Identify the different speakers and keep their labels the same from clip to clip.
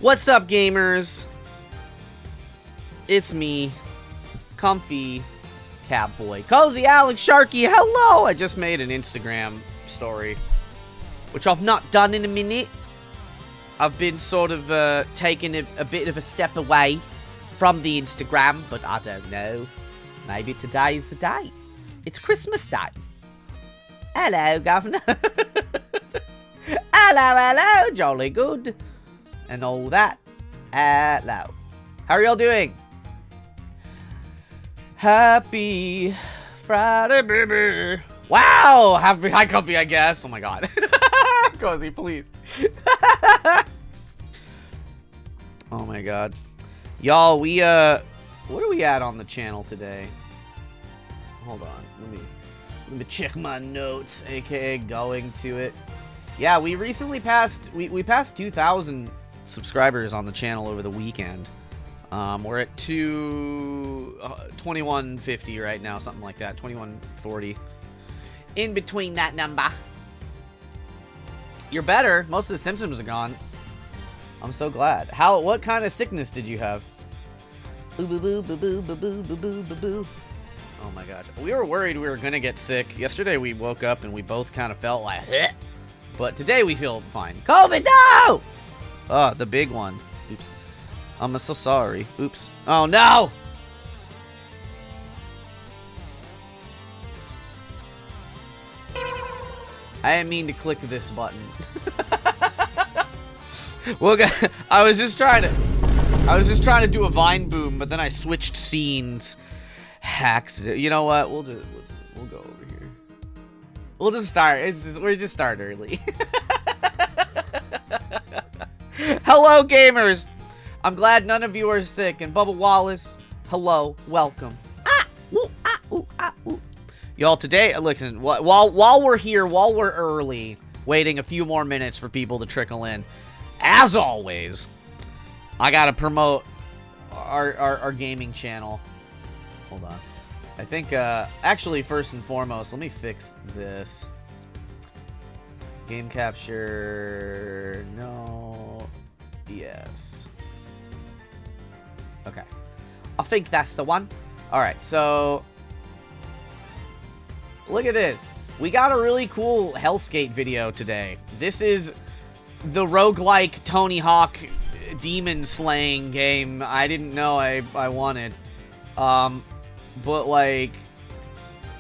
Speaker 1: What's up, gamers? It's me, Comfy Catboy. Cozy Alex Sharky, hello! I just made an Instagram story, which I've not done in a minute. I've been sort of taking a bit of a step away from the Instagram, but I don't know. Maybe today is the day. It's Christmas Day. Hello, Governor. Hello, jolly good. And all that. Hello. How are y'all doing? Happy Friday, baby. Wow! Happy high comfy, I guess. Oh my god. Cozy, please. Oh my god. Y'all, we, what are we at on the channel today? Hold on. Let me check my notes, aka going to it. Yeah, we recently passed, we passed 2,000 subscribers on the channel over the weekend. We're at 2150 right now, something like that, 2140. In between that number. You're better. Most of the symptoms are gone. I'm so glad. What kind of sickness did you have? Boo boo boo boo boo boo boo boo boo boo boo. Oh my gosh. We were worried we were gonna get sick. Yesterday we woke up and we both kind of felt like, heh. But today we feel fine. COVID, no! Oh, the big one. Oops. I'm so sorry. Oops. Oh, no! I didn't mean to click this button. Well, I was just trying to do a Vine boom, but then I switched scenes. Hacks. You know what? We'll go over here. We'll just start. We're just start early. Hello, gamers. I'm glad none of you are sick. And Bubba Wallace, hello, welcome. Y'all, today, listen. While we're here, while we're early, waiting a few more minutes for people to trickle in, as always, I gotta promote our gaming channel. Hold on. I think, actually, first and foremost, let me fix this. Game capture, no, yes. Okay. I think that's the one. Alright, so, look at this. We got a really cool Hellskate video today. This is the roguelike Tony Hawk demon slaying game I didn't know I wanted. But like,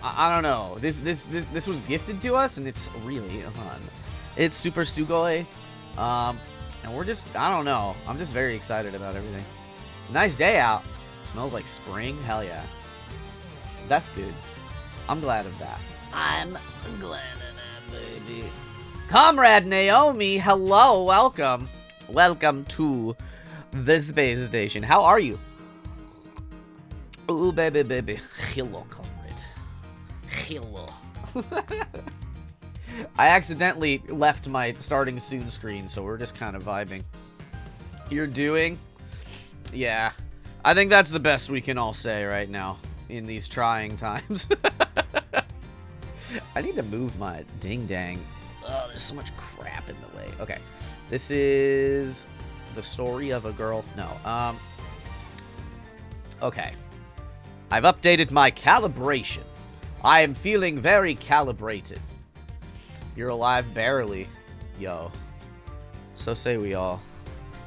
Speaker 1: I don't know. This was gifted to us, and it's really fun. It's super sugoi, and we're just, I don't know. I'm just very excited about everything. It's a nice day out. It smells like spring. Hell yeah. That's good. I'm glad of that. I'm glad of that, baby. Comrade Naomi, hello, welcome. Welcome to the space station. How are you? Ooh, baby, baby. Hello, comrade. Hello. I accidentally left my starting soon screen, so we're just kind of vibing. You're doing? Yeah. I think that's the best we can all say right now in these trying times. I need to move my ding-dang. Oh, there's so much crap in the way. Okay. This is the story of a girl. No. Okay. I've updated my calibration. I am feeling very calibrated. You're alive barely. Yo. So say we all.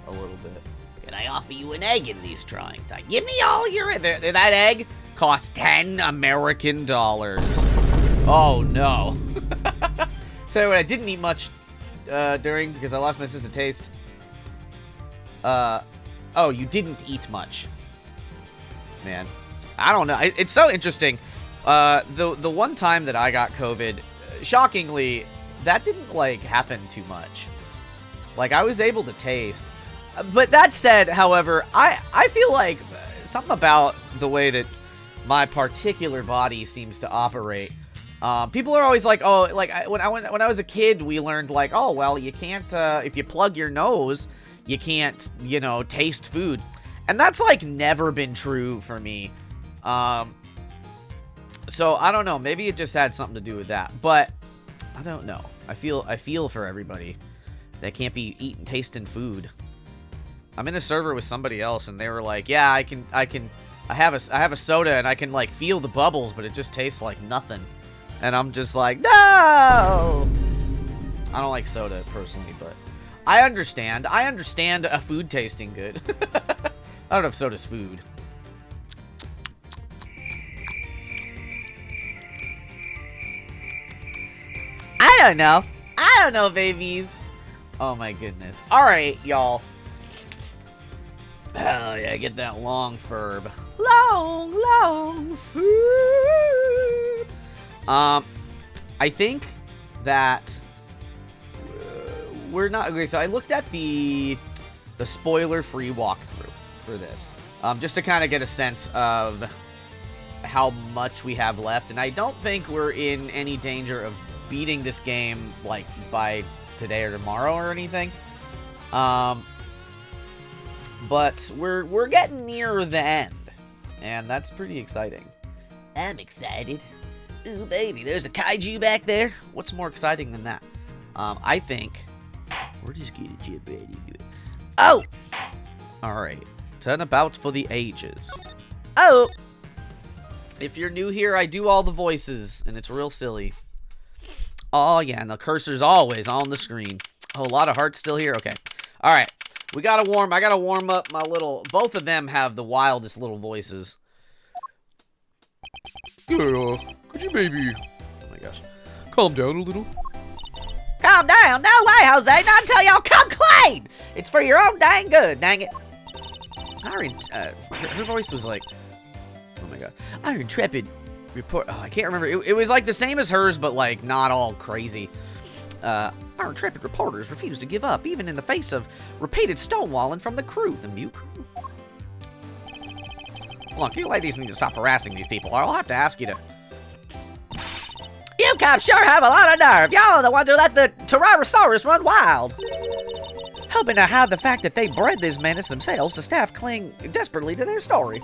Speaker 1: A little bit. Can I offer you an egg in these trying times? Give me all your... That egg costs 10 American dollars. Oh, no. Tell you what, I didn't eat much during because I lost my sense of taste. Oh, you didn't eat much. Man. I don't know. It's so interesting. The one time that I got COVID, shockingly, that didn't, like, happen too much. Like, I was able to taste. But that said, however, I feel like something about the way that my particular body seems to operate. People are always like, oh, like, when I was a kid, we learned, like, oh, well, you can't, if you plug your nose, you can't, you know, taste food. And that's, like, never been true for me. So I don't know. Maybe it just had something to do with that, but I don't know. I feel for everybody that can't be tasting food. I'm in a server with somebody else, and they were like, yeah, I have a soda, and I can, like, feel the bubbles, but it just tastes like nothing. And I'm just like, no! I don't like soda, personally, but I understand. I understand a food tasting good. I don't know if soda's food. I don't know. I don't know, babies. Oh, my goodness. All right, y'all. Oh, yeah, get that long furb. Long furb. I think that we're not... Okay, so I looked at the spoiler-free walkthrough for this. Just to kind of get a sense of how much we have left. And I don't think we're in any danger of beating this game, like, by today or tomorrow or anything. But we're getting near the end, and that's pretty exciting. I'm excited. Ooh, baby, there's a kaiju back there. What's more exciting than that? I think we're just getting Jim ready to do it. Oh! Alright. Turnabout for the ages. Oh! If you're new here, I do all the voices, and it's real silly. Oh, yeah, and the cursor's always on the screen. Oh, a lot of hearts still here? Okay. Alright. I gotta warm up my little... Both of them have the wildest little voices.
Speaker 2: Yeah, could you maybe...
Speaker 1: Oh my gosh.
Speaker 2: calm down a little?
Speaker 1: Calm down? No way, Jose! Not until y'all come clean! It's for your own dang good, dang it. Her voice was like... Oh my god. Our intrepid report... Oh, I can't remember. It was like the same as hers, but like not all crazy. Our intrepid reporters refuse to give up, even in the face of repeated stonewalling from the crew. The mute crew? Look, you ladies need to stop harassing these people, or I'll have to ask you to... You cops sure have a lot of nerve. Y'all are the ones who let the Tyrannosaurus run wild. Hoping to hide the fact that they bred this menace themselves, the staff cling desperately to their story.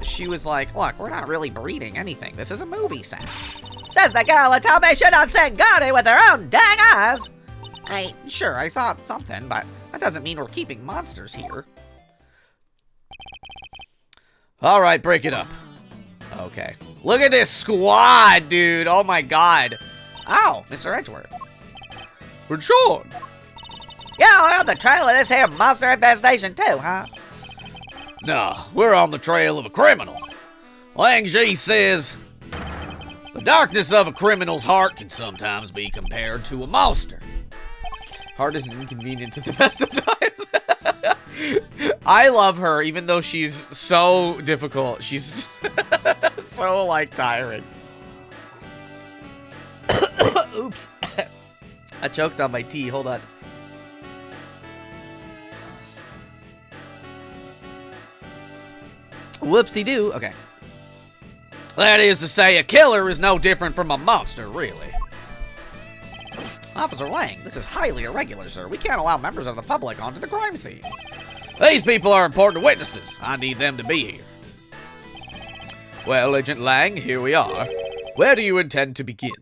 Speaker 1: She was like, look, we're not really breeding anything. This is a movie set. Says the girl who told me she don't see Gardy with her own dang eyes. Sure, I saw something, but that doesn't mean we're keeping monsters here. Alright, break it up. Okay. Look at this squad, dude. Oh my god. Oh, Mr. Edgeworth.
Speaker 2: We're Sean.
Speaker 1: Y'all are on the trail of this here monster infestation too, huh?
Speaker 2: Nah, we're on the trail of a criminal. Lang Ji says... The darkness of a criminal's heart can sometimes be compared to a monster.
Speaker 1: Heart is an inconvenience at the best of times. I love her, even though she's so difficult. She's so, like, tiring. Oops. I choked on my tea. Hold on. Whoopsie-doo. Okay.
Speaker 2: That is to say, a killer is no different from a monster, really.
Speaker 1: Officer Lang, this is highly irregular, sir. We can't allow members of the public onto the crime scene.
Speaker 2: These people are important witnesses. I need them to be here. Well, Agent Lang, here we are. Where do you intend to begin?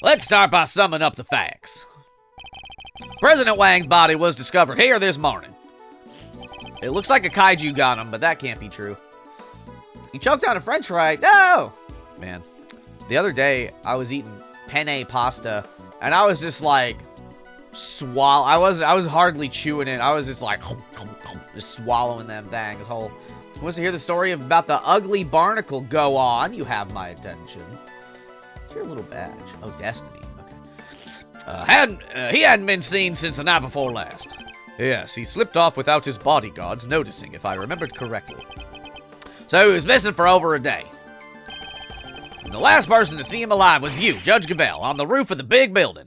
Speaker 2: Let's start by summing up the facts. President Wang's body was discovered here this morning.
Speaker 1: It looks like a kaiju got him, but that can't be true. He choked on a french fry. No! Man, the other day, I was eating penne pasta, and I was just like, I was hardly chewing it. I was just like, just swallowing them things. Who wants to hear the story about the ugly barnacle? Go on, you have my attention. It's your little badge. Oh, Destiny. Okay.
Speaker 2: He hadn't been seen since the night before last. Yes, he slipped off without his bodyguards noticing, if I remembered correctly. So he was missing for over a day. And the last person to see him alive was you, Judge Gavelle, on the roof of the big building.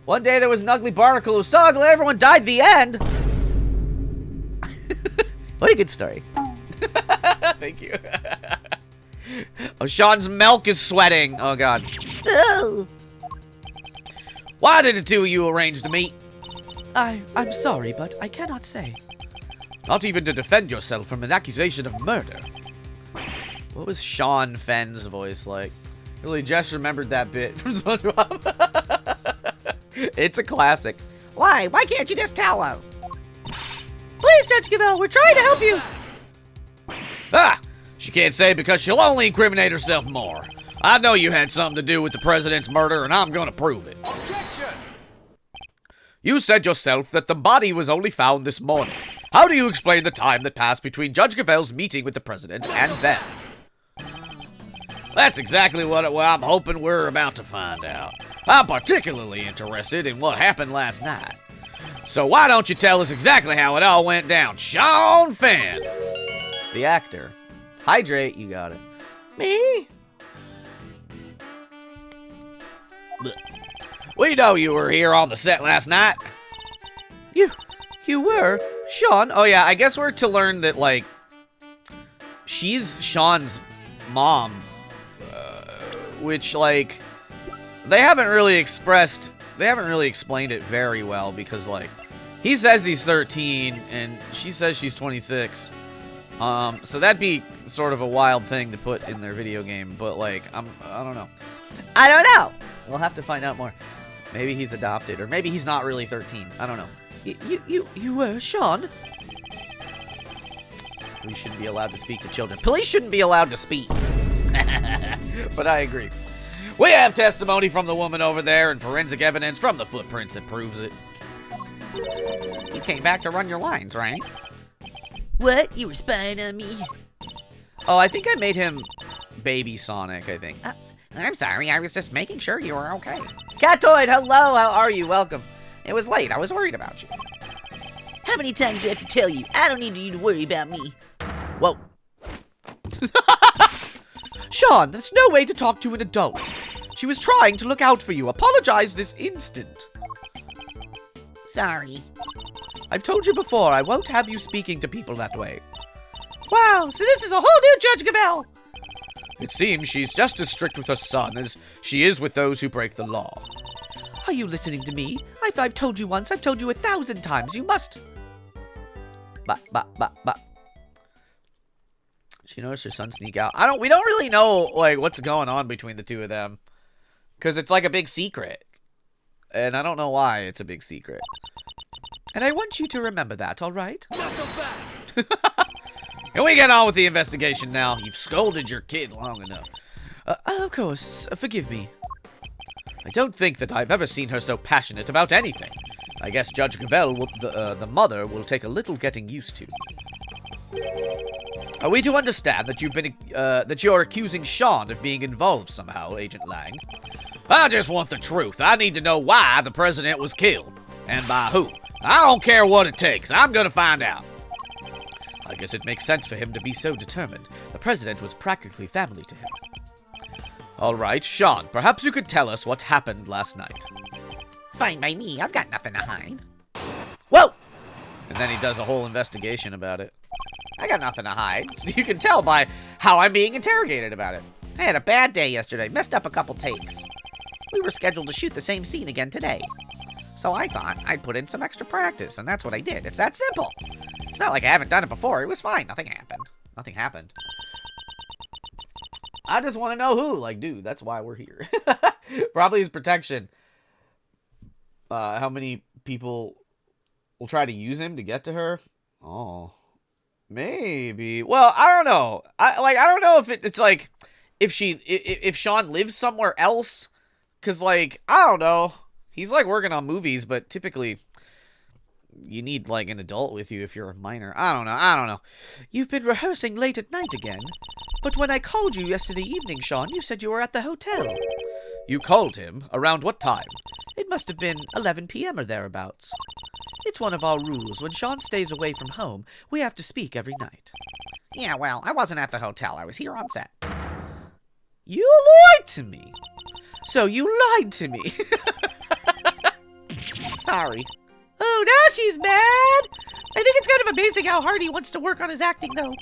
Speaker 1: One day there was an ugly barnacle who so ugly everyone died. The end. What a good story. Thank you.
Speaker 2: Oh, Sean's milk is sweating. Oh, God.
Speaker 1: Oh.
Speaker 2: Why did the two of you arrange to meet?
Speaker 1: I'm sorry, but I cannot say.
Speaker 2: Not even to defend yourself from an accusation of murder.
Speaker 1: What was Sean Fenn's voice like? Really just remembered that bit from SpongeBob. It's a classic. Why? Why can't you just tell us? Please, Judge Cavell, we're trying to help you.
Speaker 2: Ah! She can't say because she'll only incriminate herself more. I know you had something to do with the president's murder, and I'm gonna prove it. Objection! You said yourself that the body was only found this morning. How do you explain the time that passed between Judge Cavell's meeting with the president and then? That's exactly what I'm hoping we're about to find out. I'm particularly interested in what happened last night. So why don't you tell us exactly how it all went down, Sean Fenn?
Speaker 1: The actor. Hydrate, you got it. Me?
Speaker 2: We know you were here on the set last night.
Speaker 1: You were? Sean? Oh yeah, I guess we're to learn that, like, she's Sean's mom. Which, like, they haven't really explained it very well because, like, he says he's 13 and she says she's 26. So that'd be sort of a wild thing to put in their video game, but, like, I don't know. I don't know! We'll have to find out more. Maybe he's adopted, or maybe he's not really 13. I don't know. You were Sean? We shouldn't be allowed to speak to children. Police shouldn't be allowed to speak. But I agree.
Speaker 2: We have testimony from the woman over there and forensic evidence from the footprints that proves it.
Speaker 1: You came back to run your lines, right?
Speaker 3: What? You were spying on me?
Speaker 1: Oh, I think I made him Baby Sonic, I think.
Speaker 3: I'm sorry, I was just making sure you were okay.
Speaker 1: Catboy, hello, how are you? Welcome. It was late, I was worried about you.
Speaker 3: How many times do I have to tell you? I don't need you to worry about me.
Speaker 1: Whoa. Sean, that's no way to talk to an adult. She was trying to look out for you. Apologize this instant.
Speaker 3: Sorry.
Speaker 1: I've told you before, I won't have you speaking to people that way. Wow, so this is a whole new Judge Cavell.
Speaker 2: It seems she's just as strict with her son as she is with those who break the law.
Speaker 1: Are you listening to me? I've told you once, I've told you 1,000 times. You must... She noticed her son sneak out. We don't really know, like, what's going on between the two of them. Because it's like a big secret. And I don't know why it's a big secret. And I want you to remember that, all right?
Speaker 2: Can we get on with the investigation now? You've scolded your kid long enough.
Speaker 1: Of course. Forgive me. I don't think that I've ever seen her so passionate about anything. I guess Judge Cavell, the mother, will take a little getting used to. Are we to understand that that you're accusing Sean of being involved somehow, Agent Lang?
Speaker 2: I just want the truth. I need to know why the president was killed. And by who. I don't care what it takes. I'm gonna find out.
Speaker 1: I guess it makes sense for him to be so determined. The president was practically family to him. All right, Sean, perhaps you could tell us what happened last night.
Speaker 3: Fine by me. I've got nothing to hide.
Speaker 1: Whoa! And then he does a whole investigation about it. I got nothing to hide. You can tell by how I'm being interrogated about it. I had a bad day yesterday. Messed up a couple takes. We were scheduled to shoot the same scene again today. So I thought I'd put in some extra practice, and that's what I did. It's that simple. It's not like I haven't done it before. It was fine. Nothing happened. Nothing happened. I just want to know who. Like, dude, that's why we're here. Probably his protection. How many people will try to use him to get to her? Oh. Maybe. Well, I don't know. I don't know if it's like, if Sean lives somewhere else. Because, like, I don't know. He's, like, working on movies, but typically you need, like, an adult with you if you're a minor. I don't know. You've been rehearsing late at night again. But when I called you yesterday evening, Sean, you said you were at the hotel.
Speaker 2: You called him? Around what time?
Speaker 1: It must have been 11 p.m. or thereabouts. It's one of our rules. When Sean stays away from home, we have to speak every night.
Speaker 3: Yeah, well, I wasn't at the hotel. I was here on set.
Speaker 1: You lied to me. So you lied to me.
Speaker 3: Sorry.
Speaker 1: Oh, now she's mad. I think it's kind of amazing how hard he wants to work on his acting, though.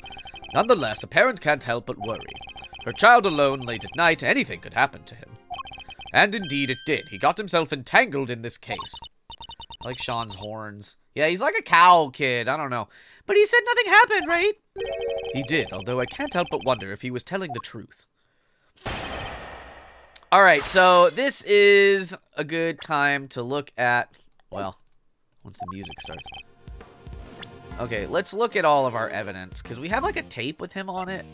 Speaker 2: Nonetheless, a parent can't help but worry. Her child alone late at night, anything could happen to him. And indeed it did. He got himself entangled in this case.
Speaker 1: I like Sean's horns. Yeah, he's like a cow kid. I don't know. But he said nothing happened, right?
Speaker 2: He did, although I can't help but wonder if he was telling the truth.
Speaker 1: All right, so this is a good time to look at, well, once the music starts. Okay, let's look at all of our evidence, because we have, like, a tape with him on it.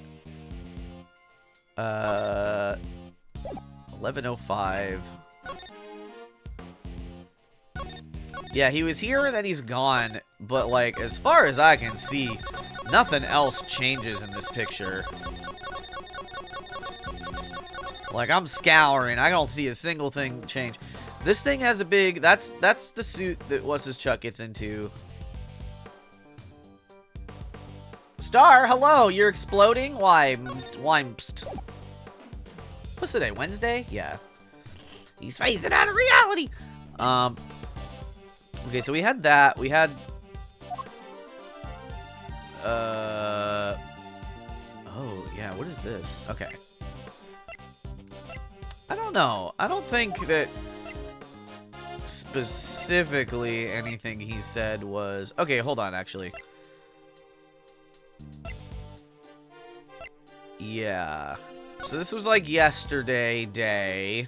Speaker 1: 11:05. Yeah, he was here, then he's gone. But, like, as far as I can see, nothing else changes in this picture. Like, I'm scouring. I don't see a single thing change. This thing has a big... That's the suit that What's-His-Chuck gets into. Star, hello! You're exploding? Why? What's today? Wednesday? Yeah. He's phasing out of reality! Okay, so we had that. We had... Oh, yeah, what is this? Okay. I don't know. I don't think that specifically anything he said was... Okay, hold on, actually. Yeah. So this was like yesterday day.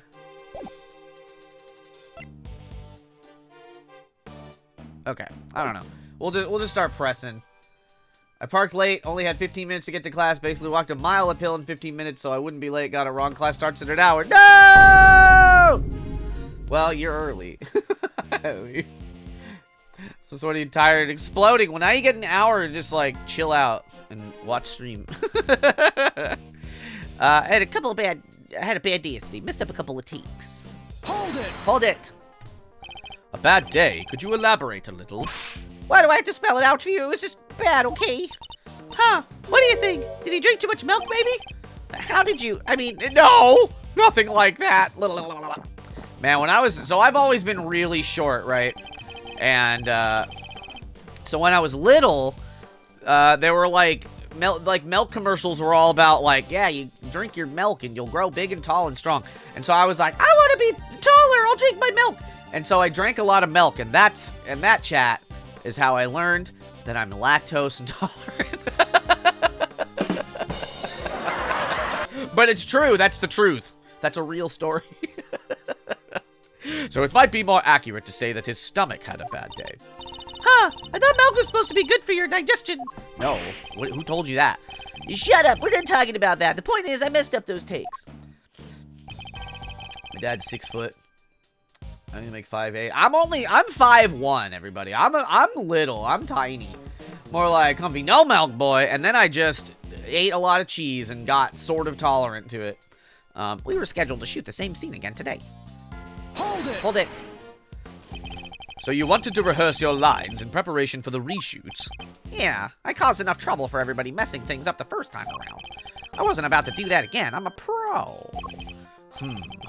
Speaker 1: Okay, I don't know. We'll just start pressing. I parked late, only had 15 minutes to get to class, basically walked a mile uphill in 15 minutes so I wouldn't be late, got it wrong, class starts in an hour. No! Well, you're early. So what are you tired exploding? Well, now you get an hour to just like chill out and watch stream.
Speaker 3: I had a bad day yesterday. Missed up a couple of takes.
Speaker 1: Hold it. A bad day. Could you elaborate a little?
Speaker 3: Why do I have to spell it out for you? It was just bad, okay? Huh? What do you think? Did he drink too much milk, maybe? How did you... I mean,
Speaker 1: No! Nothing like that. Man, when I was... So I've always been really short, right? And, so when I was little, there were, like milk commercials were all about, like, yeah, you drink your milk and you'll grow big and tall and strong. And so I was like, I want to be taller. I'll drink my milk. And so I drank a lot of milk, and that chat is how I learned that I'm lactose intolerant. But it's true. That's the truth. That's a real story. So it might be more accurate to say that his stomach had a bad day.
Speaker 3: Huh? I thought milk was supposed to be good for your digestion.
Speaker 1: No. Who told you that?
Speaker 3: Shut up. We're done talking about that. The point is, I messed up those takes.
Speaker 1: My dad's 6 foot. I'm gonna make 5'8". I'm 5'1", everybody. I'm little. I'm tiny. More like comfy no milk boy. And then I just ate a lot of cheese and got sort of tolerant to it.
Speaker 3: We were scheduled to shoot the same scene again today.
Speaker 1: Hold it. So you wanted to rehearse your lines in preparation for the reshoots?
Speaker 3: Yeah, I caused enough trouble for everybody messing things up the first time around. I wasn't about to do that again. I'm a pro.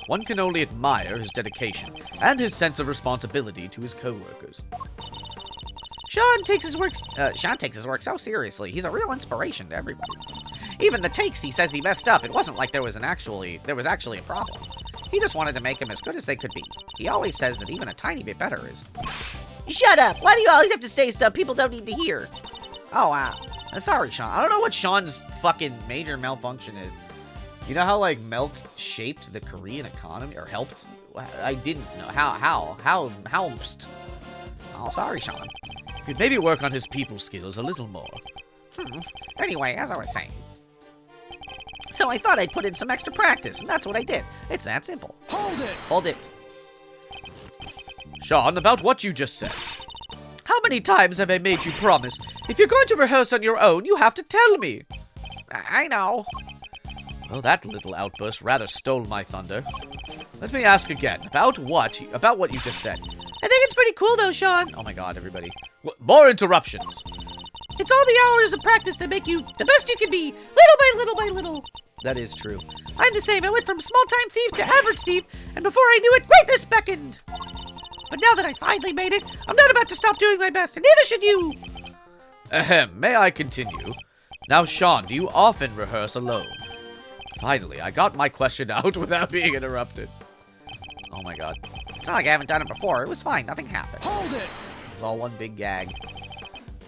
Speaker 1: One can only admire his dedication and his sense of responsibility to his co-workers.
Speaker 3: Sean takes his work so seriously. He's a real inspiration to everybody. Even the takes he says he messed up, it wasn't like there was actually a problem. He just wanted to make them as good as they could be. He always says that even a tiny bit better is... Shut up! Why do you always have to say stuff people don't need to hear? Oh, wow.
Speaker 1: Sorry, Sean. I don't know what Sean's fucking major malfunction is. You know how, like, milk shaped the Korean economy? Or helped? I didn't know. How? Oh, sorry, Sean. Could maybe work on his people skills a little more.
Speaker 3: Anyway, as I was saying. So I thought I'd put in some extra practice, and that's what I did. It's that simple.
Speaker 1: Hold it. Sean, about what you just said. How many times have I made you promise? If you're going to rehearse on your own, you have to tell me.
Speaker 3: I know.
Speaker 1: Well, that little outburst rather stole my thunder. Let me ask again. About what you just said.
Speaker 3: I think it's pretty cool, though, Sean.
Speaker 1: Oh, my God, everybody. More interruptions.
Speaker 3: It's all the hours of practice that make you the best you can be, little by little by little.
Speaker 1: That is true.
Speaker 3: I'm the same. I went from small-time thief to average thief, and before I knew it, greatness beckoned. But now that I finally made it, I'm not about to stop doing my best, and neither should you.
Speaker 1: Ahem, may I continue? Now, Sean, do you often rehearse alone? Finally, I got my question out without being interrupted. Oh my God.
Speaker 3: It's not like I haven't done it before. It was fine. Nothing happened.
Speaker 1: Hold it. It was all one big gag.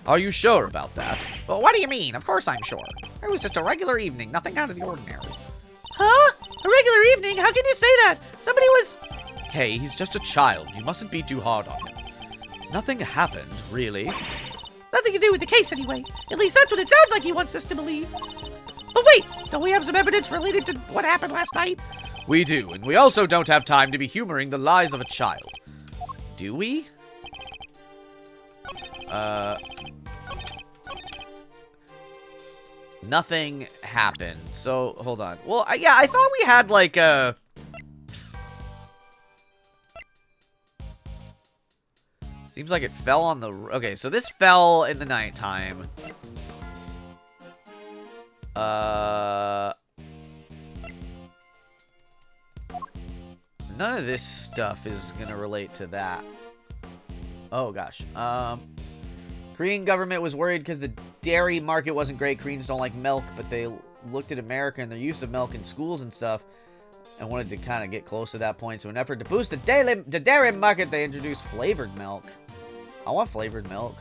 Speaker 1: Are you sure about that?
Speaker 3: Well, what do you mean? Of course I'm sure. It was just a regular evening. Nothing out of the ordinary. Huh? A regular evening? How can you say that? Somebody was...
Speaker 1: Hey, he's just a child. You mustn't be too hard on him.
Speaker 2: Nothing happened, really.
Speaker 3: Nothing to do with the case anyway. At least that's what it sounds like he wants us to believe. But wait, don't we have some evidence related to what happened last night?
Speaker 2: We do, and we also don't have time to be humoring the lies of a child. Do we? Nothing happened. So, hold on. Well, yeah, I thought we had, like, a... Seems like it fell on the... Okay, so this fell in the nighttime. None of this stuff is gonna relate to that. Oh, gosh. Korean government was worried because the dairy market wasn't great. Koreans don't like milk, but they looked at America and their use of milk in schools and stuff and wanted to kind of get close to that point. So in an effort to boost the dairy market, they introduced flavored milk. I want flavored milk.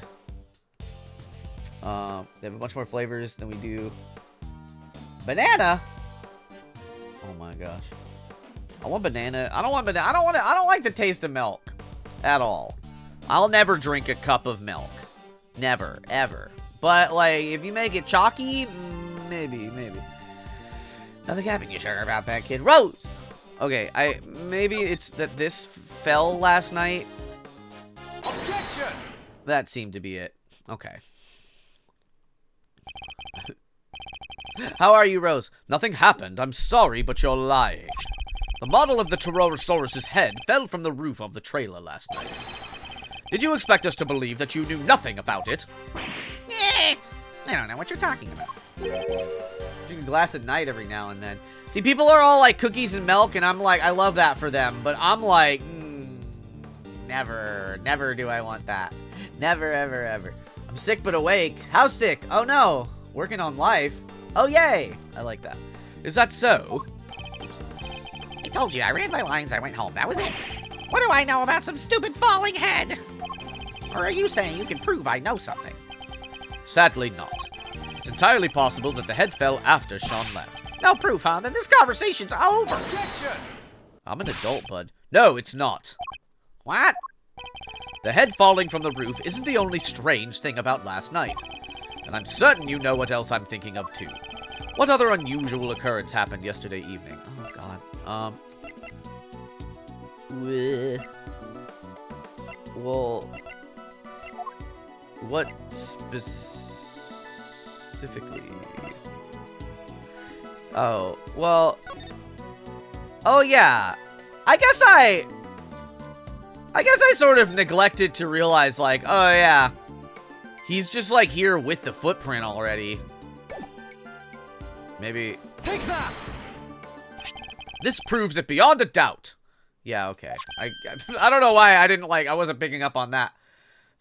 Speaker 2: They have a bunch more flavors than we do. Banana? Oh my gosh. I want banana. I don't want banana. I don't like the taste of milk at all. I'll never drink a cup of milk. Never, ever. But, like, if you make it chalky, maybe. Nothing happened, you sure about that, kid? Rose! Okay, maybe it's that this fell last night.
Speaker 4: Objection!
Speaker 2: That seemed to be it. Okay. How are you, Rose? Nothing happened. I'm sorry, but you're lying. The model of the Tyrannosaurus's head fell from the roof of the trailer last night. Did you expect us to believe that you knew nothing about it?
Speaker 3: I don't know what you're talking about.
Speaker 2: Drink a glass at night every now and then. See, people are all like cookies and milk, and I'm like, I love that for them, but I'm like, never do I want that. Never, ever. I'm sick but awake. How sick? Oh no. Working on life. Oh yay. I like that. Is that so?
Speaker 3: I told you, I ran my lines, I went home. That was it. What do I know about some stupid falling head? Or are you saying you can prove I know something?
Speaker 2: Sadly not. It's entirely possible that the head fell after Sean left.
Speaker 3: No proof, huh? Then this conversation's over.
Speaker 4: Objection!
Speaker 2: I'm an adult, bud. No, it's not.
Speaker 3: What?
Speaker 2: The head falling from the roof isn't the only strange thing about last night. And I'm certain you know what else I'm thinking of, too. What other unusual occurrence happened yesterday evening? Oh, God. Well, what specifically? Oh, well, oh yeah, I guess I sort of neglected to realize, like, oh yeah, he's just like here with the footprint already. Maybe.
Speaker 4: Take that!
Speaker 2: This proves it beyond a doubt. Yeah, okay. I don't know why I wasn't picking up on that.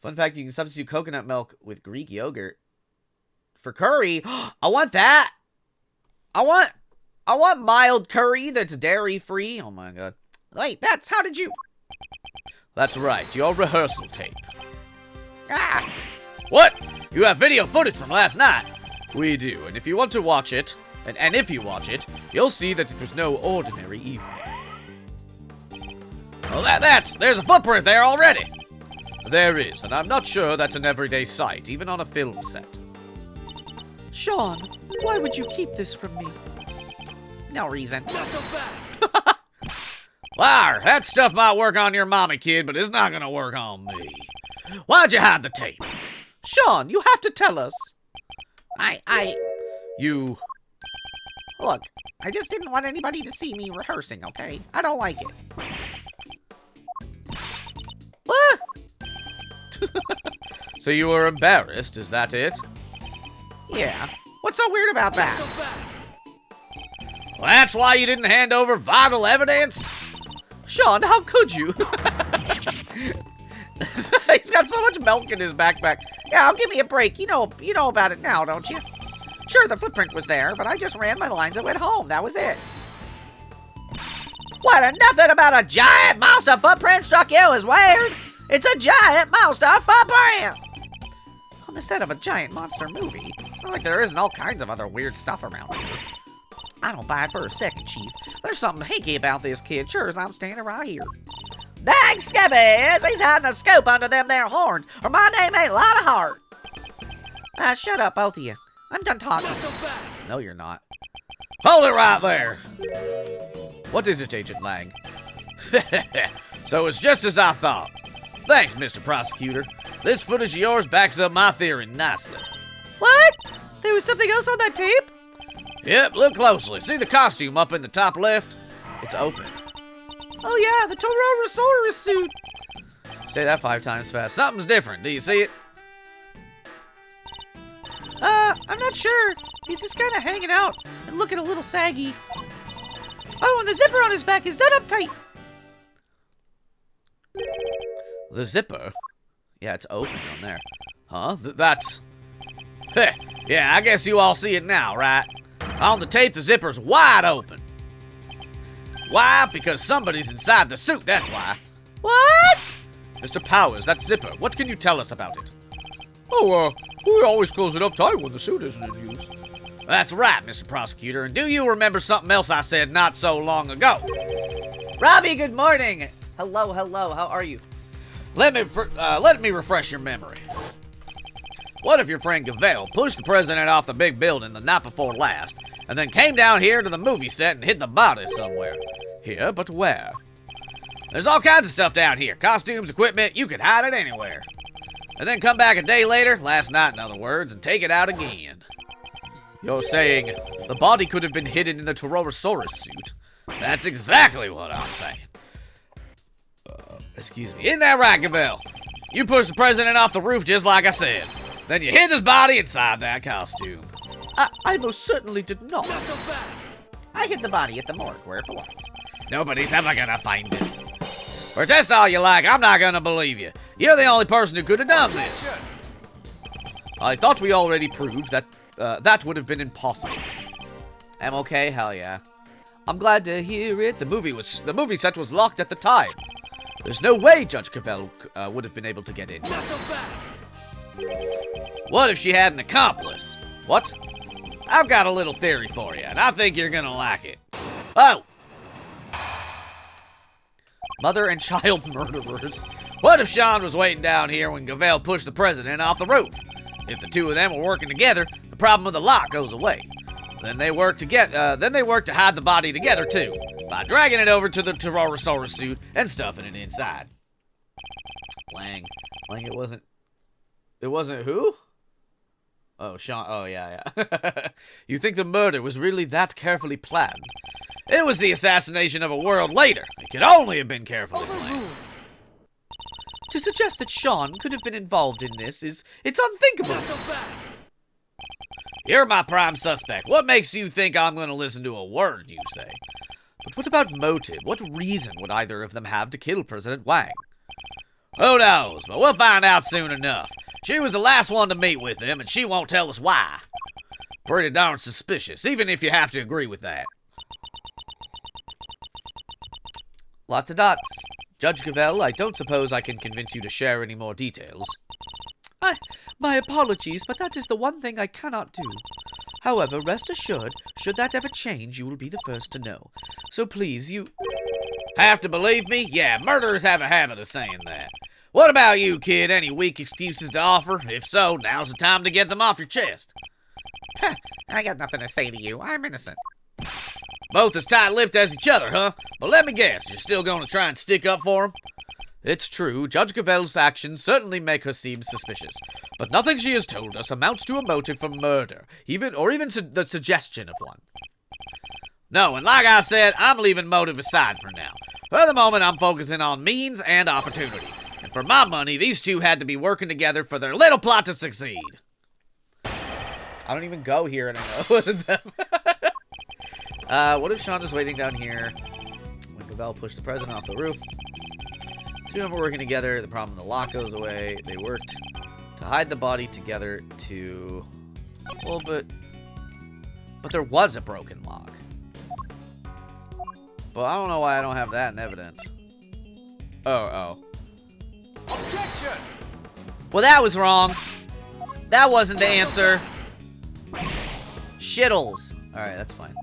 Speaker 2: Fun fact, you can substitute coconut milk with Greek yogurt for curry. I want that. I want mild curry that's dairy-free. Oh my god.
Speaker 3: Wait, how did you...
Speaker 2: That's right, your rehearsal tape.
Speaker 3: Ah!
Speaker 2: What? You have video footage from last night? We do, and if you want to watch it, and if you watch it, you'll see that it was no ordinary evening. Well, there's a footprint there already. There is, and I'm not sure that's an everyday sight, even on a film set.
Speaker 3: Sean, why would you keep this from me? No reason.
Speaker 2: Liar, that stuff might work on your mommy, kid, but it's not gonna work on me. Why'd you hide the tape?
Speaker 3: Sean, you have to tell us.
Speaker 2: You...
Speaker 3: Look, I just didn't want anybody to see me rehearsing, okay? I don't like it.
Speaker 2: What? So you were embarrassed, is that it?
Speaker 3: Yeah. What's so weird about that?
Speaker 2: Well, that's why you didn't hand over vital evidence?
Speaker 3: Sean, how could you?
Speaker 2: He's got so much milk in his backpack.
Speaker 3: Yeah, give me a break. You know about it now, don't you? Sure, the footprint was there, but I just ran my lines and went home. That was it. What, nothing about a giant monster footprint struck you as weird? It's a giant monster footprint! On the set of a giant monster movie. It's not like there isn't all kinds of other weird stuff around here. I don't buy it for a second, Chief. There's something hinky about this kid, sure as I'm standing right here. Dang scabbies, he's hiding a scoop under them there horns, or my name ain't Lotta Hart. Shut up, both of you. I'm done talking.
Speaker 1: No, you're not. Hold it right there. What is it, Agent Lang? So it's just as I thought. Thanks, Mr. Prosecutor. This footage of yours backs up my theory nicely.
Speaker 3: What? There was something else on that tape?
Speaker 1: Yep, look closely. See the costume up in the top left? It's open.
Speaker 3: Oh yeah, the Tyrannosaurus suit.
Speaker 1: Say that 5 times fast. Something's different. Do you see it?
Speaker 3: I'm not sure. He's just kind of hanging out and looking a little saggy. Oh, and the zipper on his back is done up tight.
Speaker 1: The zipper? Yeah, it's open on there. Huh? That's... Heh. Yeah, I guess you all see it now, right? On the tape, the zipper's wide open. Why? Because somebody's inside the suit, that's why.
Speaker 3: What?
Speaker 1: Mr. Powers, that zipper, what can you tell us about it? Oh, we always close it up tight when the suit isn't in use. That's right, Mr. Prosecutor, and do you remember something else I said not so long ago?
Speaker 3: Robbie, good morning. Hello, how are you?
Speaker 1: Let me refresh your memory. What if your friend Gavelle pushed the president off the big building the night before last, and then came down here to the movie set and hid the body somewhere? Here, but where? There's all kinds of stuff down here. Costumes, equipment, you could hide it anywhere. And then come back a day later, last night in other words, and take it out again. You're saying the body could have been hidden in the Tyrannosaurus suit? That's exactly what I'm saying. Excuse me. Isn't that right, Gavelle? You pushed the president off the roof just like I said. Then you hid his body inside that costume.
Speaker 3: I most certainly did not. I hid the body at the morgue where it belongs.
Speaker 1: Nobody's ever gonna find it. Protest all you like, I'm not gonna believe you. You're the only person who could have done this. I thought we already proved that that would have been impossible.
Speaker 3: I'm okay, hell yeah.
Speaker 1: I'm glad to hear it. The movie set was locked at the time. There's no way Judge Cavell would have been able to get in. What if she had an accomplice? What? I've got a little theory for you, and I think you're gonna like it. Oh! Mother and child murderers. What if Sean was waiting down here when Gavelle pushed the president off the roof? If the two of them were working together, the problem with the lock goes away. Then they work to hide the body together too, by dragging it over to the Tyrannosaurus suit and stuffing it inside. Lang, it wasn't who? Oh, Sean. Oh, yeah. You think the murder was really that carefully planned? It was the assassination of a world later. It could only have been carefully planned. To suggest that Sean could have been involved in this it's unthinkable. You're my prime suspect. What makes you think I'm going to listen to a word you say? But what about motive? What reason would either of them have to kill President Wang? Who knows, but we'll find out soon enough. She was the last one to meet with him, and she won't tell us why. Pretty darn suspicious, even if you have to agree with that. Lots of dots. Judge Gavelle, I don't suppose I can convince you to share any more details. My apologies, but that is the one thing I cannot do. However, rest assured, should that ever change, you will be the first to know. So please, you... Have to believe me? Yeah, murderers have a habit of saying that. What about you, kid? Any weak excuses to offer? If so, now's the time to get them off your chest.
Speaker 3: I got nothing to say to you. I'm innocent.
Speaker 1: Both as tight-lipped as each other, huh? But let me guess, you're still going to try and stick up for him? It's true, Judge Gavelle's actions certainly make her seem suspicious, but nothing she has told us amounts to a motive for murder, even the suggestion of one. No, and like I said, I'm leaving motive aside for now. For the moment, I'm focusing on means and opportunity. And for my money, these two had to be working together for their little plot to succeed. I don't even go here and I know it wasn't them. What if Sean was waiting down here when Gavelle pushed the president off the roof? The two of them were working together. The problem, the lock goes away. They worked to hide the body together to... Well, but there was a broken lock. But I don't know why I don't have that in evidence. Oh.
Speaker 4: Objection!
Speaker 1: Well, that was wrong. That wasn't the answer. Shittles. Alright, that's fine.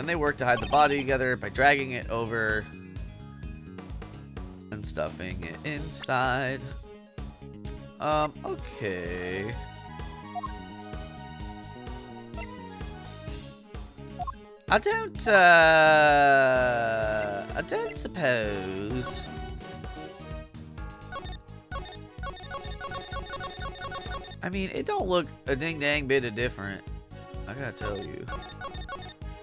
Speaker 1: Then they work to hide the body together by dragging it over and stuffing it inside. Okay. I don't suppose. I mean, it don't look a ding-dang bit of different. I gotta tell you.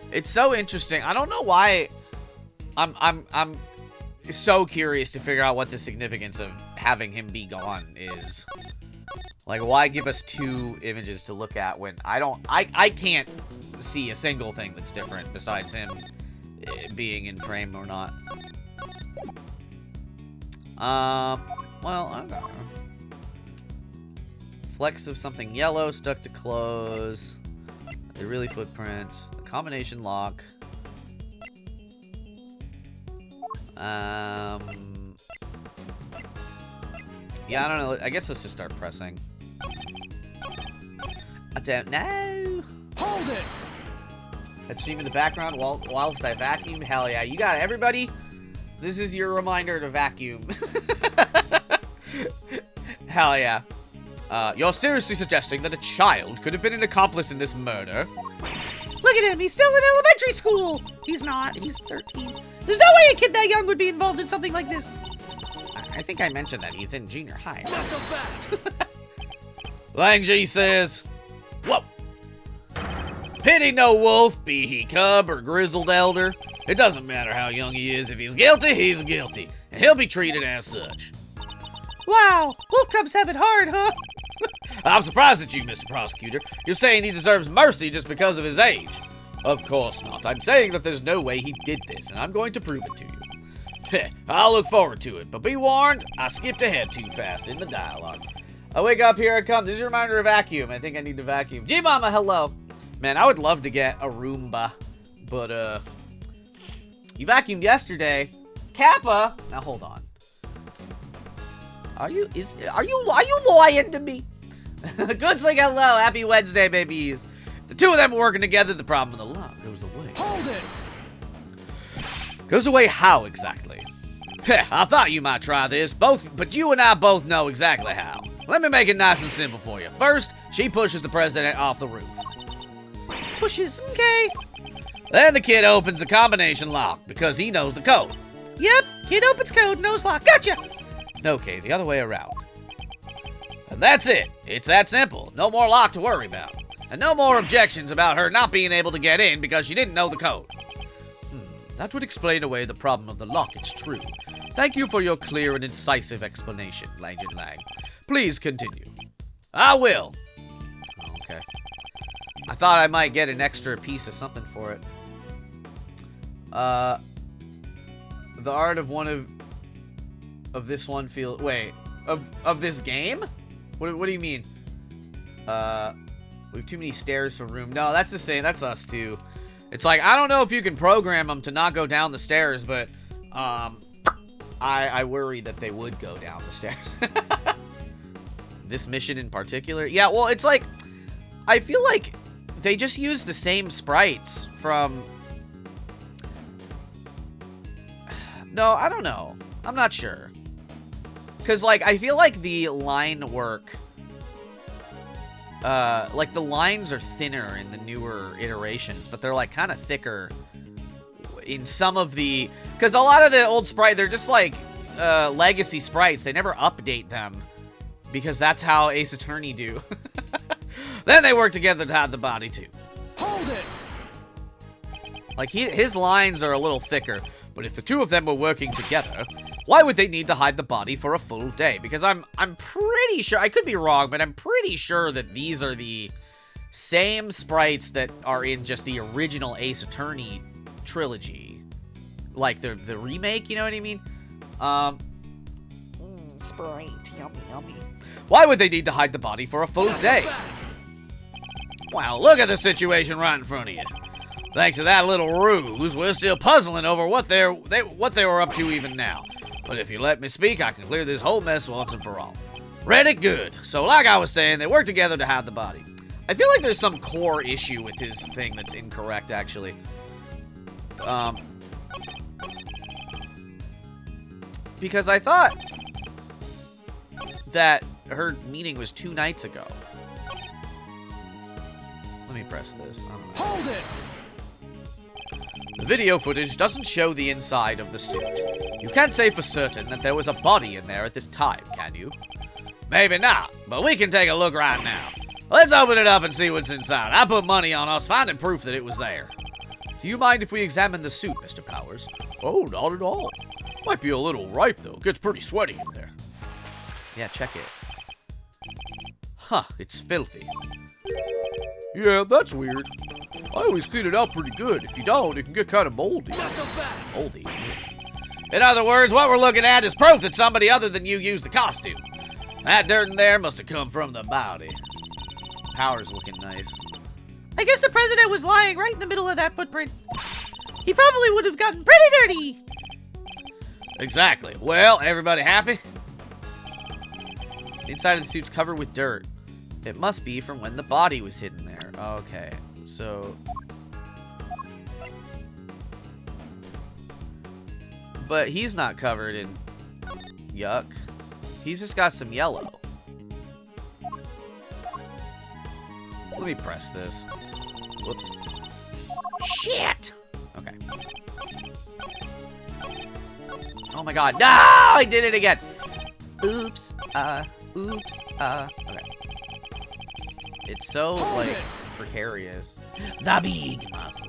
Speaker 1: It's so interesting. I don't know why I'm so curious to figure out what the significance of having him be gone is. Like, why give us 2 images to look at when I can't see a single thing that's different besides him being in frame or not. Well, I don't know. Flecks of something yellow stuck to clothes. They're really footprints. The combination lock. Yeah, I don't know. I guess let's just start pressing. I don't know.
Speaker 4: Hold it!
Speaker 1: Let's stream in the background whilst I vacuum. Hell yeah. You got it, everybody. This is your reminder to vacuum. Hell yeah. You're seriously suggesting that a child could have been an accomplice in this murder?
Speaker 3: Look at him. He's still in elementary school. He's not. He's 13. There's no way a kid that young would be involved in something like this.
Speaker 1: I think I mentioned that he's in junior high.
Speaker 4: Not the bat!
Speaker 2: Lang Ji says, whoa. Pity no wolf, be he cub or grizzled elder. It doesn't matter how young he is. If he's guilty, he's guilty. And he'll be treated as such.
Speaker 3: Wow. Wolf cubs have it hard, huh?
Speaker 2: I'm surprised at you, Mr. Prosecutor. You're saying he deserves mercy just because of his age. Of course not. I'm saying that there's no way he did this, and I'm going to prove it to you. I'll look forward to it, but be warned, I skipped ahead too fast in the dialogue.
Speaker 1: I wake up, here I come. This is a reminder to vacuum. I think I need to vacuum. G-Mama, hello. Man, I would love to get a Roomba, but, you vacuumed yesterday. Kappa! Now, hold on. Are you lying to me? Good's like, hello. Happy Wednesday, babies.
Speaker 2: The two of them are working together, the problem of the lock goes away.
Speaker 4: Hold it!
Speaker 2: Goes away how exactly? I thought you might try this, but you and I both know exactly how. Let me make it nice and simple for you. First, she pushes the president off the roof.
Speaker 3: Pushes. Okay.
Speaker 2: Then the kid opens the combination lock because he knows the code.
Speaker 3: Yep. Kid opens code, nose lock. Gotcha.
Speaker 2: Okay, the other way around. And that's it. It's that simple. No more lock to worry about. And no more objections about her not being able to get in because she didn't know the code. That would explain away the problem of the lock, it's true. Thank you for your clear and incisive explanation, Lang Jin Lang. Please continue. I will.
Speaker 1: Okay. I thought I might get an extra piece of something for it. The art of one of this one feel. Wait, of this game? What do you mean? We have too many stairs for room. No, that's the same. That's us too. It's like, I don't know if you can program them to not go down the stairs, but I worry that they would go down the stairs. This mission in particular? Yeah, well, it's like, I feel like they just use the same sprites from... No, I don't know. I'm not sure. Because, like, I feel like the line work... like, the lines are thinner in the newer iterations, but they're, like, kind of thicker in some of the... Because a lot of the old sprite, they're just, like, legacy sprites. They never update them, because that's how Ace Attorney do. Then they work together to hide the body, too.
Speaker 4: Hold it!
Speaker 1: Like, his lines are a little thicker, but if the two of them were working together, why would they need to hide the body for a full day? Because I'm pretty sure, I could be wrong, but I'm pretty sure that these are the same sprites that are in just the original Ace Attorney trilogy. Like, the remake, you know what I mean?
Speaker 3: Sprite. Yummy, yummy.
Speaker 1: Why would they need to hide the body for a full day?
Speaker 2: Wow, look at the situation right in front of you. Thanks to that little ruse, we're still puzzling over what they were up to even now. But if you let me speak, I can clear this whole mess once and for all. Read it good. So like I was saying, they work together to hide the body.
Speaker 1: I feel like there's some core issue with his thing that's incorrect, actually. Because I thought that her meeting was 2 nights ago. Let me press this. I don't know.
Speaker 4: Hold it!
Speaker 2: The video footage doesn't show the inside of the suit. You can't say for certain that there was a body in there at this time, can you? Maybe not, but we can take a look right now. Let's open it up and see what's inside. I put money on us finding proof that it was there. Do you mind if we examine the suit, Mr. Powers?
Speaker 5: Oh, not at all. Might be a little ripe, though. Gets pretty sweaty in there.
Speaker 1: Yeah, check it.
Speaker 2: Huh, it's filthy.
Speaker 5: Yeah, that's weird. I always clean it out pretty good. If you don't, it can get kind of moldy.
Speaker 2: Moldy. In other words, what we're looking at is proof that somebody other than you used the costume. That dirt in there must have come from the body.
Speaker 1: Powers looking nice.
Speaker 3: I guess the president was lying right in the middle of that footprint. He probably would have gotten pretty dirty.
Speaker 2: Exactly. Well, everybody happy?
Speaker 1: Inside of the suit's covered with dirt. It must be from when the body was hidden there. Okay, so... But he's not covered in yuck. He's just got some yellow. Let me press this. Whoops. Shit! Okay. Oh my god. No! I did it again! Oops. Oops. Okay. It's so, like, precarious. The big muscle.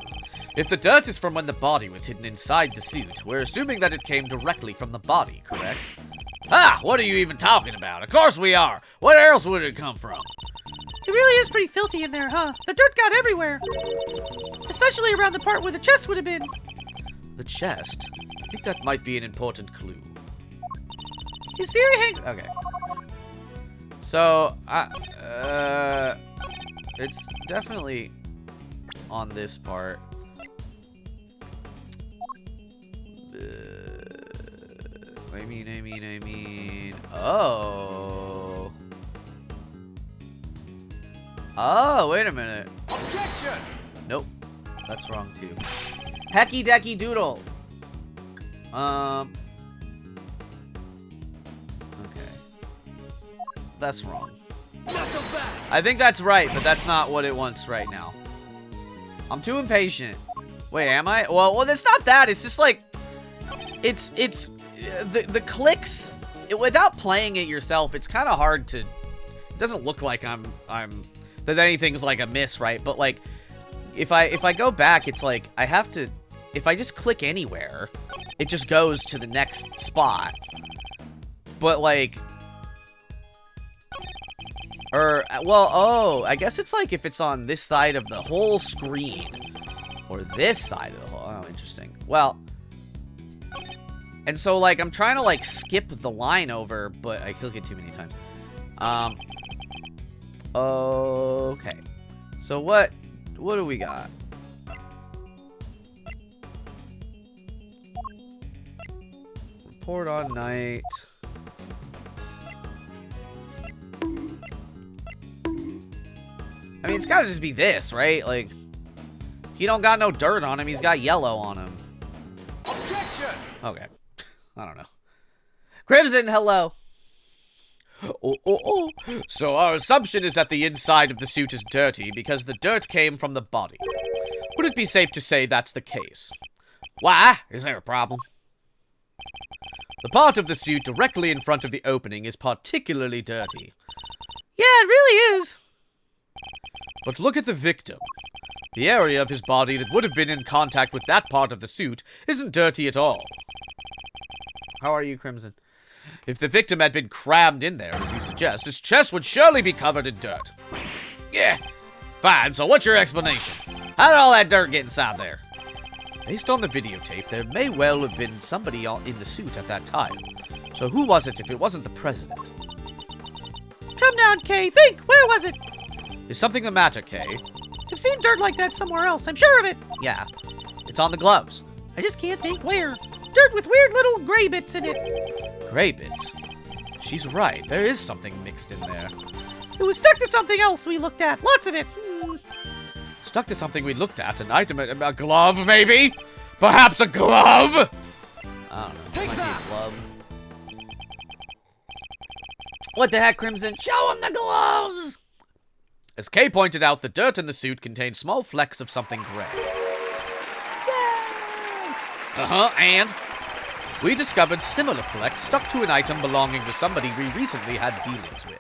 Speaker 2: If the dirt is from when the body was hidden inside the suit, we're assuming that it came directly from the body, correct? Ah, what are you even talking about? Of course we are. Where else would it come from?
Speaker 3: It really is pretty filthy in there, huh? The dirt got everywhere. Especially around the part where the chest would have been.
Speaker 1: The chest?
Speaker 2: I think that might be an important clue.
Speaker 3: His theory hangs...
Speaker 1: Okay. So, it's definitely on this part. I mean, oh. Oh, wait a minute.
Speaker 4: Objection!
Speaker 1: Nope. That's wrong, too. Hecky decky doodle. Okay. That's wrong. I think that's right, but that's not what it wants right now. I'm too impatient. Wait, am I? Well, it's not that. It's just like, it's the clicks. Without playing it yourself, it's kind of hard to. It doesn't look like I'm that anything's like a miss, right? But like, if I go back, it's like I have to. If I just click anywhere, it just goes to the next spot. But like. Or, well, oh, I guess it's like if it's on this side of the whole screen. Or this side of the whole, oh, interesting. Well, and so, like, I'm trying to, like, skip the line over, but I click it too many times. Okay. So what do we got? Report on night. I mean, it's gotta just be this, right? Like, he don't got no dirt on him. He's got yellow on him.
Speaker 4: Objection!
Speaker 1: Okay. I don't know. Crimson, hello.
Speaker 2: Oh. So our assumption is that the inside of the suit is dirty because the dirt came from the body. Would it be safe to say that's the case? Why? Is there a problem? The part of the suit directly in front of the opening is particularly dirty.
Speaker 3: Yeah, it really is.
Speaker 2: But look at the victim. The area of his body that would have been in contact with that part of the suit isn't dirty at all.
Speaker 1: How are you, Crimson?
Speaker 2: If the victim had been crammed in there, as you suggest, his chest would surely be covered in dirt. Yeah, fine, so what's your explanation? How did all that dirt get inside there? Based on the videotape, there may well have been somebody in the suit at that time. So who was it if it wasn't the president?
Speaker 3: Come down, Kay. Think. Where was it?
Speaker 2: Is something the matter, Kay?
Speaker 3: I've seen dirt like that somewhere else. I'm sure of it.
Speaker 1: Yeah, it's on the gloves.
Speaker 3: I just can't think where. Dirt with weird little gray bits in it.
Speaker 2: Gray bits? She's right. There is something mixed in there.
Speaker 3: It was stuck to something else we looked at. Lots of it.
Speaker 2: Stuck to something we looked at? An item, a glove, maybe? Perhaps a glove?
Speaker 1: I don't know.
Speaker 4: Take
Speaker 1: Might be a
Speaker 4: that.
Speaker 1: glove. What the heck, Crimson? Show him the gloves!
Speaker 2: As Kay pointed out, the dirt in the suit contained small flecks of something gray. And we discovered similar flecks stuck to an item belonging to somebody we recently had dealings with.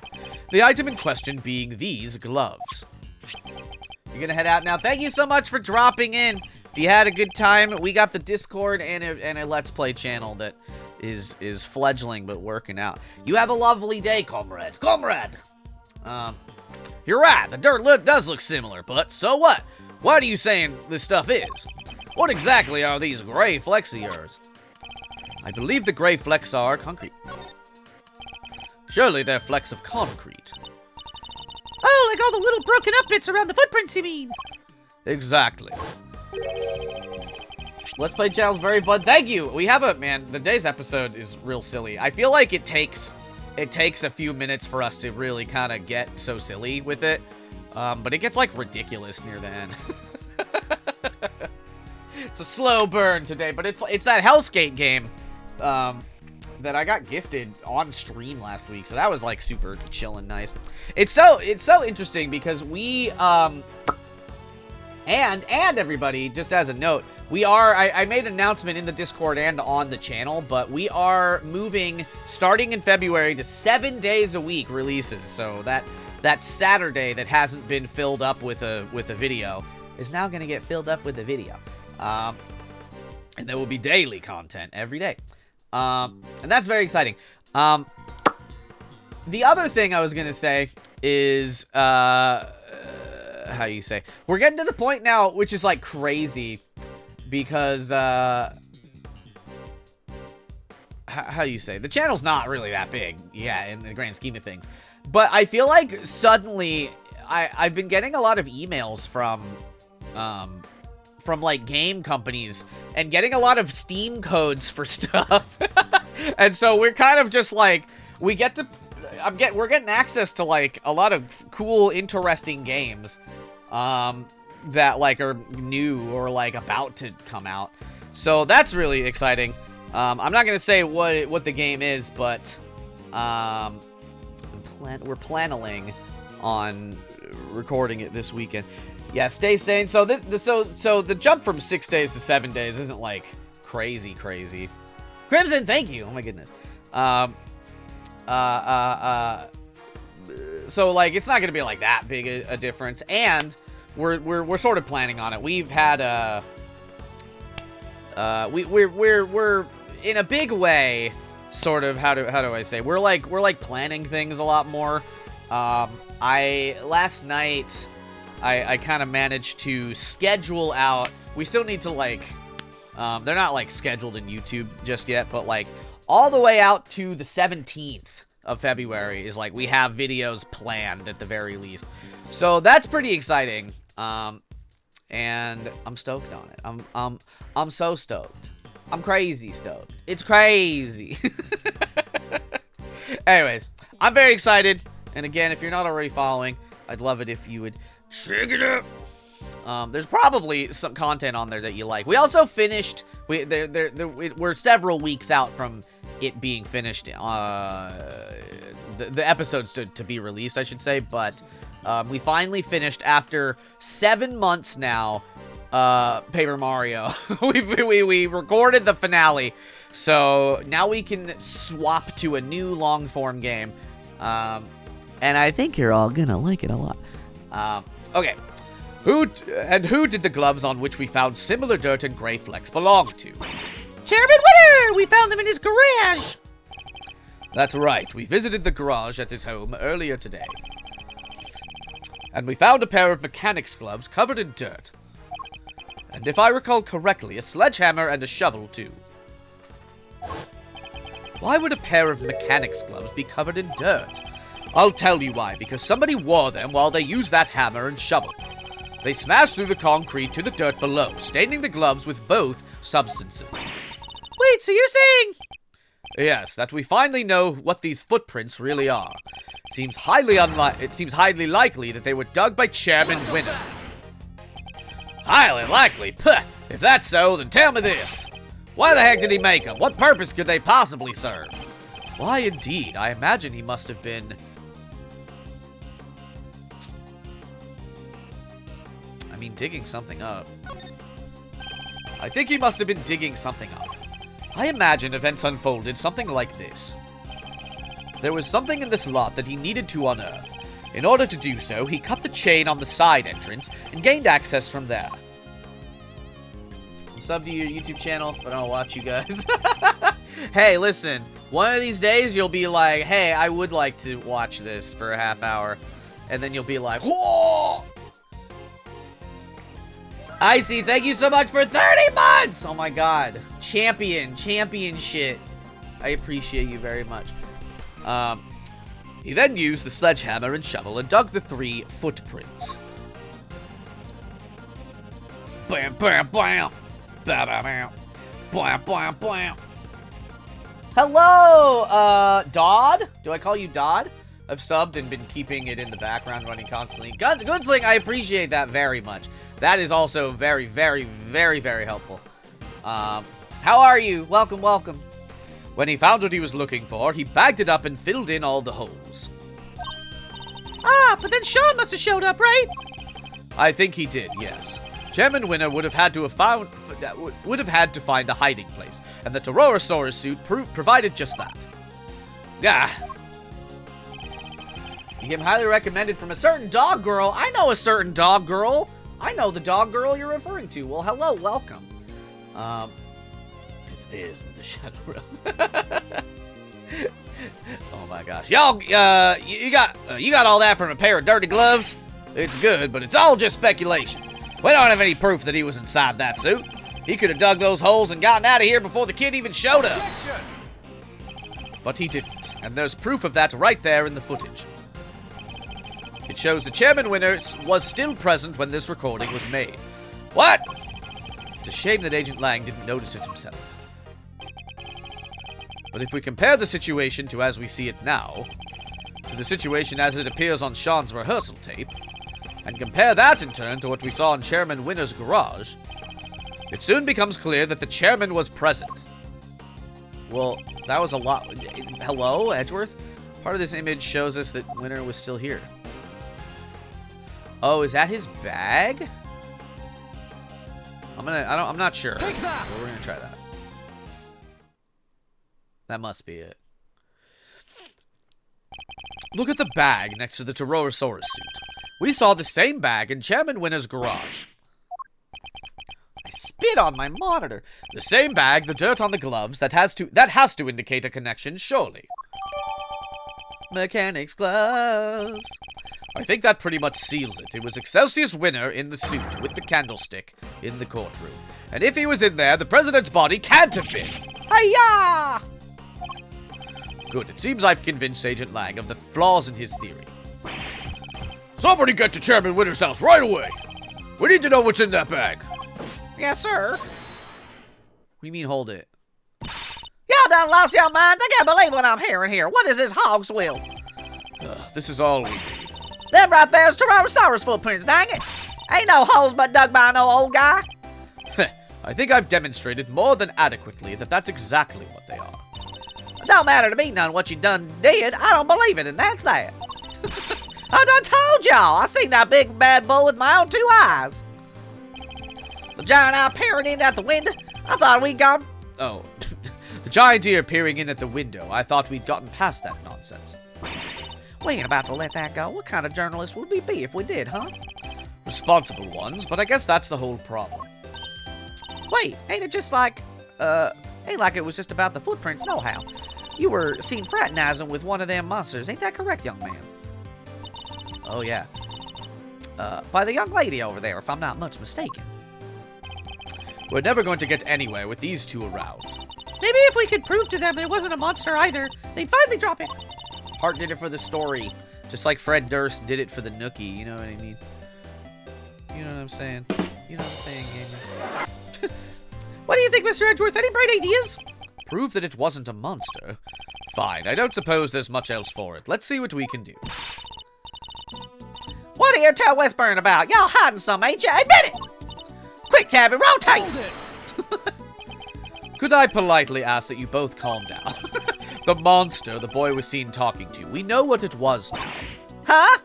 Speaker 2: The item in question being these gloves.
Speaker 1: You're gonna head out now. Thank you so much for dropping in. If you had a good time, we got the Discord and a Let's Play channel that is fledgling but working out. You have a lovely day, comrade. Comrade!
Speaker 2: You're right, the dirt does look similar, but so what? What are you saying this stuff is? What exactly are these gray flecks of yours? I believe the gray flecks are concrete. Surely they're flecks of concrete.
Speaker 3: Oh, like all the little broken up bits around the footprints, you mean?
Speaker 2: Exactly.
Speaker 1: Let's Play channel's very fun. Thank you! We have man, the day's episode is real silly. I feel like it takes a few minutes for us to really kind of get so silly with it. But it gets, like, ridiculous near the end. It's a slow burn today, but it's that Hellskate game that I got gifted on stream last week, so that was, like, super chill and nice. It's so interesting because we, and everybody, just as a note, I made an announcement in the Discord and on the channel, but we are moving, starting in February, to 7 days a week releases. So that Saturday that hasn't been filled up with a video is now going to get filled up with a video. And there will be daily content every day. And that's very exciting. The other thing I was going to say is, how you say, we're getting to the point now, which is, like, crazy. Because, how you say? The channel's not really that big, yeah, in the grand scheme of things. But I feel like suddenly, I've been getting a lot of emails from like, game companies, and getting a lot of Steam codes for stuff. And so we're kind of just, like, we're getting access to, like, a lot of cool, interesting games. That, like, are new or, like, about to come out. So that's really exciting. I'm not gonna say what the game is, but we're planning on recording it this weekend. Yeah, stay sane. So so the jump from 6 days to 7 days isn't, like, crazy. Crimson, thank you. Oh my goodness. So, like, it's not gonna be, like, that big a difference, and we're sort of planning on it. We've had we're in a big way, sort of, how do I say, we're like planning things a lot more. Last night I kind of managed to schedule out. We still need to, like, they're not, like, scheduled in YouTube just yet, but, like, all the way out to the 17th of February is, like, we have videos planned at the very least. So that's pretty exciting. And I'm stoked on it. I'm so stoked. I'm crazy stoked. It's crazy. Anyways, I'm very excited. And again, if you're not already following, I'd love it if you would check it out. There's probably some content on there that you like. We also finished. We're several weeks out from it being finished. The episodes to be released, I should say, but. We finally finished, after 7 months now, Paper Mario. we recorded the finale, so now we can swap to a new long-form game, and I think you're all gonna like it a lot. Okay, who did the gloves on which we found similar dirt and gray flecks belong to?
Speaker 3: Chairman Winter! We found them in his garage!
Speaker 2: That's right, we visited the garage at his home earlier today. And we found a pair of mechanic's gloves covered in dirt. And if I recall correctly, a sledgehammer and a shovel, too. Why would a pair of mechanic's gloves be covered in dirt? I'll tell you why, because somebody wore them while they used that hammer and shovel. They smashed through the concrete to the dirt below, staining the gloves with both substances.
Speaker 3: Wait, so you're saying...
Speaker 2: Yes, that we finally know what these footprints really are. It seems highly likely that they were dug by Chairman Winner. Highly likely? Puh! If that's so, then tell me this. Why the heck did he make them? What purpose could they possibly serve?
Speaker 1: Why, indeed. I imagine he must have been... I mean, digging something up. I think he must have been digging something up. I imagine events unfolded something like this. There was something in this lot that he needed to unearth. In order to do so, he cut the chain on the side entrance and gained access from there. I'm sub to your YouTube channel, but I don't watch you guys. Hey, listen. One of these days, you'll be like, hey, I would like to watch this for a half hour. And then you'll be like, whoa! Icy, thank you so much for 30 months! Oh my god. Champion shit. I appreciate you very much.
Speaker 2: He then used the sledgehammer and shovel and dug the 3 footprints. Bam, bam, bam. Bam, bam, bam. Bam, bam, bam.
Speaker 1: Hello, Dodd? Do I call you Dodd? I've subbed and been keeping it in the background running constantly. Goodsling, I appreciate that very much. That is also very, very, very, very helpful. How are you? Welcome, welcome.
Speaker 2: When he found what he was looking for, he bagged it up and filled in all the holes.
Speaker 3: Ah, but then Sean must have showed up, right?
Speaker 2: I think he did, yes. Chairman Winner would have had to find a hiding place, and the Torosaurus suit provided just that.
Speaker 1: Became highly recommended from a certain dog girl. I know a certain dog girl. I know the dog girl you're referring to. Well, hello, welcome. Disappears in the shadow realm.
Speaker 2: Oh my gosh, y'all! You got all that from a pair of dirty gloves? It's good, but it's all just speculation. We don't have any proof that he was inside that suit. He could have dug those holes and gotten out of here before the kid even showed up. But he didn't, and there's proof of that right there in the footage. It shows the Chairman Winner was still present when this recording was made. What? It's a shame that Agent Lang didn't notice it himself. But if we compare the situation to as we see it now, to the situation as it appears on Sean's rehearsal tape, and compare that in turn to what we saw in Chairman Winner's garage, it soon becomes clear that the chairman was present.
Speaker 1: Well, that was a lot. Hello, Edgeworth? Part of this image shows us that Winner was still here. Oh, is that his bag? I'm not sure. But we're gonna try that. That must be it.
Speaker 2: Look at the bag next to the Torosaurus suit. We saw the same bag in Chairman Winner's garage.
Speaker 1: I spit on my monitor.
Speaker 2: The same bag, the dirt on the gloves, that has to indicate a connection, surely.
Speaker 1: Mechanic's gloves.
Speaker 2: I think that pretty much seals it. It was Excelsius Winner in the suit with the candlestick in the courtroom. And if he was in there, the president's body can't have been.
Speaker 1: Hi-ya!
Speaker 2: Good. It seems I've convinced Agent Lang of the flaws in his theory. Somebody get to Chairman Winner's house right away. We need to know what's in that bag.
Speaker 3: Yes, sir.
Speaker 1: What do you mean, hold it?
Speaker 3: Y'all done lost your minds? I can't believe what I'm hearing here. What is this hog's will?
Speaker 2: This is all we need.
Speaker 3: Them right there's Tyrannosaurus footprints, dang it. Ain't no holes but dug by no old guy.
Speaker 2: I think I've demonstrated more than adequately that that's exactly what they are.
Speaker 3: It don't matter to me none what you done did. I don't believe it, and that's that. I done told y'all. I seen that big bad bull with my own 2 eyes. The giant eye peering in at the window. I thought we'd gone.
Speaker 2: Oh, the giant ear peering in at the window. I thought we'd gotten past that nonsense.
Speaker 3: We ain't about to let that go. What kind of journalist would we be if we did, huh?
Speaker 2: Responsible ones, but I guess that's the whole problem.
Speaker 3: Wait, ain't it just like, ain't like it was just about the footprints, no how. You were seen fraternizing with one of them monsters. Ain't that correct, young man?
Speaker 1: Oh, yeah.
Speaker 3: By the young lady over there, if I'm not much mistaken.
Speaker 2: We're never going to get anywhere with these two around.
Speaker 3: Maybe if we could prove to them it wasn't a monster either, they'd finally drop it.
Speaker 1: Hart did it for the story, just like Fred Durst did it for the Nookie, you know what I mean? You know what I'm saying? You know what I'm saying, gamer?
Speaker 3: What do you think, Mr. Edgeworth? Any bright ideas?
Speaker 2: Prove that it wasn't a monster? Fine, I don't suppose there's much else for it. Let's see what we can do.
Speaker 3: What are you two whispering about? Y'all hiding some, ain't ya? Admit it! Quick, Tabby, rotate!
Speaker 2: Could I politely ask that you both calm down? The monster the boy was seen talking to. We know what it was now.
Speaker 3: Huh?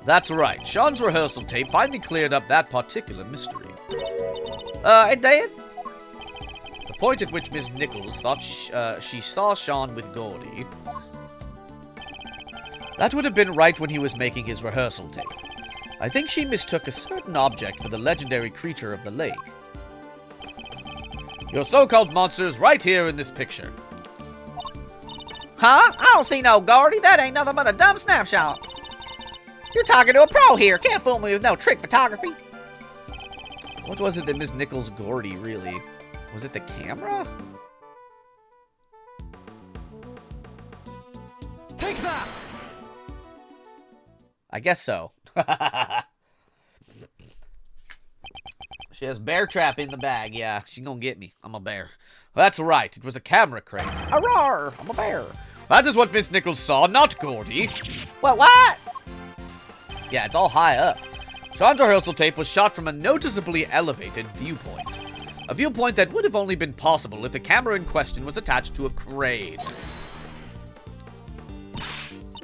Speaker 2: That's right. Sean's rehearsal tape finally cleared up that particular mystery.
Speaker 3: It did?
Speaker 2: The point at which Miss Nichols thought she saw Sean with Gordy. That would have been right when he was making his rehearsal tape. I think she mistook a certain object for the legendary creature of the lake. Your so-called monster is right here in this picture.
Speaker 3: Huh? I don't see no Gordy. That ain't nothing but a dumb snapshot. You're talking to a pro here. Can't fool me with no trick photography.
Speaker 2: What was it that Miss Nichols Gordy really? Was it the camera?
Speaker 4: Take that!
Speaker 2: I guess so. She has bear trap in the bag. Yeah, she gonna get me. I'm a bear. That's right. It was a camera crane.
Speaker 3: Roar! I'm a bear.
Speaker 2: That is what Miss Nichols saw, not Gordy.
Speaker 3: What?
Speaker 2: Yeah, it's all high up. Sean's rehearsal tape was shot from a noticeably elevated viewpoint. A viewpoint that would have only been possible if the camera in question was attached to a crane.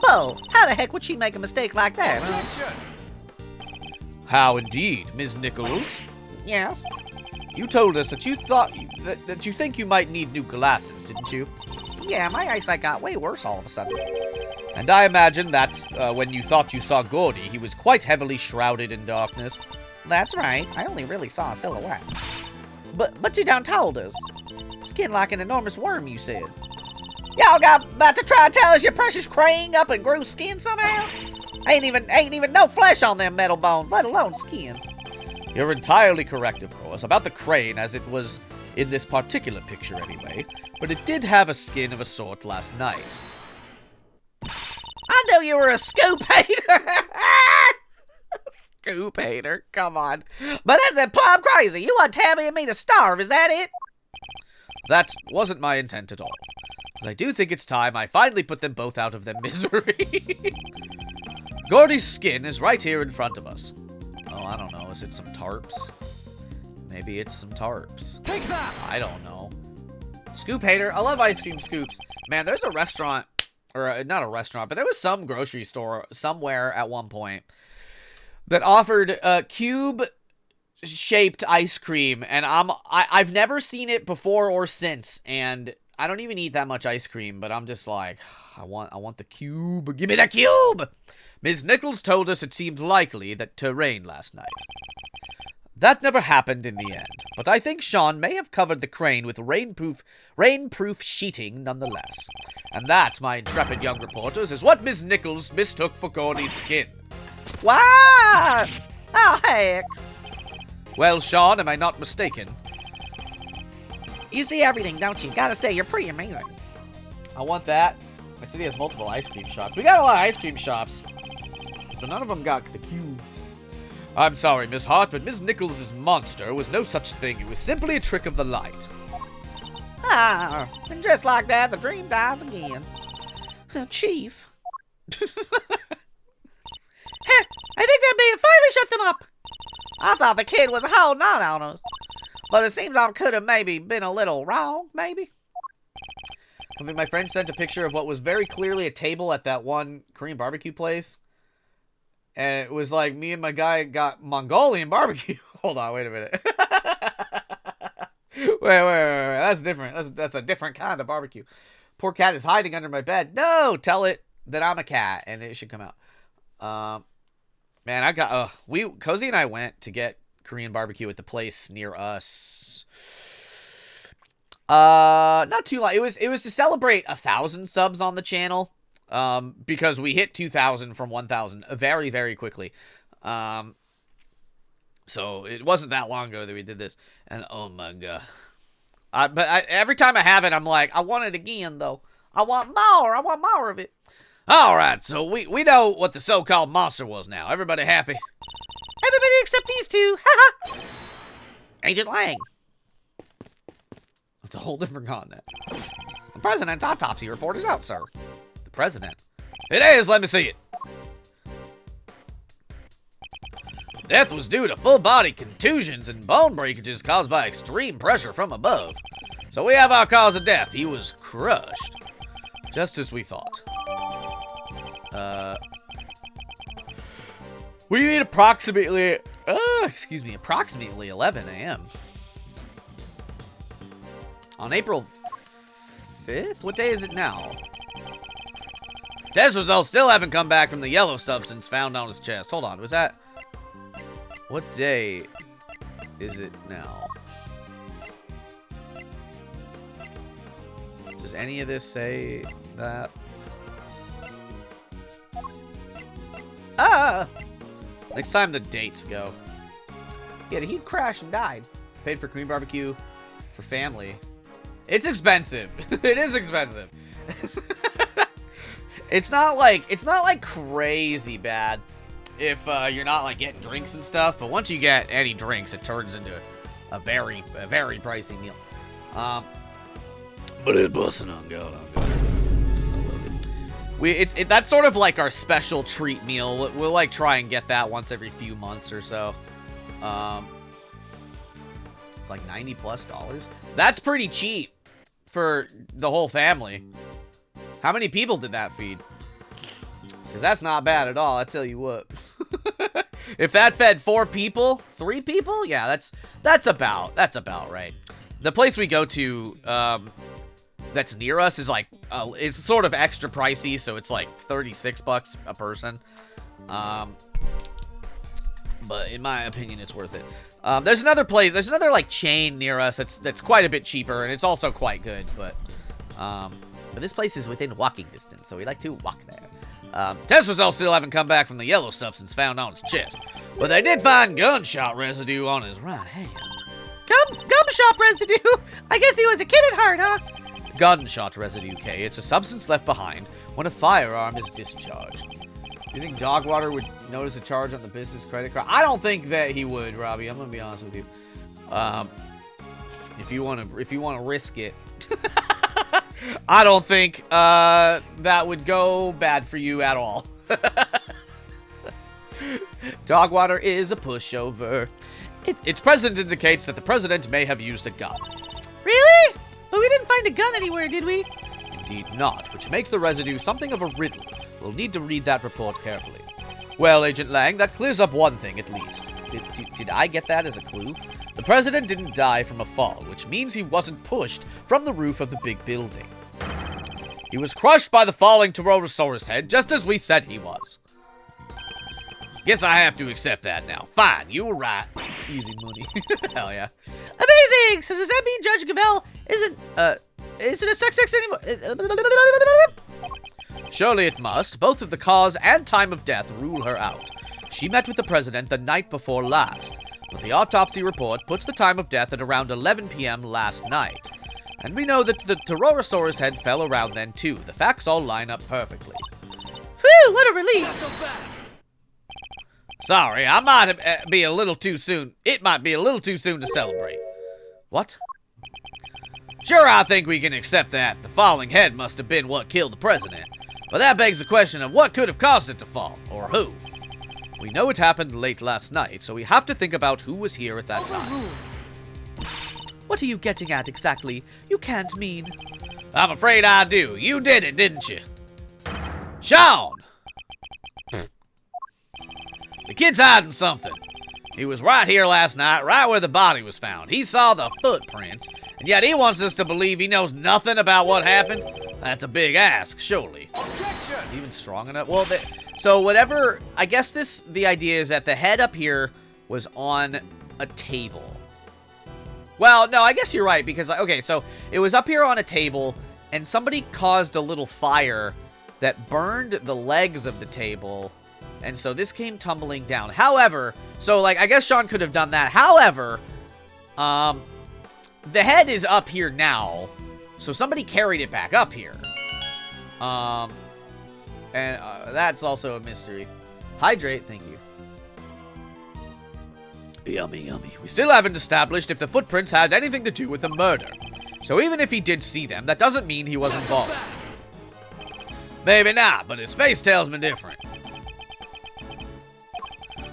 Speaker 3: Whoa, how the heck would she make a mistake like that?
Speaker 4: Objection!
Speaker 2: How indeed, Miss Nichols?
Speaker 3: Yes?
Speaker 2: You told us that you thought that you think you might need new glasses, didn't you?
Speaker 3: Yeah, my eyesight got way worse all of a sudden.
Speaker 2: And I imagine that when you thought you saw Gordy, he was quite heavily shrouded in darkness.
Speaker 3: That's right. I only really saw a silhouette. But you done told us. Skin like an enormous worm, you said. Y'all got about to try to tell us your precious crane up and grew skin somehow? Ain't even no flesh on them metal bones, let alone skin.
Speaker 2: You're entirely correct, of course, about the crane as it was in this particular picture anyway, but it did have a skin of a sort last night.
Speaker 3: I knew you were a scoop hater. Scoop hater, come on. But that's plumb crazy. You want Tabby and me to starve, is that it?
Speaker 2: That wasn't my intent at all. But I do think it's time I finally put them both out of their misery. Gordy's skin is right here in front of us. Oh, I don't know. Is it some tarps? Maybe it's some tarps.
Speaker 4: Take that!
Speaker 2: I don't know. Scoop hater. I love ice cream scoops. Man, there's a restaurant, or not a restaurant, but there was some grocery store somewhere at one point that offered cube-shaped ice cream, and I've never seen it before or since, and I don't even eat that much ice cream, but I'm just like, I want the cube. Give me the cube! Ms. Nichols told us it seemed likely that to rain last night. That never happened in the end, but I think Sean may have covered the crane with rainproof sheeting nonetheless. And that, my intrepid young reporters, is what Ms. Nichols mistook for Gordy's skin.
Speaker 3: What? Oh, heck.
Speaker 2: Well, Sean, am I not mistaken?
Speaker 3: You see everything, don't you? Gotta say, you're pretty amazing.
Speaker 2: I want that. My city has multiple ice cream shops. We got a lot of ice cream shops, but none of them got the cubes. I'm sorry, Miss Hart, but Miss Nichols' monster was no such thing. It was simply a trick of the light.
Speaker 3: Ah, and just like that, the dream dies again. Chief. Heh, I think that may have finally shut them up. I thought the kid was holding on us. But it seems I could have maybe been a little wrong, maybe.
Speaker 2: I mean, my friend sent a picture of what was very clearly a table at that one Korean barbecue place. And it was like me and my guy got Mongolian barbecue. Hold on, wait a minute. wait. That's different. That's a different kind of barbecue. Poor cat is hiding under my bed. No, tell it that I'm a cat and it should come out. Man, I got Cozy and I went to get Korean barbecue at the place near us. Not too long. It was to celebrate 1,000 subs on the channel. Because we hit 2,000 from 1,000 very, very quickly. So it wasn't that long ago that we did this. And oh my god. Every time I have it, I'm like, I want it again, though. I want more. I want more of it. All right, so we know what the so-called monster was now. Everybody happy?
Speaker 3: Everybody except these two. Agent Lang.
Speaker 2: It's a whole different continent.
Speaker 3: The president's autopsy report is out, sir.
Speaker 2: The president? It is. Let me see it. Death was due to full-body contusions and bone breakages caused by extreme pressure from above. So we have our cause of death. He was crushed. Just as we thought. We need approximately, approximately 11 a.m. On April 5th? What day is it now? Test results still haven't come back from the yellow substance found on his chest. Hold on, was that... What day is it now? Does any of this say that? Ah! Next time the dates go.
Speaker 1: Yeah, he crashed and died.
Speaker 2: Paid for Korean barbecue for family. It's expensive. It is expensive. It's not like crazy bad if you're not like getting drinks and stuff, but once you get any drinks, it turns into a very pricey meal. But it's busting on God. That's sort of like our special treat meal. We'll like try and get that once every few months or so. It's like $90+. That's pretty cheap for the whole family. How many people did that feed? Because that's not bad at all, I tell you what. If that fed 4 people, 3 people, yeah, that's about right. The place we go to that's near us is like it's sort of extra pricey, so it's like $36 a person. But in my opinion, it's worth it. There's another place, there's another like chain near us that's quite a bit cheaper, and it's also quite good. But this place is within walking distance, so we like to walk there. Test results still haven't come back from the yellow substance found on his chest, but they did find gunshot residue on his right hand.
Speaker 3: Gum shop residue? I guess he was a kid at heart, huh?
Speaker 2: Gunshot residue, Kay. It's a substance left behind when a firearm is discharged. Do you think Dogwater would notice a charge on the business credit card? I don't think that he would, Robbie. I'm gonna be honest with you. If you wanna risk it, I don't think that would go bad for you at all. Dogwater is a pushover. Its presence indicates that the president may have used a gun.
Speaker 3: Really? But we didn't find a gun anywhere, did we?
Speaker 2: Indeed not, which makes the residue something of a riddle. We'll need to read that report carefully. Well, Agent Lang, that clears up one thing at least. Did I get that as a clue? The president didn't die from a fall, which means he wasn't pushed from the roof of the big building. He was crushed by the falling Tyrannosaurus head, just as we said he was. Guess I have to accept that now. Fine, you were right. Easy money. Hell yeah.
Speaker 3: Amazing! So does that mean Judge Gavelle isn't a sex anymore?
Speaker 2: Surely it must. Both of the cause and time of death rule her out. She met with the president the night before last, but the autopsy report puts the time of death at around 11 p.m. last night. And we know that the Tyrannosaurus head fell around then too. The facts all line up perfectly.
Speaker 3: Phew, what a relief!
Speaker 2: Sorry, I might be a little too soon. It might be a little too soon to celebrate. What? Sure, I think we can accept that. The falling head must have been what killed the president. But that begs the question of what could have caused it to fall, or who. We know it happened late last night, so we have to think about who was here at that time.
Speaker 3: What are you getting at exactly? You can't mean...
Speaker 2: I'm afraid I do. You did it, didn't you? Sean! The kid's hiding something. He was right here last night, right where the body was found. He saw the footprints, and yet he wants us to believe he knows nothing about what happened? That's a big ask, surely.
Speaker 4: Objection!
Speaker 2: Is he even strong enough? Well, so whatever, I guess the idea is that the head up here was on a table. Well, no, I guess you're right, because, okay, so it was up here on a table, and somebody caused a little fire that burned the legs of the table, and so this came tumbling down. However, so, like, I guess Sean could have done that. However, the head is up here now, so somebody carried it back up here. And that's also a mystery. Hydrate, thank you. Yummy, yummy. We still haven't established if the footprints had anything to do with the murder. So even if he did see them, that doesn't mean he was involved. Maybe not, but his face tells me different.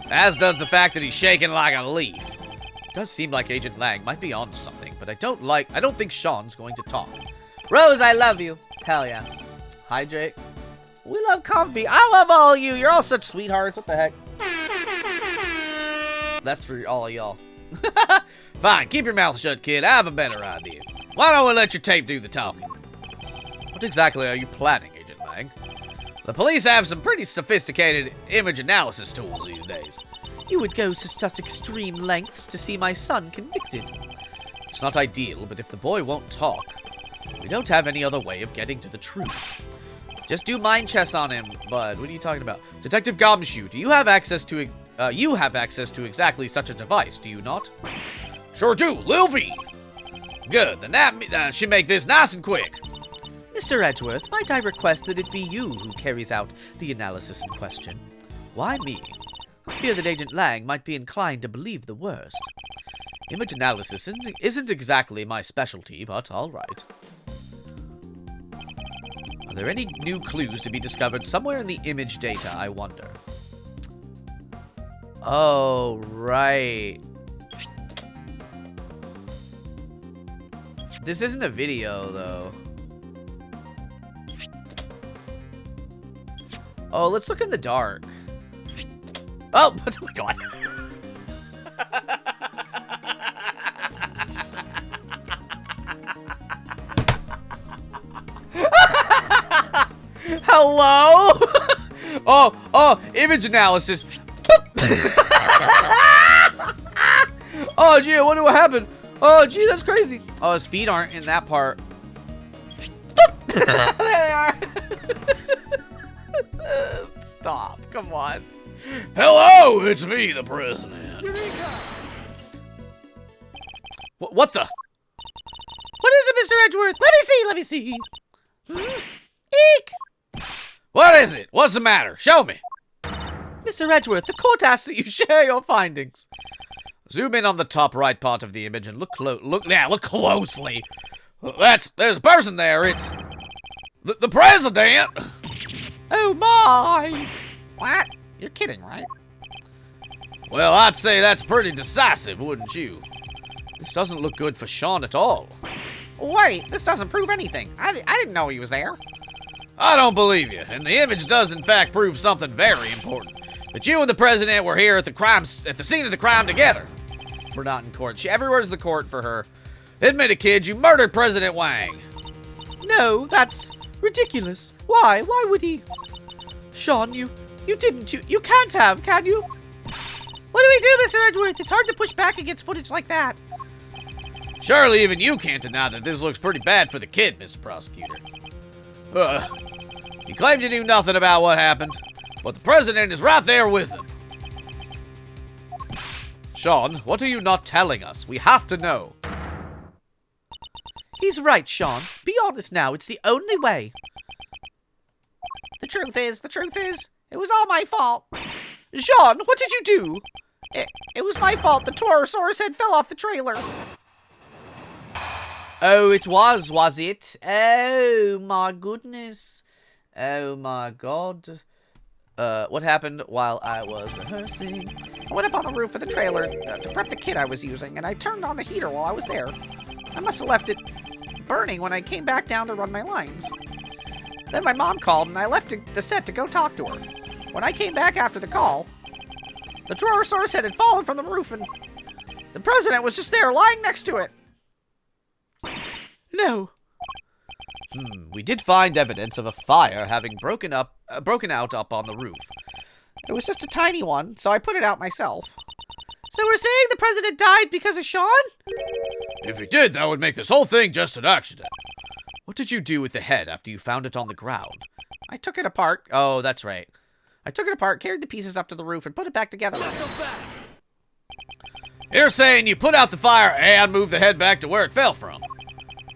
Speaker 2: As does the fact that he's shaking like a leaf. It does seem like Agent Lang might be onto something, but I don't think Sean's going to talk.
Speaker 1: Rose, I love you. Hell yeah. Hydrate. We love Comfy. I love all of you. You're all such sweethearts. What the heck? That's for all of y'all.
Speaker 2: Fine, keep your mouth shut, kid. I have a better idea. Why don't we let your tape do the talking? What exactly are you planning, Agent Lang? The police have some pretty sophisticated image analysis tools these days.
Speaker 1: You would go to such extreme lengths to see my son convicted.
Speaker 2: It's not ideal, but if the boy won't talk, we don't have any other way of getting to the truth.
Speaker 1: Just do mind chess on him, bud. What are you talking about?
Speaker 2: Detective Gumshoe, do you have access to exactly such a device, do you not? Sure do, Lil V. Good, then that should make this nice and quick.
Speaker 1: Mr. Edgeworth, might I request that it be you who carries out the analysis in question? Why me? I fear that Agent Lang might be inclined to believe the worst.
Speaker 2: Image analysis isn't exactly my specialty, but all right. Are there any new clues to be discovered somewhere in the image data, I wonder?
Speaker 1: Oh, right. This isn't a video, though. Oh, let's look in the dark. Oh, oh my god. Hello?
Speaker 2: Oh, image analysis.
Speaker 1: Oh, gee, I wonder what happened. Oh, gee, that's crazy. Oh, his feet aren't in that part. There they are. Stop. Come on.
Speaker 2: Hello, it's me, the president. What the?
Speaker 1: What is it, Mr. Edgeworth? Let me see. Eek!
Speaker 2: What is it? What's the matter? Show me.
Speaker 1: Mr. Edgeworth, the court asks that you share your findings.
Speaker 2: Zoom in on the top right part of the image and look closely. There's a person there. It's the president.
Speaker 1: Oh my! What? You're kidding, right?
Speaker 2: Well, I'd say that's pretty decisive, wouldn't you? This doesn't look good for Sean at all.
Speaker 3: Wait, this doesn't prove anything. I didn't know he was there.
Speaker 2: I don't believe you, and the image does in fact prove something very important. That you and the president were here at the scene of the crime together.
Speaker 1: We're not in court. Everywhere's the court for her.
Speaker 2: Admit it, kid, you murdered President Wang.
Speaker 1: No, that's ridiculous. Why? Why would he? Sean, you can't have, can you?
Speaker 3: What do we do, Mr. Edgeworth? It's hard to push back against footage like that.
Speaker 2: Surely even you can't deny that this looks pretty bad for the kid, Mr. Prosecutor. He claimed he knew nothing about what happened, but the president is right there with him. Sean, what are you not telling us? We have to know.
Speaker 1: He's right, Sean. Be honest now. It's the only way.
Speaker 3: The truth is, it was all my fault.
Speaker 1: Sean, what did you do?
Speaker 3: It was my fault. The Torosaurus head fell off the trailer.
Speaker 1: Oh, it was it? Oh, my goodness. Oh, my God. What happened while I was rehearsing?
Speaker 3: I went up on the roof of the trailer to prep the kit I was using, and I turned on the heater while I was there. I must have left it burning when I came back down to run my lines. Then my mom called, and I left the set to go talk to her. When I came back after the call, the Torosaurus head had fallen from the roof, and the president was just there, lying next to it.
Speaker 1: No.
Speaker 2: We did find evidence of a fire having broken out up on the roof.
Speaker 3: It was just a tiny one, so I put it out myself. So we're saying the president died because of Sean?
Speaker 2: If he did, that would make this whole thing just an accident. What did you do with the head after you found it on the ground?
Speaker 3: I took it apart.
Speaker 1: Oh, that's right.
Speaker 3: I took it apart, carried the pieces up to the roof, and put it back together.
Speaker 2: You're saying you put out the fire and moved the head back to where it fell from.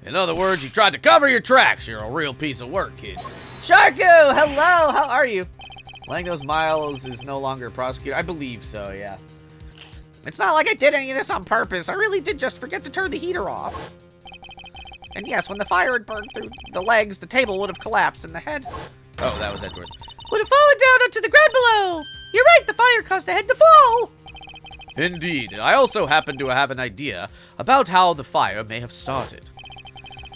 Speaker 2: In other words, you tried to cover your tracks. You're a real piece of work, kid.
Speaker 1: Sharko, hello, how are you? Langos Miles is no longer a prosecutor. I believe so, yeah.
Speaker 3: It's not like I did any of this on purpose. I really did just forget to turn the heater off. And yes, when the fire had burned through the legs, the table would have collapsed and the head...
Speaker 1: Oh, that was Edgeworth.
Speaker 3: Would have fallen down onto the ground below. You're right, the fire caused the head to fall!
Speaker 2: Indeed. I also happen to have an idea about how the fire may have started.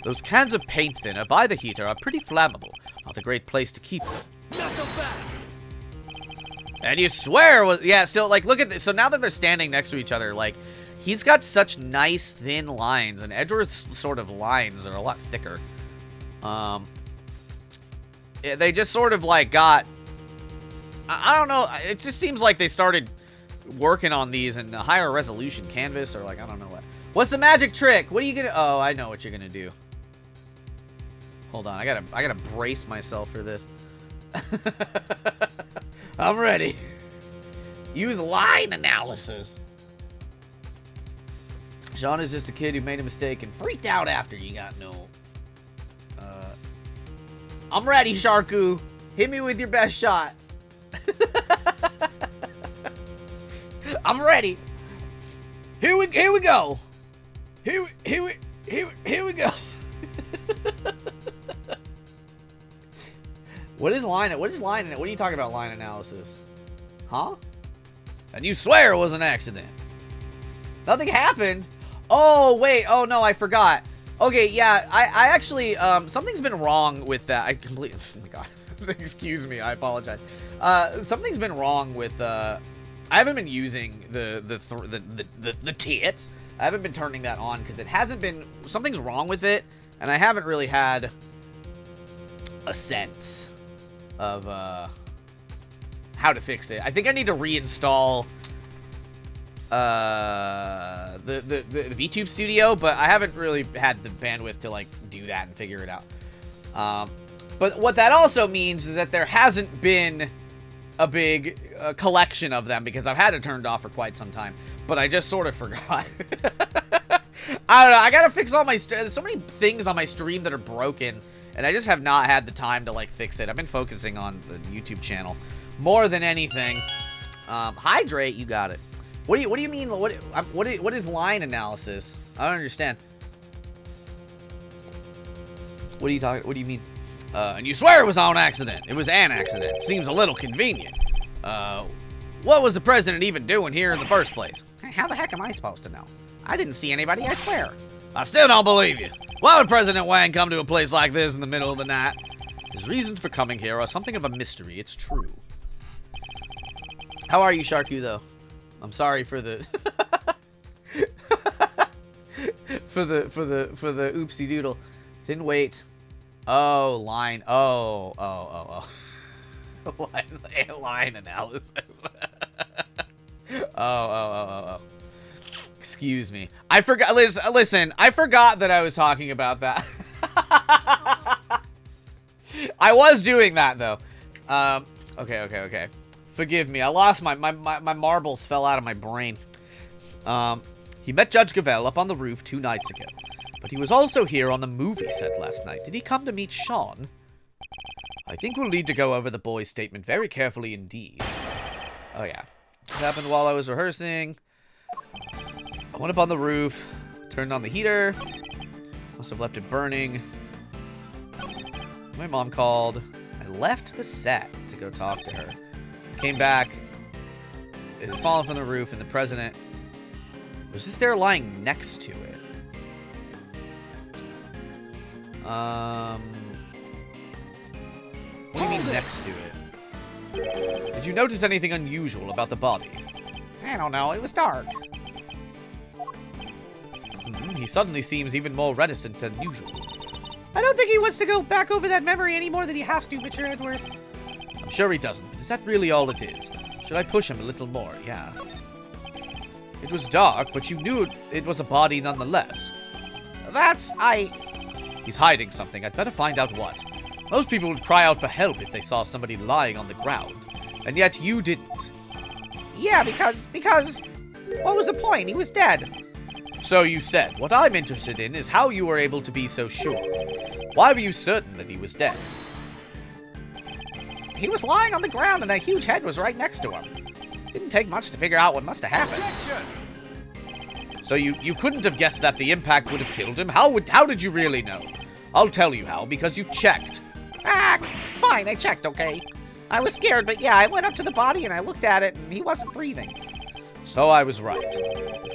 Speaker 2: Those cans of paint thinner by the heater are pretty flammable. Not a great place to keep them.
Speaker 4: Not so fast.
Speaker 2: And you swear it was... Yeah, so, like, look at this. So now that they're standing next to each other, like, he's got such nice, thin lines, and Edgeworth's sort of lines are a lot thicker. They just sort of, like, got... I don't know. It just seems like they started working on these in a higher resolution canvas, or, like, I don't know what. What's the magic trick? What are you gonna... Oh, I know what you're gonna do. Hold on. I gotta brace myself for this. I'm ready. Use line analysis. Sean is just a kid who made a mistake and freaked out after you got no... I'm ready, Sharku. Hit me with your best shot. I'm ready. Here we go. Here we go. What is line? What are you talking about, line analysis? Huh? And you swear it was an accident. Nothing happened. Oh, wait. Oh, no, I forgot. Okay, yeah, I actually, something's been wrong with that. I completely, oh my god. Excuse me, I apologize. Something's been wrong with, I haven't been using the tits. I haven't been turning that on because it hasn't been, something's wrong with it, and I haven't really had a sense of, how to fix it. I think I need to reinstall the VTube Studio, but I haven't really had the bandwidth to like do that and figure it out. But what that also means is that there hasn't been a big collection of them because I've had it turned off for quite some time, but I just sort of forgot. I don't know. I gotta fix all my there's so many things on my stream that are broken, and I just have not had the time to like fix it. I've been focusing on the YouTube channel more than anything. Hydrate, you got it. What do you mean? What is line analysis? I don't understand. What are you talking? What do you mean? And you swear it was on accident. It was an accident. Seems a little convenient. What was the president even doing here in the first place?
Speaker 3: How the heck am I supposed to know? I didn't see anybody, I swear.
Speaker 2: I still don't believe you. Why would President Wang come to a place like this in the middle of the night? His reasons for coming here are something of a mystery. It's true. How are you, Sharku, though? I'm sorry for the for the oopsie doodle. Thin weight. Oh, line. Oh. Line analysis. Oh. Excuse me. I forgot. Listen, I forgot that I was talking about that. I was doing that though. Okay. Forgive me. I lost my marbles fell out of my brain. He met Judge Gavelle up on the roof 2 nights ago. But he was also here on the movie set last night. Did he come to meet Sean? I think we'll need to go over the boy's statement very carefully indeed. Oh yeah. It happened while I was rehearsing. I went up on the roof, turned on the heater. Must have left it burning. My mom called. I left the set to go talk to her. Came back, it had fallen from the roof, and the president was just there lying next to it. What do you mean next to it? Did you notice anything unusual about the body?
Speaker 3: I don't know, it was dark.
Speaker 2: He suddenly seems even more reticent than usual.
Speaker 3: I don't think he wants to go back over that memory any more than he has to, Mr. Edgeworth.
Speaker 2: I'm sure he doesn't, but is that really all it is? Should I push him a little more? Yeah. It was dark, but you knew it was a body nonetheless. He's hiding something. I'd better find out what. Most people would cry out for help if they saw somebody lying on the ground. And yet you didn't.
Speaker 3: Yeah, because... What was the point? He was dead.
Speaker 2: So you said. What I'm interested in is how you were able to be so sure. Why were you certain that he was dead?
Speaker 3: He was lying on the ground and that huge head was right next to him. Didn't take much to figure out what must have happened.
Speaker 4: Objection!
Speaker 2: So you couldn't have guessed that the impact would have killed him? How did you really know? I'll tell you how, because you checked.
Speaker 3: Ah, fine, I checked, okay? I was scared, but yeah, I went up to the body and I looked at it and he wasn't breathing.
Speaker 2: So I was right.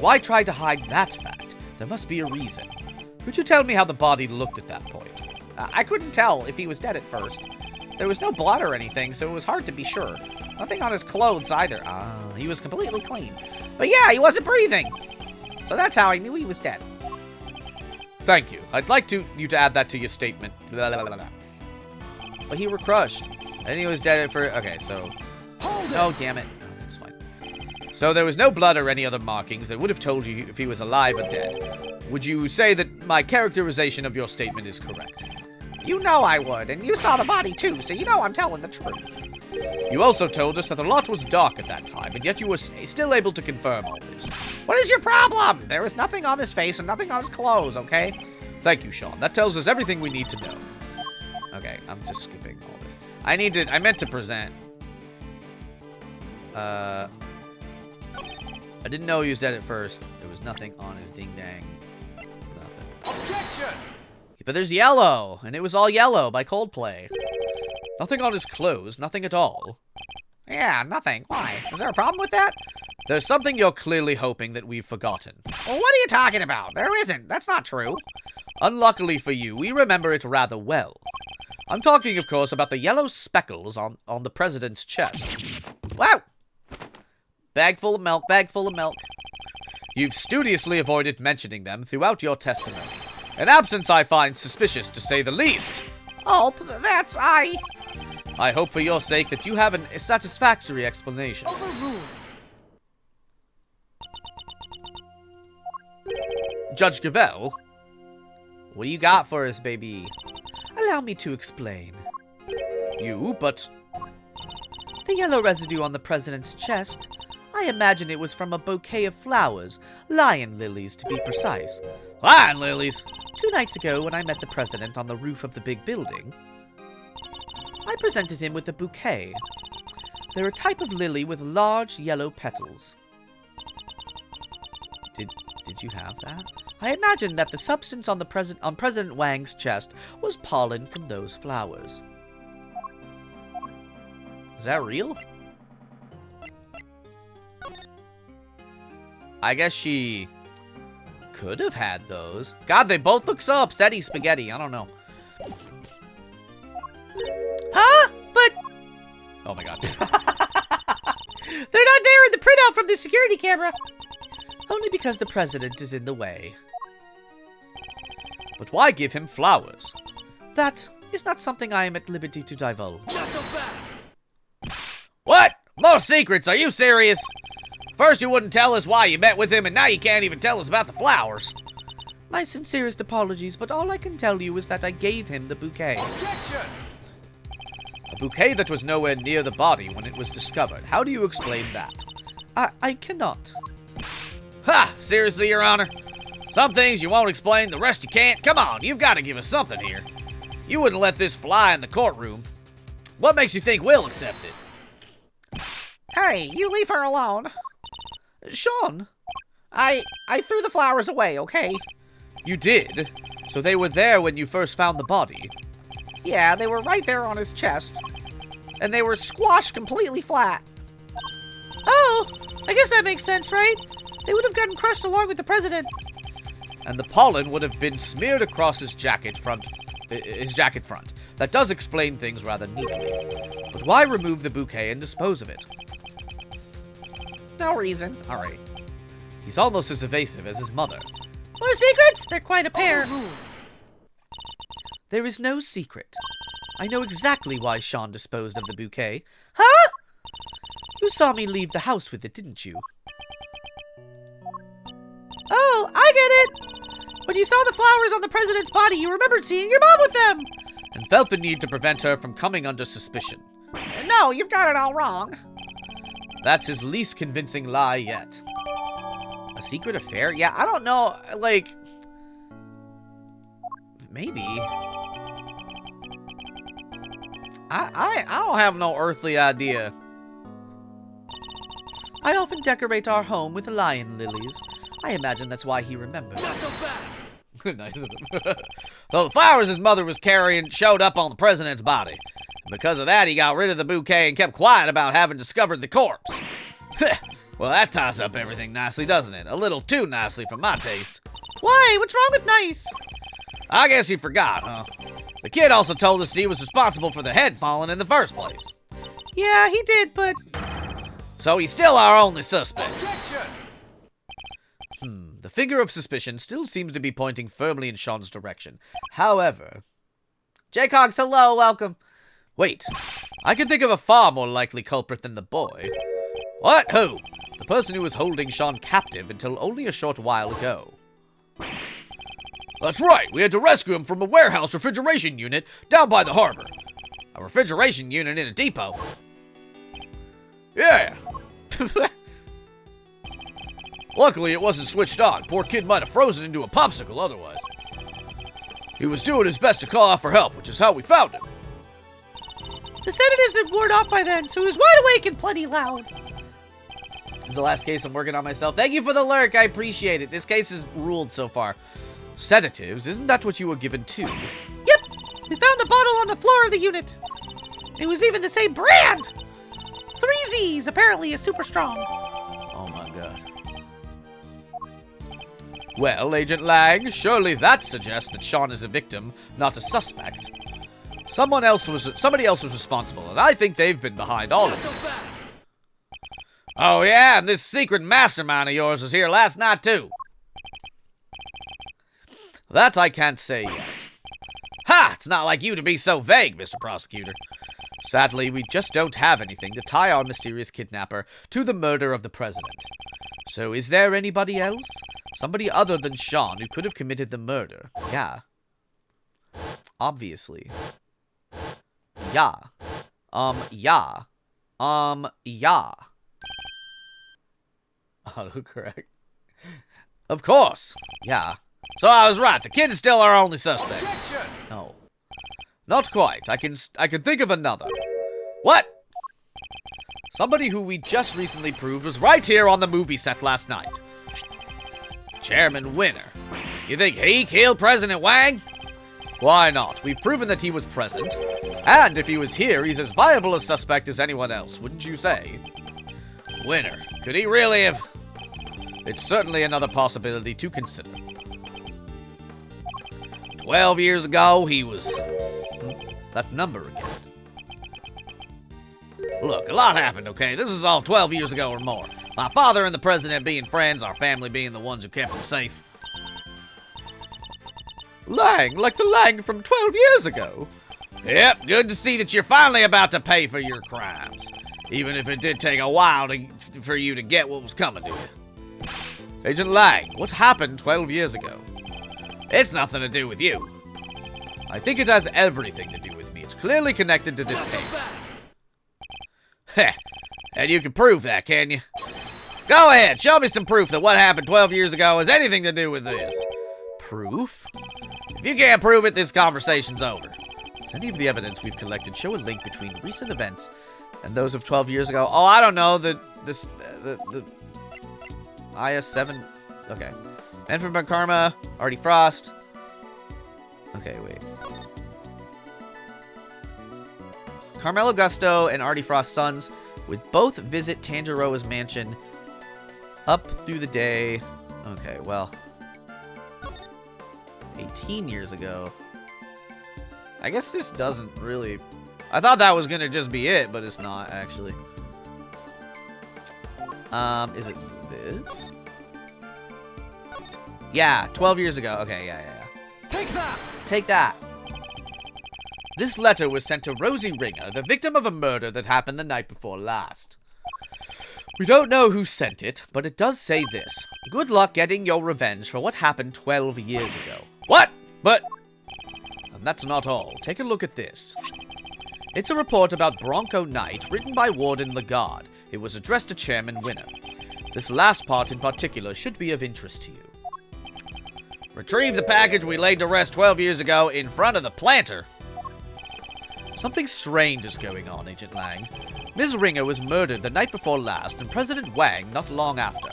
Speaker 2: Why try to hide that fact? There must be a reason. Could you tell me how the body looked at that point?
Speaker 3: I couldn't tell if he was dead at first. There was no blood or anything, so it was hard to be sure. Nothing on his clothes either. He was completely clean. But yeah, he wasn't breathing. So that's how I knew he was dead.
Speaker 2: Thank you. I'd like you to add that to your statement. Blah, blah, blah, blah.
Speaker 1: But he were crushed. And he was dead for... Okay, so... Oh, damn it. No, that's fine.
Speaker 2: So there was no blood or any other markings that would have told you if he was alive or dead. Would you say that my characterization of your statement is correct?
Speaker 3: You know I would, and you saw the body too, so you know I'm telling the truth.
Speaker 2: You also told us that the lot was dark at that time, and yet you were still able to confirm all this.
Speaker 3: What is your problem? There was nothing on his face and nothing on his clothes, okay?
Speaker 2: Thank you, Sean. That tells us everything we need to know.
Speaker 1: Okay, I'm just skipping all this. I meant to present. I didn't know he was dead at first. There was nothing on his ding-dang. Nothing.
Speaker 4: Objection!
Speaker 1: But there's Yellow, and it was all Yellow by Coldplay.
Speaker 2: Nothing on his clothes, nothing at all.
Speaker 3: Yeah, nothing. Why? Is there a problem with that?
Speaker 2: There's something you're clearly hoping that we've forgotten.
Speaker 3: Well, what are you talking about? There isn't. That's not true.
Speaker 2: Unluckily for you, we remember it rather well. I'm talking, of course, about the yellow speckles on the president's chest.
Speaker 3: Wow!
Speaker 1: Bag full of milk, bag full of milk.
Speaker 2: You've studiously avoided mentioning them throughout your testimony. An absence I find suspicious, to say the least.
Speaker 3: Oh, that's...
Speaker 2: I hope for your sake that you have a satisfactory explanation.
Speaker 4: Overruled.
Speaker 2: Judge Gavelle?
Speaker 1: What do you got for us, baby?
Speaker 6: Allow me to explain.
Speaker 2: But...
Speaker 6: The yellow residue on the president's chest, I imagine it was from a bouquet of flowers, lion lilies to be precise.
Speaker 2: Lion lilies?
Speaker 6: 2 nights ago, when I met the president on the roof of the big building, I presented him with a bouquet. They're a type of lily with large yellow petals.
Speaker 1: Did you have that?
Speaker 6: I imagine that the substance on President Wang's chest was pollen from those flowers.
Speaker 1: Is that real? I guess she could have had those. God, they both look so upsetty spaghetti. I don't know.
Speaker 6: Huh? But...
Speaker 1: Oh my god.
Speaker 6: they're not there in the printout from the security camera. Only because the president is in the way.
Speaker 2: But why give him flowers?
Speaker 6: That is not something I am at liberty to divulge.
Speaker 4: Not so fast.
Speaker 2: What? More secrets? Are you serious? First you wouldn't tell us why you met with him, and now you can't even tell us about the flowers.
Speaker 6: My sincerest apologies, but all I can tell you is that I gave him the bouquet.
Speaker 4: Objection!
Speaker 2: A bouquet that was nowhere near the body when it was discovered. How do you explain that?
Speaker 6: I cannot.
Speaker 2: Ha! Seriously, Your Honor? Some things you won't explain, the rest you can't? Come on, you've got to give us something here. You wouldn't let this fly in the courtroom. What makes you think we'll accept it?
Speaker 3: Hey, you leave her alone.
Speaker 6: Sean!
Speaker 3: I threw the flowers away, okay?
Speaker 2: You did? So they were there when you first found the body?
Speaker 3: Yeah, they were right there on his chest. And they were squashed completely flat.
Speaker 6: Oh! I guess that makes sense, right? They would have gotten crushed along with the president.
Speaker 2: And the pollen would have been smeared across his jacket front. That does explain things rather neatly. But why remove the bouquet and dispose of it?
Speaker 3: No reason.
Speaker 2: Alright. He's almost as evasive as his mother.
Speaker 6: More secrets? They're quite a pair. There is no secret. I know exactly why Sean disposed of the bouquet. Huh? You saw me leave the house with it, didn't you? Oh, I get it! When you saw the flowers on the president's body, you remembered seeing your mom with them!
Speaker 2: And felt the need to prevent her from coming under suspicion.
Speaker 3: No, you've got it all wrong.
Speaker 2: That's his least convincing lie yet.
Speaker 1: A secret affair? Yeah, I don't know. Like, maybe. I don't have no earthly idea.
Speaker 6: I often decorate our home with lion lilies. I imagine that's why he remembered.
Speaker 4: Not so fast.
Speaker 2: Nice of him. So the flowers his mother was carrying showed up on the president's body. Because of that, he got rid of the bouquet and kept quiet about having discovered the corpse. Well, that ties up everything nicely, doesn't it? A little too nicely for my taste.
Speaker 3: Why? What's wrong with nice?
Speaker 2: I guess you forgot, huh? The kid also told us he was responsible for the head falling in the first place.
Speaker 3: Yeah, he did, but...
Speaker 2: So he's still our only suspect.
Speaker 1: The finger of suspicion still seems to be pointing firmly in Sean's direction. However... J-Cogs, hello, welcome. Wait, I can think of a far more likely culprit than the boy.
Speaker 2: What? Who?
Speaker 1: The person who was holding Sean captive until only a short while ago.
Speaker 2: That's right, we had to rescue him from a warehouse refrigeration unit down by the harbor.
Speaker 1: A refrigeration unit in a depot?
Speaker 2: Yeah. Luckily, it wasn't switched on. Poor kid might have frozen into a popsicle otherwise. He was doing his best to call out for help, which is how we found him.
Speaker 3: The sedatives had worn off by then, so he was wide awake and plenty loud.
Speaker 1: This is the last case I'm working on myself. Thank you for the lurk, I appreciate it. This case is ruled so far. Sedatives, isn't that what you were given too?
Speaker 3: Yep, we found the bottle on the floor of the unit. It was even the same brand. 3Z's apparently is super strong.
Speaker 1: Oh my god. Well, Agent Lang, surely that suggests that Sean is a victim, not a suspect. Somebody else was responsible, and I think they've been behind all of this.
Speaker 2: Oh yeah, and this secret mastermind of yours was here last night too.
Speaker 1: That I can't say yet.
Speaker 2: Ha! It's not like you to be so vague, Mr. Prosecutor.
Speaker 1: Sadly, we just don't have anything to tie our mysterious kidnapper to the murder of the president. So is there anybody else? Somebody other than Sean who could have committed the murder? Yeah. Obviously. Yeah. Yeah. Yeah. Autocorrect.
Speaker 2: Of course.
Speaker 1: Yeah.
Speaker 2: So I was right. The kid is still our only suspect.
Speaker 1: No. Not quite. I can think of another.
Speaker 2: What?
Speaker 1: Somebody who we just recently proved was right here on the movie set last night.
Speaker 2: Chairman Winner. You think he killed President Wang?
Speaker 1: Why not? We've proven that he was present. And if he was here, he's as viable a suspect as anyone else, wouldn't you say?
Speaker 2: Winner. Could he really have...
Speaker 1: It's certainly another possibility to consider.
Speaker 2: 12 years ago, he was...
Speaker 1: That number again.
Speaker 2: Look, a lot happened, okay? This is all 12 years ago or more. My father and the president being friends, our family being the ones who kept him safe.
Speaker 1: Lang, like the Lang from 12 years ago.
Speaker 2: Yep, good to see that you're finally about to pay for your crimes. Even if it did take a while for you to get what was coming to you.
Speaker 1: Agent Lang, what happened 12 years ago?
Speaker 2: It's nothing to do with you.
Speaker 1: I think it has everything to do with me. It's clearly connected to this case.
Speaker 2: Heh, and you can prove that, can you? Go ahead, show me some proof that what happened 12 years ago has anything to do with this.
Speaker 1: Proof?
Speaker 2: If you can't prove it, this conversation's over.
Speaker 1: Does any of the evidence we've collected show a link between recent events and those of 12 years ago? Oh, I don't know. The IS-7. Okay. Man from Karma, Artie Frost. Okay, wait. Carmelo Gusto and Artie Frost's sons would both visit Tangiroa's mansion up through the day. Okay, well. 18 years ago. I guess this doesn't really... I thought that was going to just be it, but it's not, actually. Is it this? Yeah, 12 years ago. Okay, yeah.
Speaker 4: Take that!
Speaker 1: Take that. This letter was sent to Rosie Ringer, the victim of a murder that happened the night before last. We don't know who sent it, but it does say this. Good luck getting your revenge for what happened 12 years ago.
Speaker 2: What? But...
Speaker 1: And that's not all. Take a look at this. It's a report about Bronco Night, written by Warden Lagarde. It was addressed to Chairman Winner. This last part in particular should be of interest to you.
Speaker 2: Retrieve the package we laid to rest 12 years ago in front of the planter.
Speaker 1: Something strange is going on, Agent Lang. Ms. Ringer was murdered the night before last, and President Wang not long after.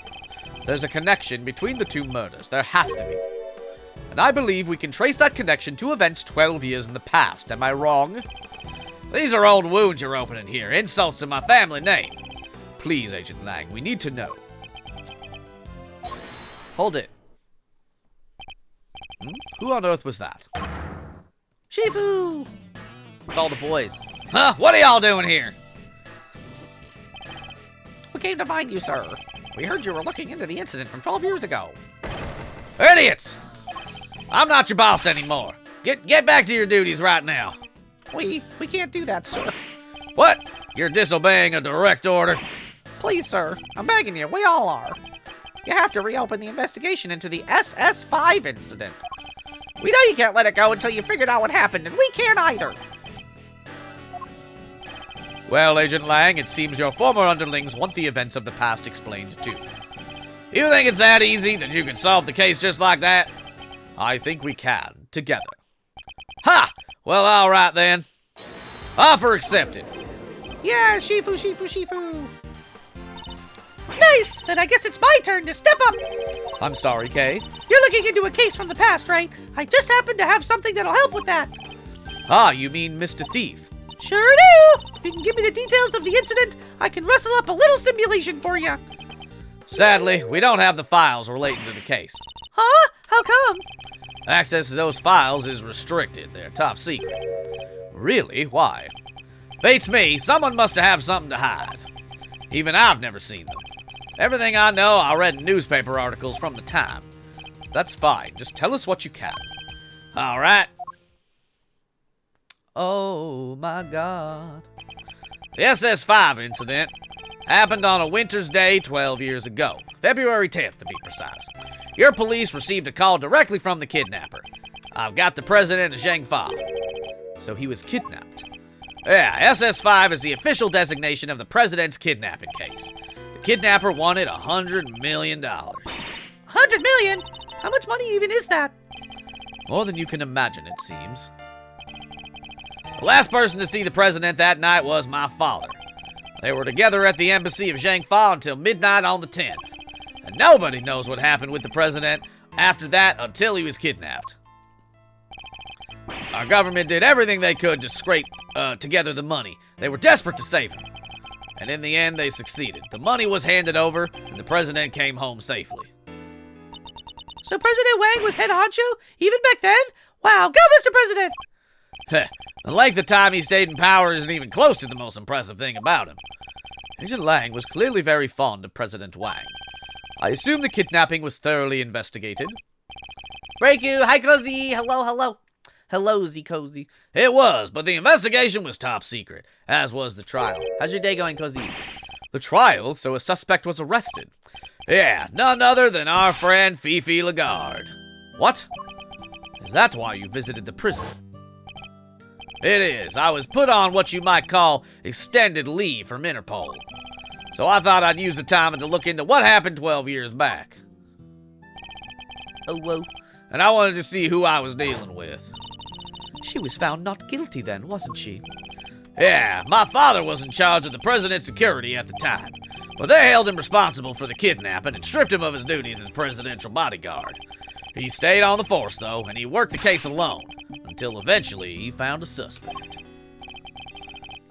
Speaker 1: There's a connection between the two murders. There has to be. And I believe we can trace that connection to events 12 years in the past. Am I wrong?
Speaker 2: These are old wounds you're opening here. Insults to my family name. Please, Agent Lang, we need to know.
Speaker 1: Hold it.
Speaker 2: Who on earth was that?
Speaker 1: Shifu! It's all the boys.
Speaker 2: Huh? What are y'all doing here?
Speaker 3: We came to find you, sir. We heard you were looking into the incident from 12 years ago.
Speaker 2: Idiots! I'm not your boss anymore. Get back to your duties right now.
Speaker 3: We can't do that, sir.
Speaker 2: What? You're disobeying a direct order?
Speaker 3: Please, sir. I'm begging you. We all are. You have to reopen the investigation into the SS5 incident. We know you can't let it go until you figured out what happened, and we can't either.
Speaker 2: Well, Agent Lang, it seems your former underlings want the events of the past explained too. You think it's that easy that you can solve the case just like that? I think we can, together. Ha! Well, all right then. Offer accepted.
Speaker 3: Yeah, Shifu, Shifu, Shifu.
Speaker 6: Nice! Then I guess it's my turn to step up.
Speaker 1: I'm sorry, Kay.
Speaker 6: You're looking into a case from the past, right? I just happen to have something that'll help with that.
Speaker 1: Ah, you mean Mr. Thief?
Speaker 6: Sure do! If you can give me the details of the incident, I can rustle up a little simulation for you.
Speaker 2: Sadly, we don't have the files relating to the case.
Speaker 6: Huh? How come?
Speaker 2: Access to those files is restricted. They're top secret. Really? Why? Beats me. Someone must have something to hide. Even I've never seen them. Everything I know, I read in newspaper articles from the time. That's fine. Just tell us what you can. All right.
Speaker 1: Oh, my God.
Speaker 2: The SS5 incident happened on a winter's day 12 years ago. February 10th, to be precise. Your police received a call directly from the kidnapper. I've got the president of Zhangfa.
Speaker 1: So he was kidnapped.
Speaker 2: Yeah, SS5 is the official designation of the president's kidnapping case. The kidnapper wanted $100 million.
Speaker 6: $100 million? How much money even is that?
Speaker 1: More than you can imagine, it seems.
Speaker 2: The last person to see the president that night was my father. They were together at the embassy of Zhangfa until midnight on the 10th. And nobody knows what happened with the president after that until he was kidnapped. Our government did everything they could to scrape together the money. They were desperate to save him. And in the end, they succeeded. The money was handed over, and the president came home safely.
Speaker 6: So President Wang was head honcho? Even back then? Wow, go Mr. President!
Speaker 2: The length of time he stayed in power isn't even close to the most impressive thing about him.
Speaker 1: Agent Lang was clearly very fond of President Wang. I assume the kidnapping was thoroughly investigated.
Speaker 3: Break you. Hi, Cozy. Hello, hello. Hello, Z Cozy.
Speaker 2: It was, but the investigation was top secret, as was the trial.
Speaker 3: How's your day going, Cozy?
Speaker 1: The trial, so a suspect was arrested.
Speaker 2: Yeah, none other than our friend Fifi Lagarde.
Speaker 1: What? Is that why you visited the prison?
Speaker 2: It is. I was put on what you might call extended leave from Interpol. So I thought I'd use the time to look into what happened 12 years back.
Speaker 3: Oh, whoa.
Speaker 2: And I wanted to see who I was dealing with.
Speaker 1: She was found not guilty then, wasn't she?
Speaker 2: Yeah, my father was in charge of the president's security at the time. But they held him responsible for the kidnapping and stripped him of his duties as presidential bodyguard. He stayed on the force, though, and he worked the case alone, until eventually he found a suspect.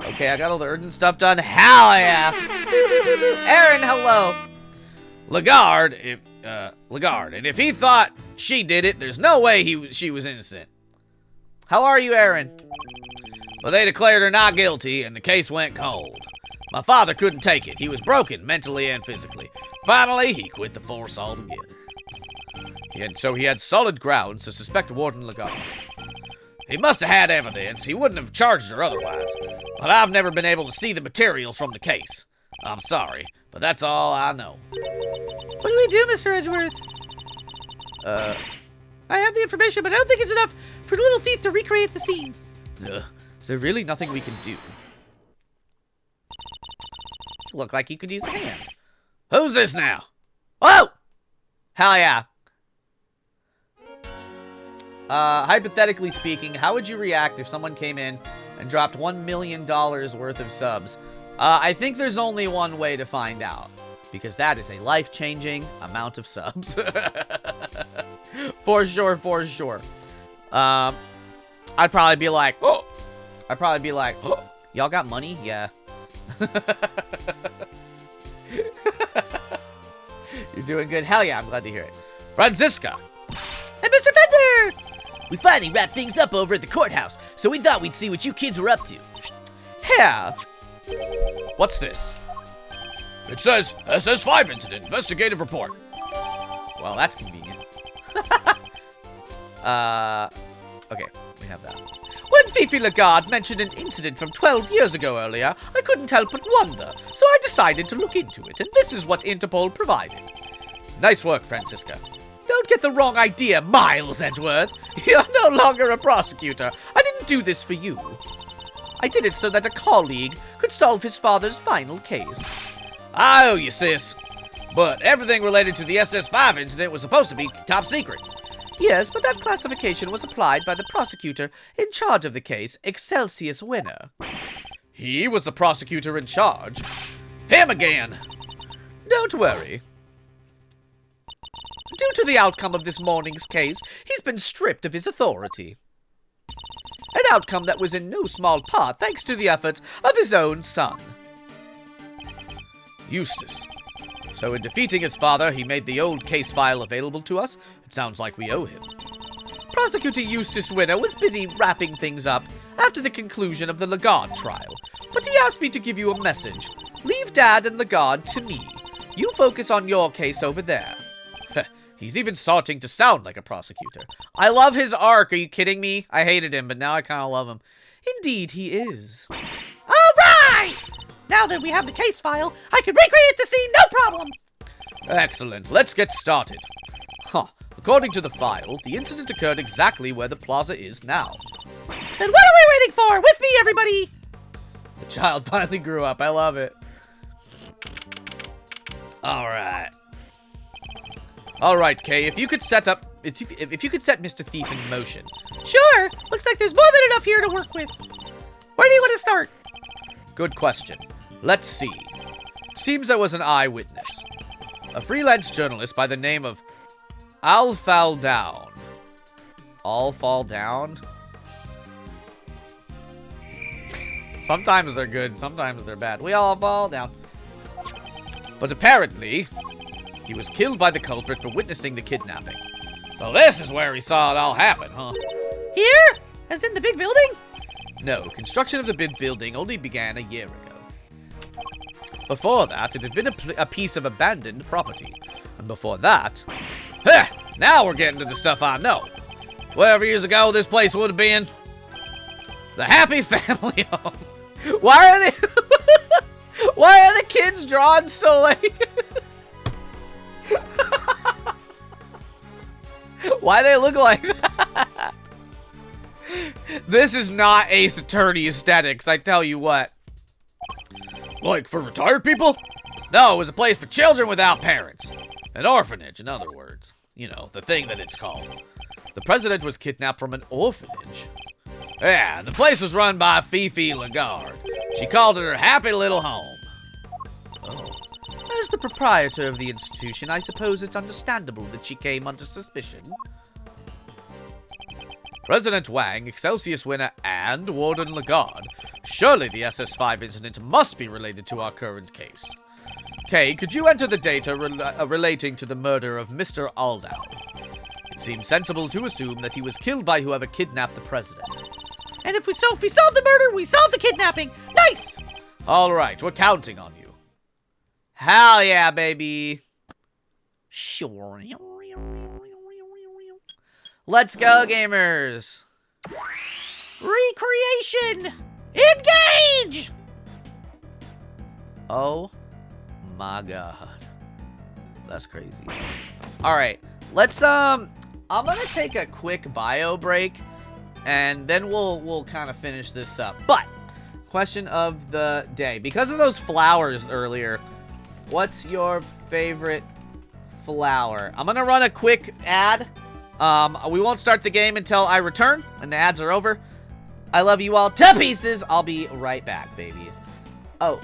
Speaker 1: Okay, I got all the urgent stuff done. Hell yeah!
Speaker 3: Aaron, hello.
Speaker 2: Lagarde, and if he thought she did it, there's no way she was innocent.
Speaker 3: How are you, Aaron?
Speaker 2: But they declared her not guilty, and the case went cold. My father couldn't take it. He was broken, mentally and physically. Finally, he quit the force altogether.
Speaker 1: So he had solid grounds to suspect Warden Lagarde.
Speaker 2: He must have had evidence. He wouldn't have charged her otherwise. But I've never been able to see the materials from the case. I'm sorry, but that's all I know.
Speaker 6: What do we do, Mr. Edgeworth? I have the information, but I don't think it's enough for the little thief to recreate the scene.
Speaker 1: Is there really nothing we can do?
Speaker 3: You look like you could use a hand.
Speaker 2: Who's this now?
Speaker 3: Oh! Hell yeah.
Speaker 1: Hypothetically speaking, how would you react if someone came in and dropped $1 million worth of subs? I think there's only one way to find out, because that is a life-changing amount of subs. For sure, for sure. I'd probably be like, oh, I'd probably be like, oh, y'all got money? Yeah. You're doing good. Hell yeah, I'm glad to hear it.
Speaker 2: Franziska!
Speaker 3: Hey, Mr. Fender! We finally wrapped things up over at the courthouse, so we thought we'd see what you kids were up to.
Speaker 1: Here.
Speaker 2: What's this? It says SS5 incident, investigative report.
Speaker 1: Well, that's convenient. Okay, we have that. When Fifi Lagarde mentioned an incident from 12 years ago earlier, I couldn't help but wonder, so I decided to look into it, and this is what Interpol provided.
Speaker 2: Nice work, Franziska.
Speaker 1: Don't get the wrong idea, Miles Edgeworth. You're no longer a prosecutor. I didn't do this for you. I did it so that a colleague could solve his father's final case.
Speaker 2: I owe you, sis. But everything related to the SS5 incident was supposed to be top secret.
Speaker 1: Yes, but that classification was applied by the prosecutor in charge of the case, Excelsius Winner.
Speaker 2: He was the prosecutor in charge. Him again.
Speaker 1: Don't worry. Due to the outcome of this morning's case, he's been stripped of his authority. An outcome that was in no small part thanks to the efforts of his own son.
Speaker 2: Eustace. So in defeating his father, he made the old case file available to us? It sounds like we owe him.
Speaker 1: Prosecutor Eustace Winner was busy wrapping things up after the conclusion of the Lagarde trial, but he asked me to give you a message. Leave Dad and Lagarde to me. You focus on your case over there.
Speaker 2: He's even starting to sound like a prosecutor.
Speaker 1: I love his arc. Are you kidding me? I hated him, but now I kind of love him. Indeed, he is.
Speaker 3: All right! Now that we have the case file, I can recreate the scene, no problem!
Speaker 2: Excellent. Let's get started. According to the file, the incident occurred exactly where the plaza is now.
Speaker 3: Then what are we waiting for? With me, everybody!
Speaker 1: The child finally grew up. I love it.
Speaker 2: All right, Kay, if you could set Mr. Thief in motion.
Speaker 3: Sure! Looks like there's more than enough here to work with. Where do you want to start?
Speaker 2: Good question. Let's see. Seems there was an eyewitness. A freelance journalist by the name of Alf Aldown.
Speaker 1: All fall down? Sometimes they're good, sometimes they're bad. We all fall down.
Speaker 2: But apparently, he was killed by the culprit for witnessing the kidnapping. So this is where he saw it all happen, huh?
Speaker 3: Here? As in the big building?
Speaker 2: No, construction of the big building only began a year ago. Before that, it had been a piece of abandoned property. And before that... now we're getting to the stuff I know. 12 years ago, this place would have been... the Happy Family Home.
Speaker 1: Why are they... Why are the kids drawn so like... Why they look like that? This is not Ace Attorney aesthetics, I tell you what.
Speaker 2: Like for retired people? No, it was a place for children without parents. An orphanage, in other words. You know, the thing that it's called. The president was kidnapped from an orphanage. Yeah, the place was run by Fifi Lagarde. She called it her happy little home.
Speaker 1: Oh. As the proprietor of the institution, I suppose it's understandable that she came under suspicion.
Speaker 2: President Wang, Excelsius Winner, and Warden Lagarde. Surely the SS5 incident must be related to our current case. Kay, could you enter the data relating to the murder of Mr. Aldown? It seems sensible to assume that he was killed by whoever kidnapped the president.
Speaker 3: And if we solve the murder, we solve the kidnapping. Nice!
Speaker 2: All right, we're counting on you.
Speaker 1: Hell yeah, baby. Sure. Let's go, gamers.
Speaker 3: Recreation! Engage!
Speaker 1: Oh my god. That's crazy. Alright, let's I'm gonna take a quick bio break and then we'll kind of finish this up. But question of the day. Because of those flowers earlier, what's your favorite flower? I'm gonna run a quick ad. We won't start the game until I return and the ads are over. I love you all to pieces. I'll be right back, babies. Oh.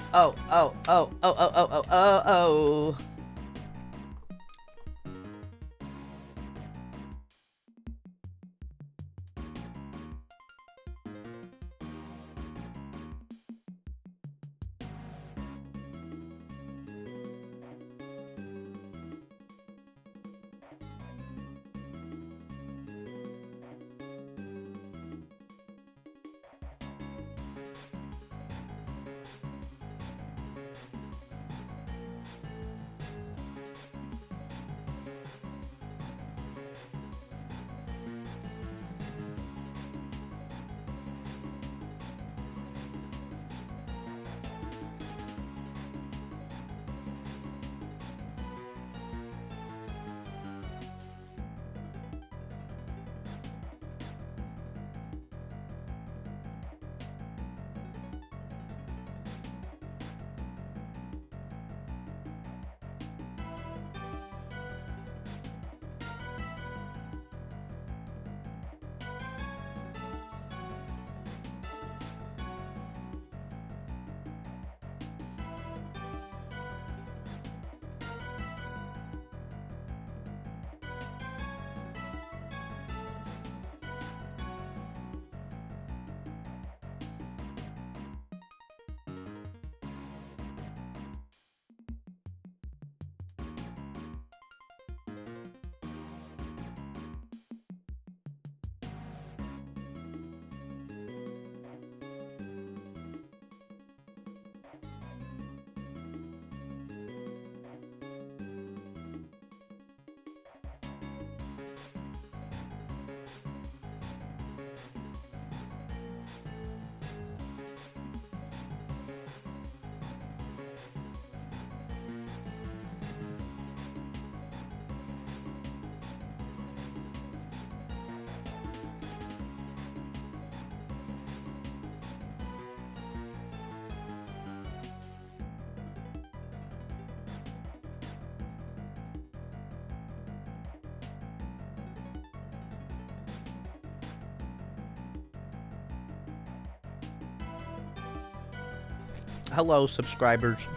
Speaker 1: Hello, subscribers.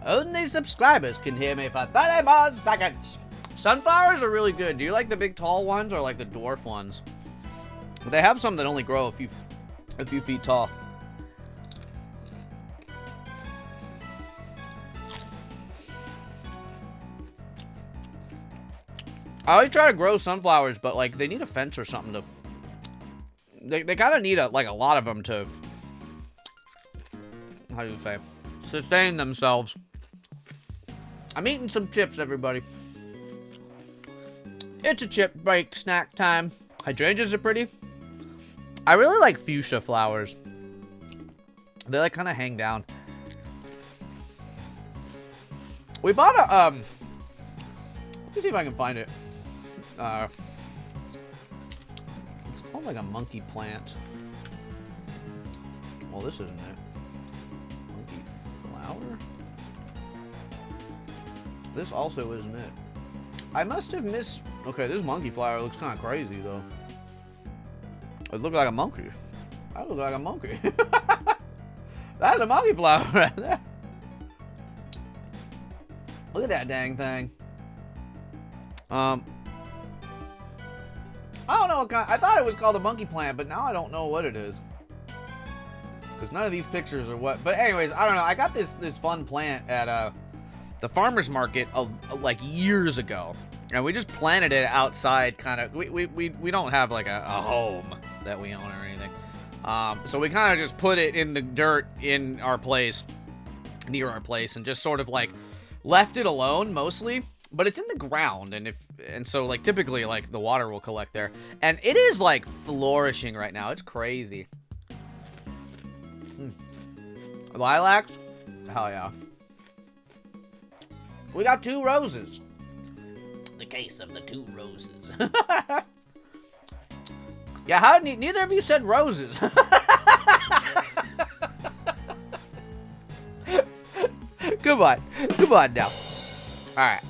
Speaker 1: Only subscribers can hear me for 30 more seconds. Sunflowers are really good. Do you like the big tall ones or like the dwarf ones? They have some that only grow a few feet tall. I always try to grow sunflowers, but like they need a fence or something to. They kind of need a lot of them to. How do you say? Sustain themselves. I'm eating some chips, everybody. It's a chip break, snack time. Hydrangeas are pretty. I really like fuchsia flowers. They like kind of hang down. We bought a let me see if I can find it. It's called like a monkey plant. Well, this isn't it. Monkey flower? This also isn't it. I must have missed. Okay, this monkey flower looks kind of crazy though. It looks like a monkey. I look like a monkey. That's a monkey flower right there. Look at that dang thing. I don't know what kind. I thought it was called a monkey plant, but now I don't know what it is. Because none of these pictures are what. But anyways, I don't know. I got this fun plant at the farmer's market like years ago, and we just planted it outside. Kind of. We don't have like a home that we own or anything. So we kind of just put it in the dirt in our place, near our place, and just sort of like left it alone mostly. But it's in the ground, and so like typically like the water will collect there, and it is like flourishing right now. It's crazy. Lilacs, hell yeah. We got 2 roses.
Speaker 3: The case of the 2 roses.
Speaker 1: Yeah, how neither of you said roses. Come on now. All right.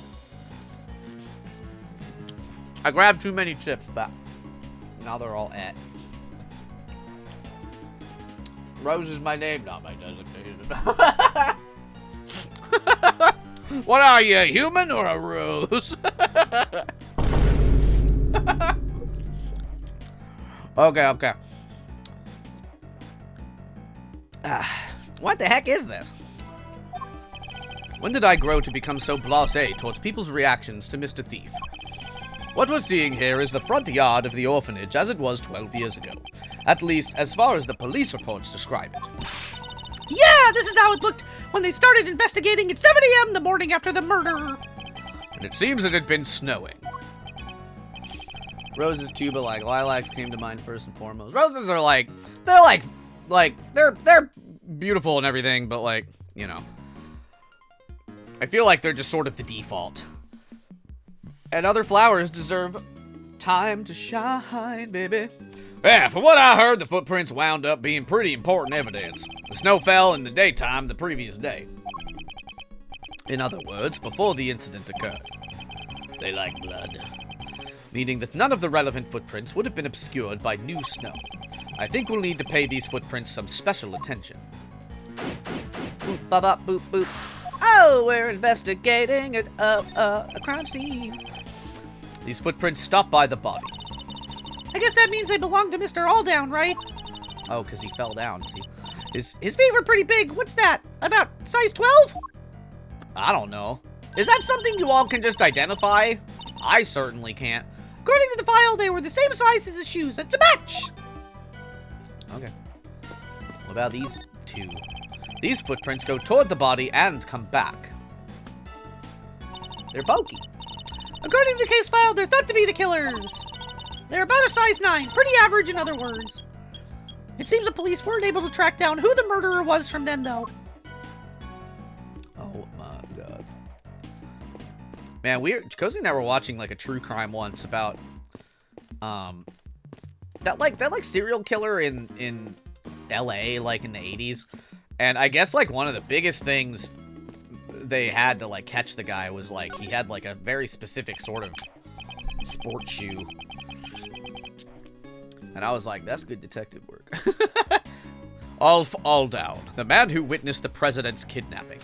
Speaker 1: I grabbed too many chips, but now they're all at. Rose is my name, not my designation. What are you, a human or a rose? Okay. What the heck is this? When did I grow to become so blasé towards people's reactions to Mr. Thief? What we're seeing here is the front yard of the orphanage as it was 12 years ago. At least, as far as the police reports describe it.
Speaker 6: Yeah, this is how it looked when they started investigating at 7 a.m. the morning after the murder.
Speaker 1: And it seems it had been snowing. Roses too, but like lilacs came to mind first and foremost. Roses are like, they're beautiful and everything, but like, you know. I feel like they're just sort of the default. And other flowers deserve time to shine, baby. Yeah, from what I heard, the footprints wound up being pretty important evidence. The snow fell in the daytime the previous day. In other words, before the incident occurred. They like blood. Meaning that none of the relevant footprints would have been obscured by new snow. I think we'll need to pay these footprints some special attention. Boop, bop, bop, boop, boop. Oh, we're investigating a crime scene. These footprints stop by the body.
Speaker 6: I guess that means they belong to Mr. Aldown, right?
Speaker 1: Oh, because he fell down, see?
Speaker 6: His feet were pretty big. What's that? About size 12?
Speaker 1: I don't know. Is that something you all can just identify? I certainly can't.
Speaker 6: According to the file, they were the same size as his shoes. It's a match!
Speaker 1: Okay. What about these 2? These footprints go toward the body and come back. They're bulky.
Speaker 6: According to the case file, they're thought to be the killers. They're about a size 9. Pretty average, in other words. It seems the police weren't able to track down who the murderer was from then, though.
Speaker 1: Oh my god. Man, Cozy and I were watching like a true crime once about that serial killer in LA like in the 80s. And I guess like one of the biggest things they had to like catch the guy was like he had like a very specific sort of sports shoe. And I was like, that's good detective work.
Speaker 2: Alf Aldown, the man who witnessed the president's kidnapping.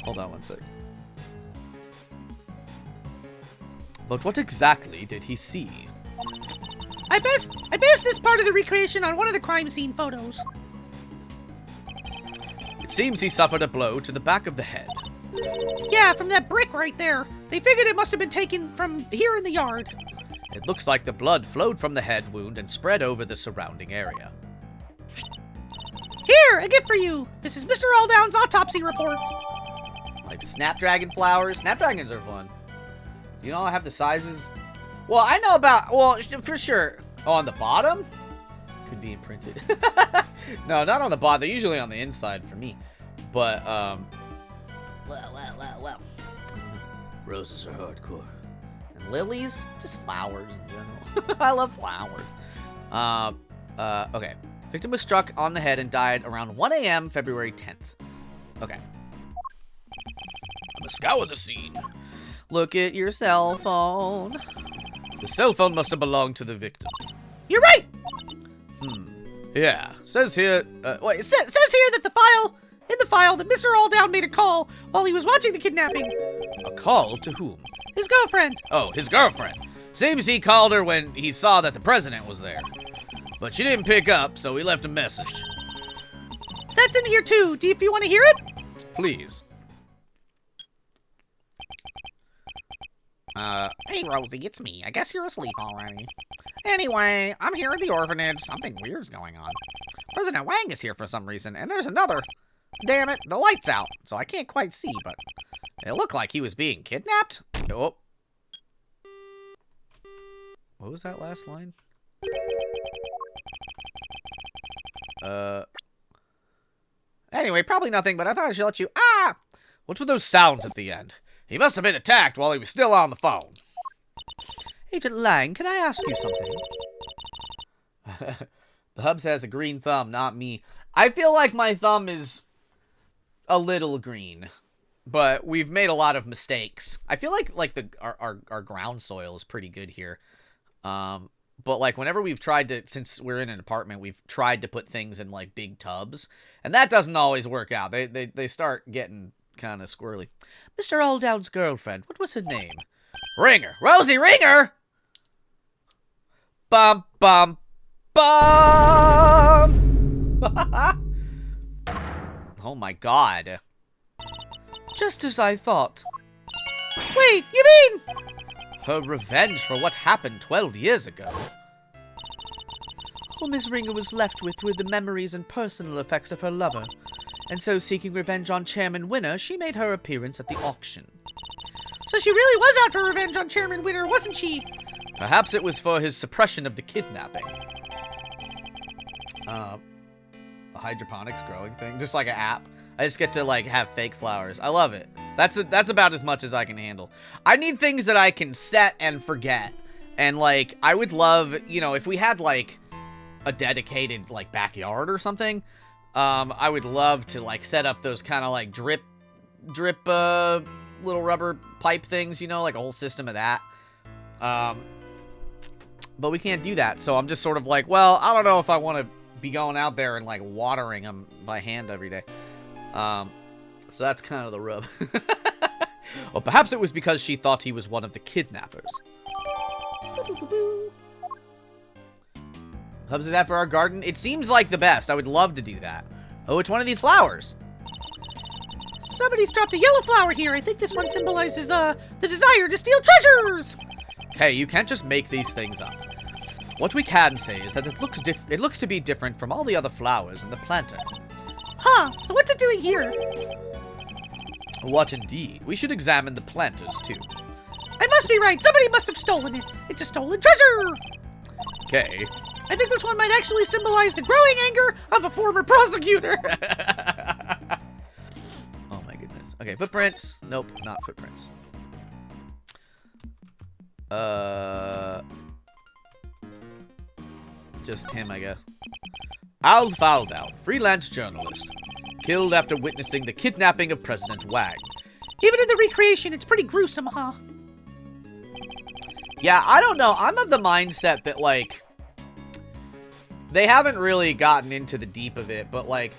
Speaker 2: Hold on one sec. But what exactly did he see?
Speaker 6: I based this part of the recreation on one of the crime scene photos.
Speaker 2: It seems he suffered a blow to the back of the head.
Speaker 6: Yeah, from that brick right there. They figured it must have been taken from here in the yard.
Speaker 2: It looks like the blood flowed from the head wound and spread over the surrounding area.
Speaker 6: Here, a gift for you. This is Mr. Aldown's autopsy report.
Speaker 1: Like snapdragon flowers. Snapdragons are fun. You know, I have the sizes. Well, I know about, well, for sure. Oh, on the bottom? Could be imprinted. No, not on the bottom. They're usually on the inside for me. But, well. Roses are hardcore. And lilies? Just flowers in general. I love flowers. Okay. Victim was struck on the head and died around 1 a.m. February 10th. Okay.
Speaker 2: I'm gonna scour the scene.
Speaker 1: Look at your cell phone.
Speaker 2: The cell phone must have belonged to the victim.
Speaker 6: You're right.
Speaker 2: Yeah, says here,
Speaker 6: Wait, it says here that in the file that Mr. Aldown made a call while he was watching the kidnapping.
Speaker 2: a call to whom?
Speaker 6: His girlfriend.
Speaker 2: Oh, his girlfriend. Seems he called her when he saw that the president was there. But she didn't pick up, so he left a message.
Speaker 6: That's in here too. If you want to hear it?
Speaker 2: Please.
Speaker 3: Hey, Rosie, it's me. I guess you're asleep already. Anyway, I'm here at the orphanage. Something weird's going on. President Wang is here for some reason, and there's another. Damn it, the light's out, so I can't quite see, but it looked like he was being kidnapped.
Speaker 1: Oh. What was that last line?
Speaker 3: Anyway, probably nothing, but I thought I should let you...
Speaker 2: What were those sounds at the end? He must have been attacked while he was still on the phone.
Speaker 1: Agent Lang, can I ask you something? The Hubs has a green thumb, not me. I feel like my thumb is a little green, but we've made a lot of mistakes. I feel like our ground soil is pretty good here. But like whenever we've tried to, since we're in an apartment, we've tried to put things in like big tubs, and that doesn't always work out. They start getting kind of squirrely. Mr. Aldown's girlfriend, what was her name?
Speaker 2: Ringer. Rosie Ringer!
Speaker 1: Bum, bum, bum! Oh my god. Just as I thought.
Speaker 6: Wait, you mean?
Speaker 1: Her revenge for what happened 12 years ago. All Miss Ringer was left with were the memories and personal effects of her lover. And so, seeking revenge on Chairman Winner, she made her appearance at the auction.
Speaker 6: So she really was out for revenge on Chairman Winner, wasn't she?
Speaker 1: Perhaps it was for his suppression of the kidnapping. The hydroponics growing thing. Just like an app. I just get to, like, have fake flowers. I love it. That's about as much as I can handle. I need things that I can set and forget. And, like, I would love, you know, if we had, like, a dedicated, like, backyard or something, I would love to, like, set up those kind of, like, drip, little rubber pipe things, you know, like a whole system of that. But we can't do that, so I'm just sort of like, well, I don't know if I want to be going out there and, like, watering them by hand every day. So that's kind of the rub. Or perhaps it was because she thought he was one of the kidnappers. Hubs of that for our garden? It seems like the best. I would love to do that. Oh, it's one of these flowers.
Speaker 6: Somebody's dropped a yellow flower here. I think this one symbolizes, the desire to steal treasures.
Speaker 1: Okay, you can't just make these things up. What we can say is that it looks to be different from all the other flowers in the planter.
Speaker 6: Huh, so what's it doing here?
Speaker 1: What indeed? We should examine the planters, too.
Speaker 6: I must be right. Somebody must have stolen it. It's a stolen treasure.
Speaker 1: Okay.
Speaker 6: I think this one might actually symbolize the growing anger of a former prosecutor.
Speaker 1: Oh my goodness. Okay, footprints. Nope, not footprints. Just him, I guess. Alf Aldown, freelance journalist. Killed after witnessing the kidnapping of President Wang.
Speaker 6: Even in the recreation, it's pretty gruesome, huh?
Speaker 1: Yeah, I don't know. I'm of the mindset that, like, they haven't really gotten into the deep of it, but, like,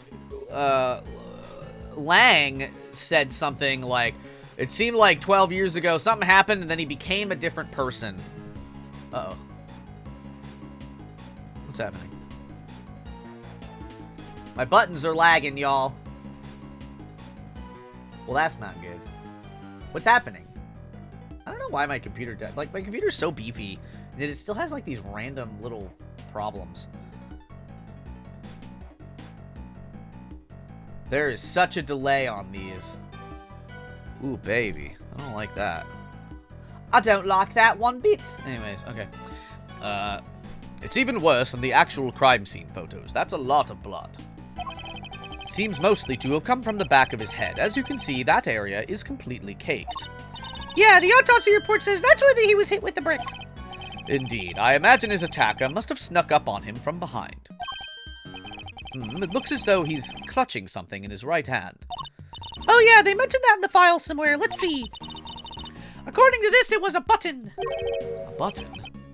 Speaker 1: Lang said something like, it seemed like 12 years ago something happened and then he became a different person. Uh-oh. What's happening? My buttons are lagging, y'all. Well, that's not good. What's happening? I don't know why my computer died. Like, my computer's so beefy that it still has, like, these random little problems. There is such a delay on these. Ooh, baby. I don't like that. I don't like that one bit. Anyways, okay.
Speaker 2: It's even worse than the actual crime scene photos. That's a lot of blood. It seems mostly to have come from the back of his head. As you can see, that area is completely caked.
Speaker 6: Yeah, the autopsy report says that's where he was hit with the brick.
Speaker 2: Indeed, I imagine his attacker must have snuck up on him from behind. It looks as though he's clutching something in his right hand.
Speaker 6: Oh yeah, they mentioned that in the file somewhere. Let's see. According to this, it was a button.
Speaker 2: A button?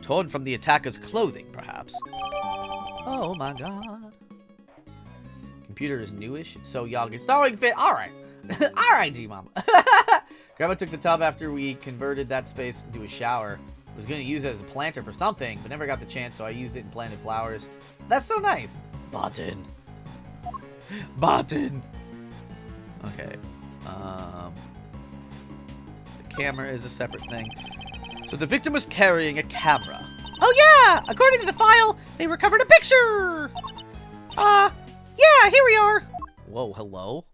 Speaker 2: Torn from the attacker's clothing, perhaps.
Speaker 1: Oh my god. Computer is newish. It's so young. It's throwing fit. Alright. Alright, G-Mama. Grandma took the tub after we converted that space into a shower. Was going to use it as a planter for something, but never got the chance, so I used it and planted flowers. That's so nice. Button. Button. Okay. The camera is a separate thing.
Speaker 2: So the victim was carrying a camera.
Speaker 6: Oh yeah! According to the file, they recovered a picture! Yeah, here we are!
Speaker 1: Whoa, hello?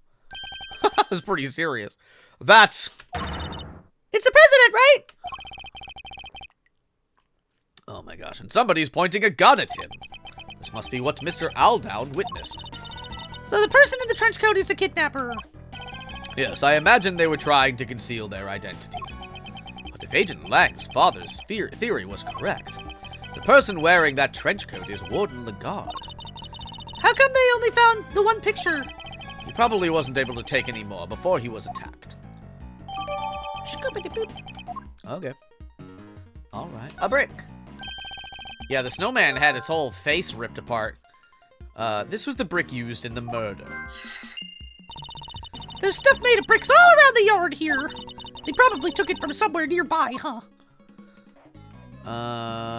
Speaker 1: That was pretty serious.
Speaker 2: That's...
Speaker 6: It's the president, right?
Speaker 2: Oh my gosh, and somebody's pointing a gun at him. This must be what Mr. Aldown witnessed.
Speaker 6: So the person in the trench coat is the kidnapper.
Speaker 2: Yes, I imagine they were trying to conceal their identity. But if Agent Lang's father's theory was correct, the person wearing that trench coat is Warden Lagarde.
Speaker 6: How come they only found the one picture?
Speaker 2: He probably wasn't able to take any more before he was attacked.
Speaker 1: Okay. Alright. A brick. Yeah, the snowman had its whole face ripped apart.
Speaker 2: This was the brick used in the murder.
Speaker 6: There's stuff made of bricks all around the yard here. They probably took it from somewhere nearby, huh?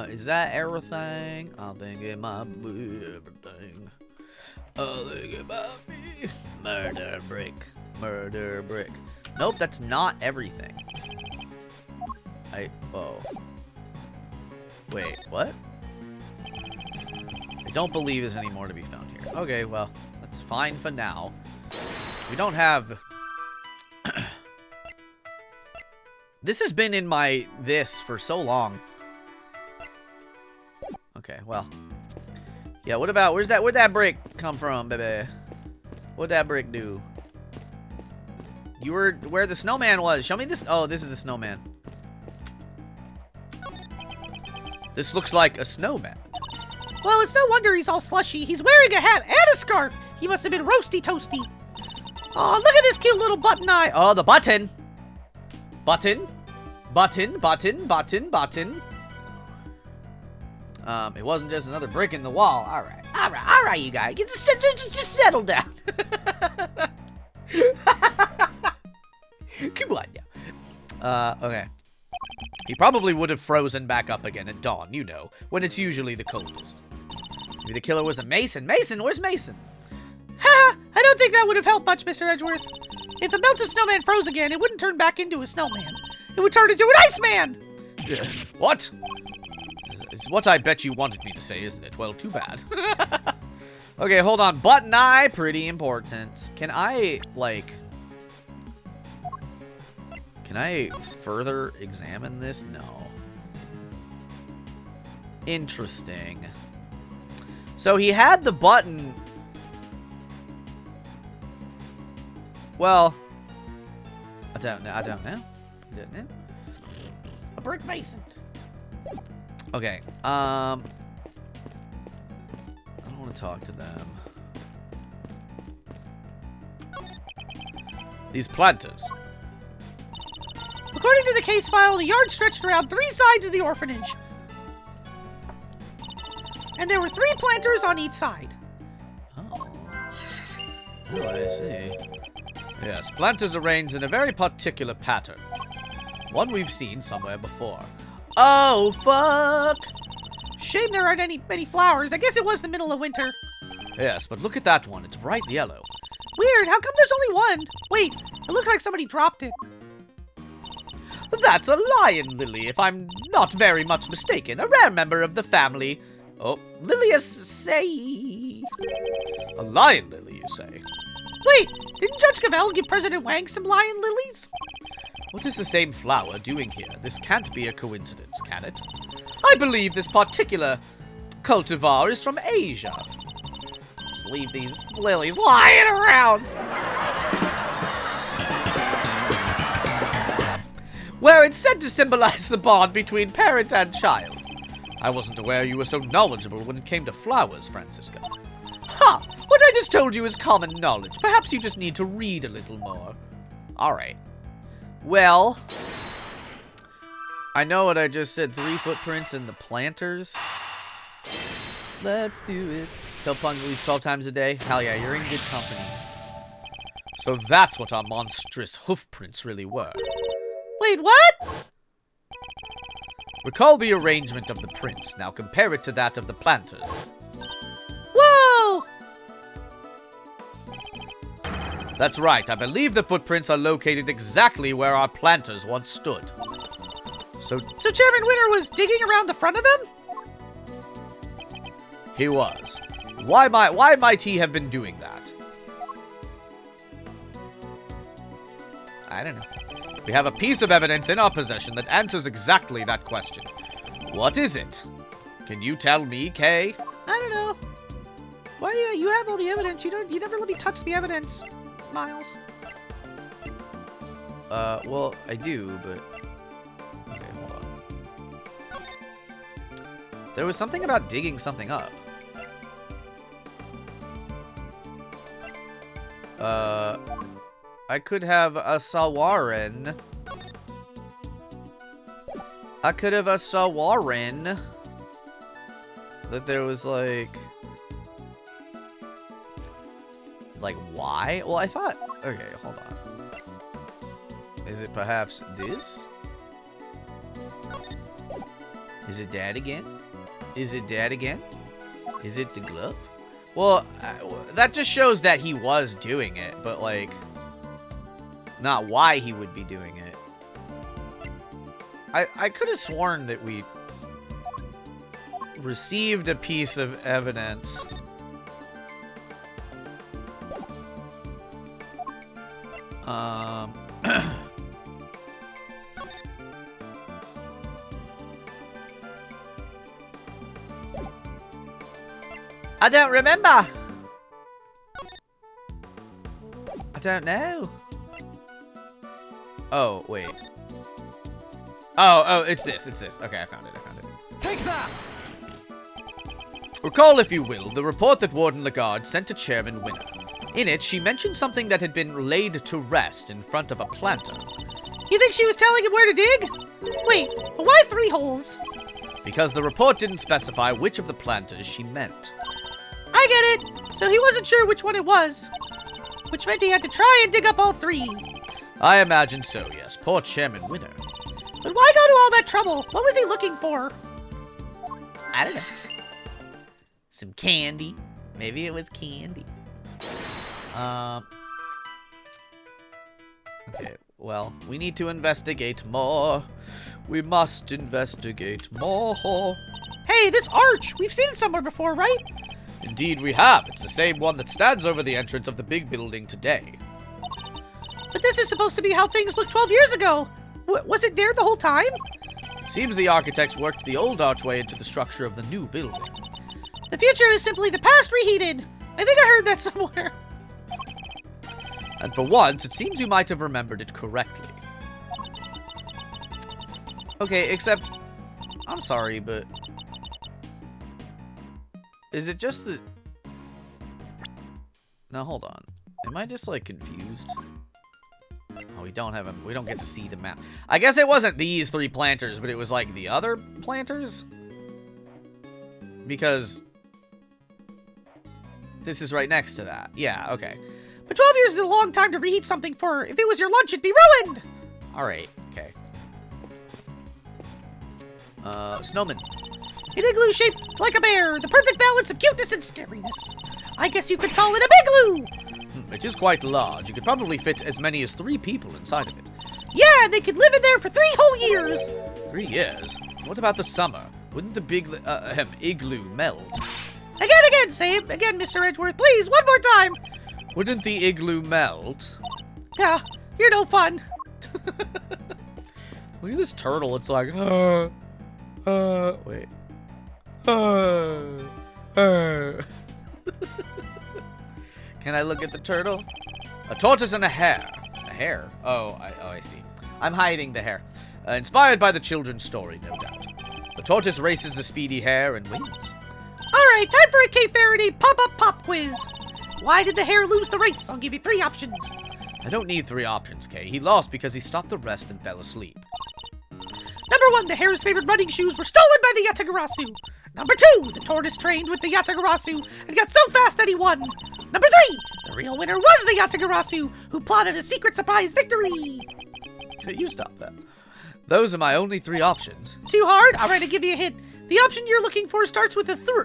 Speaker 1: Is that everything? I think it might be everything. I think it might be murder brick. Murder brick. Nope, that's not everything. Oh. Wait, what? I don't believe there's any more to be found here. Okay, well, that's fine for now. We don't have... This has been in my this for so long. Okay, well. Yeah, what about, where'd that brick come from, baby? What'd that brick do? You were where the snowman was. Show me this. Oh, this is the snowman.
Speaker 2: This looks like a snowman.
Speaker 6: Well, it's no wonder he's all slushy. He's wearing a hat and a scarf. He must have been roasty toasty. Oh, look at this cute little button eye.
Speaker 1: Oh, the button. Button. Button, button, button, button. It wasn't just another brick in the wall. All right, you guys. Just settle down. Come on now. Okay.
Speaker 2: He probably would have frozen back up again at dawn, you know, when it's usually the coldest.
Speaker 1: Maybe the killer was a Mason. Mason, where's Mason?
Speaker 6: Ha! I don't think that would have helped much, Mr. Edgeworth. If a melted snowman froze again, it wouldn't turn back into a snowman. It would turn into an Iceman!
Speaker 2: What? It's what I bet you wanted me to say, isn't it? Well, too bad.
Speaker 1: Okay, hold on. Button eye, pretty important. Can I, like... Can I further examine this? No. Interesting. So he had the button... Well... I don't know.
Speaker 6: A brick mason.
Speaker 1: Okay, I don't want to talk to them.
Speaker 2: These planters.
Speaker 6: According to the case file, the yard stretched around 3 sides of the orphanage. And and there were 3 planters on each side.
Speaker 1: Oh, I see. Yes, planters arranged in a very particular pattern. One we've seen somewhere before. Oh, fuck!
Speaker 6: Shame there aren't many flowers. I guess it was the middle of winter.
Speaker 1: Yes, but look at that one. It's bright yellow.
Speaker 6: Weird, how come there's only one? Wait, it looks like somebody dropped it.
Speaker 1: That's a lion lily, if I'm not very much mistaken. A rare member of the family. Oh, Liliaceae. A lion lily, you say?
Speaker 6: Wait, didn't Judge Cavell give President Wang some lion lilies?
Speaker 1: What is the same flower doing here? This can't be a coincidence, can it? I believe this particular cultivar is from Asia. Just leave these lilies lying around. Where it's said to symbolize the bond between parent and child. I wasn't aware you were so knowledgeable when it came to flowers, Francisca. Ha! What I just told you is common knowledge. Perhaps you just need to read a little more. Alright. Well, I know what I just said. 3 footprints in the planters. Let's do it. Tell puns at least 12 times a day. Hell yeah, you're in good company. So that's what our monstrous hoofprints really were.
Speaker 6: Wait, what?
Speaker 1: Recall the arrangement of the prints. Now compare it to that of the planters.
Speaker 6: Whoa!
Speaker 1: That's right. I believe the footprints are located exactly where our planters once stood. So
Speaker 6: Chairman Winter was digging around the front of them?
Speaker 1: he was. Why might he have been doing that? I don't know. We have a piece of evidence in our possession that answers exactly that question. What is it? Can you tell me, Kay?
Speaker 6: I don't know. Why you have all the evidence? You never let me touch the evidence, Miles.
Speaker 1: Well, I do, but okay, hold on. There was something about digging something up. I could have a Sawarin. That there was like why? Well, I thought, okay, hold on. Is it perhaps this? Is it that again? Is it that again? Is it the glove? Well, that just shows that he was doing it, but like, not why he would be doing it. I could have sworn that we received a piece of evidence. I don't remember. I don't know. Oh, wait. Oh, it's this. Okay, I found it.
Speaker 4: Take that!
Speaker 1: Recall, if you will, the report that Warden Lagarde sent to Chairman Winner. In it, she mentioned something that had been laid to rest in front of a planter.
Speaker 6: You think she was telling him where to dig? Wait, but why 3 holes?
Speaker 1: Because the report didn't specify which of the planters she meant.
Speaker 6: I get it. So he wasn't sure which one it was. Which meant he had to try and dig up all 3.
Speaker 1: I imagine so, yes. Poor Chairman Winner.
Speaker 6: But why go to all that trouble? What was he looking for?
Speaker 1: I don't know. Some candy. Maybe it was candy. Okay, well, we need to investigate more. We must investigate more.
Speaker 6: Hey, this arch! We've seen it somewhere before, right?
Speaker 1: Indeed we have. It's the same one that stands over the entrance of the big building today.
Speaker 6: But this is supposed to be how things looked 12 years ago. Was it there the whole time?
Speaker 1: It seems the architects worked the old archway into the structure of the new building.
Speaker 6: The future is simply the past reheated. I think I heard that somewhere.
Speaker 1: And for once, it seems you might have remembered it correctly. Okay, except, I'm sorry, but is it just that? No, hold on. Am I just like confused? Oh, we don't get to see the map. I guess it wasn't these 3 planters, but it was like the other planters? Because This is right next to that. Yeah, okay.
Speaker 6: But 12 years is a long time to reheat something for. If it was your lunch, it'd be ruined.
Speaker 1: Alright, okay. Snowman.
Speaker 6: An igloo shaped like a bear. The perfect balance of cuteness and scariness. I guess you could call it a bigloo.
Speaker 2: It is quite large. You could probably fit as many as 3 people inside of it.
Speaker 6: Yeah, and they could live in there for 3 whole years.
Speaker 2: 3 years? What about the summer? Wouldn't the big igloo melt?
Speaker 6: Again, say it again, Mr. Edgeworth. Please, one more time.
Speaker 2: Wouldn't the igloo melt?
Speaker 6: Yeah, you're no fun.
Speaker 2: Look at this turtle. It's like, wait. Can I look at the turtle? A tortoise and a hare.
Speaker 1: A hare? Oh, I see. I'm hiding the hair.
Speaker 2: Inspired by the children's story, no doubt. The tortoise races the speedy hare and wins.
Speaker 6: All right, time for a K-Faraday pop-up pop quiz. Why did the hare lose the race? I'll give you 3 options.
Speaker 2: I don't need 3 options, Kay. He lost because he stopped to rest and fell asleep.
Speaker 6: Number 1, the hare's favorite running shoes were stolen by the Yatagarasu. Number 2, the tortoise trained with the Yatagarasu and got so fast that he won. Number 3, the real winner was the Yatagarasu, who plotted a secret surprise victory.
Speaker 2: You stop that. Those are my only 3 options.
Speaker 6: Too hard? All right, I'll give you a hint. The option you're looking for starts with a thr.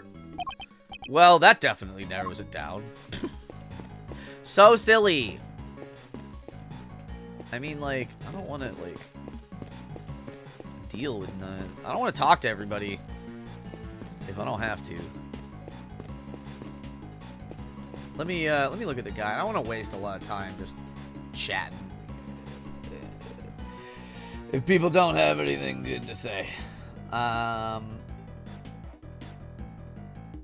Speaker 2: Well, that definitely narrows it down.
Speaker 1: So silly. I mean, like, I don't want to, like, deal with none. I don't want to talk to everybody if I don't have to. Let me look at the guy. I don't want to waste a lot of time just chatting. If people don't have anything good to say.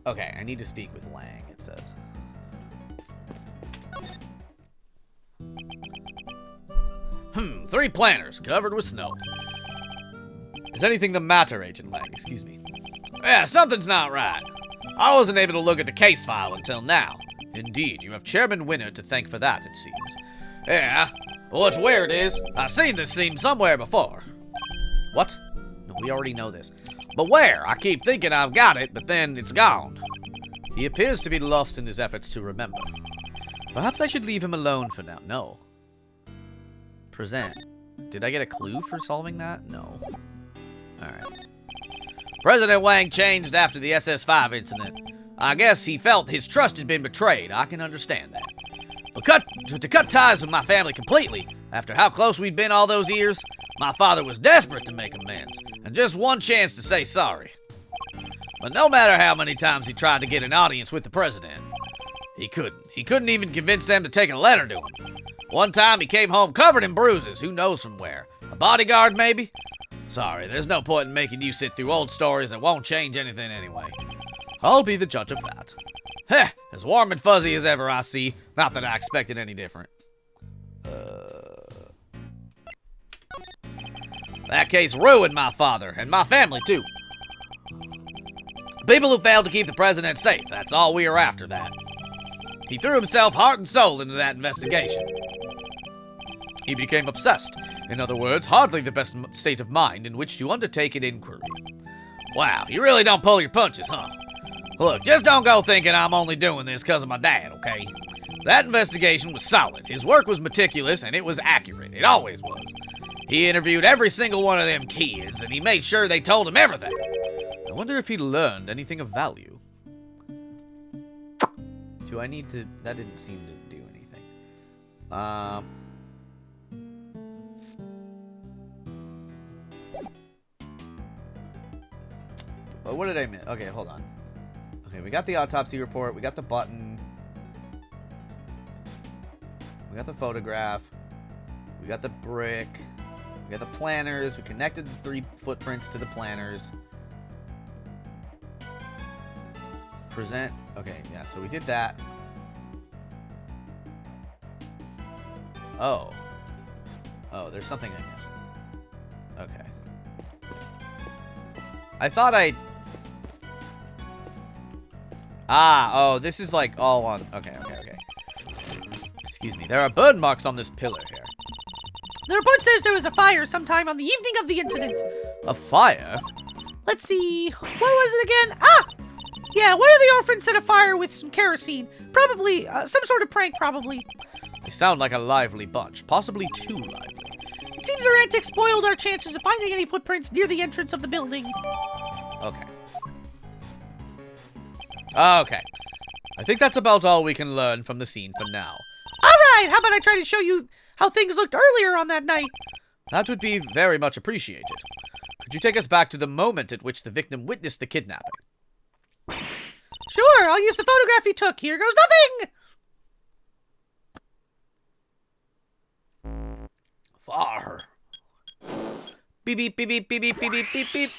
Speaker 1: Okay, I need to speak with Lang, it says.
Speaker 2: Three planters covered with snow. Is anything the matter, Agent Lang? Excuse me. Yeah, something's not right. I wasn't able to look at the case file until now. Indeed, you have Chairman Winner to thank for that, it seems. Yeah, well, what's weird is, I've seen this scene somewhere before.
Speaker 1: What? No, we already know this.
Speaker 2: But where? I keep thinking I've got it, but then it's gone. He appears to be lost in his efforts to remember. Perhaps I should leave him alone for now. No.
Speaker 1: Present. Did I get a clue for solving that? No. Alright.
Speaker 2: President Wang changed after the SS5 incident. I guess he felt his trust had been betrayed. I can understand that. But to cut ties with my family completely, after how close we'd been all those years, my father was desperate to make amends, and just one chance to say sorry. But no matter how many times he tried to get an audience with the president, he couldn't. He couldn't even convince them to take a letter to him. One time he came home covered in bruises, who knows from where. A bodyguard, maybe? Sorry, there's no point in making you sit through old stories that won't change anything anyway. I'll be the judge of that. Heh, as warm and fuzzy as ever, I see. Not that I expected any different. That case ruined my father, and my family, too. People who failed to keep the president safe, that's all we are after, that. He threw himself heart and soul into that investigation. He became obsessed. In other words, hardly the best state of mind in which to undertake an inquiry. Wow, you really don't pull your punches, huh? Look, just don't go thinking I'm only doing this because of my dad, okay? That investigation was solid. His work was meticulous, and it was accurate. It always was. He interviewed every single one of them kids, and he made sure they told him everything. I wonder if he learned anything of value.
Speaker 1: Do I need to... That didn't seem to do anything. What did I miss? Okay, hold on. Okay, we got the autopsy report. We got the button. We got the photograph. We got the brick. We got the planners. We connected the 3 footprints to the planners. Present. Okay, yeah, so we did that. Oh. Oh, there's something I missed. Okay. I thought I... oh, this is like all on... Okay. Excuse me. There are burn marks on this pillar here.
Speaker 6: The report says there was a fire sometime on the evening of the incident.
Speaker 1: A fire?
Speaker 6: Let's see. What was it again? Ah! Yeah, one of the orphans set a fire with some kerosene. Probably, some sort of prank, probably.
Speaker 2: They sound like a lively bunch, possibly too lively.
Speaker 6: It seems their antics spoiled our chances of finding any footprints near the entrance of the building.
Speaker 2: Okay. Okay. I think that's about all we can learn from the scene for now.
Speaker 6: Alright, how about I try to show you how things looked earlier on that night?
Speaker 2: That would be very much appreciated. Could you take us back to the moment at which the victim witnessed the kidnapping?
Speaker 6: Sure, I'll use the photograph he took. Here goes nothing!
Speaker 2: Far. Beep, beep, beep, beep, beep, beep, beep, beep, beep, beep.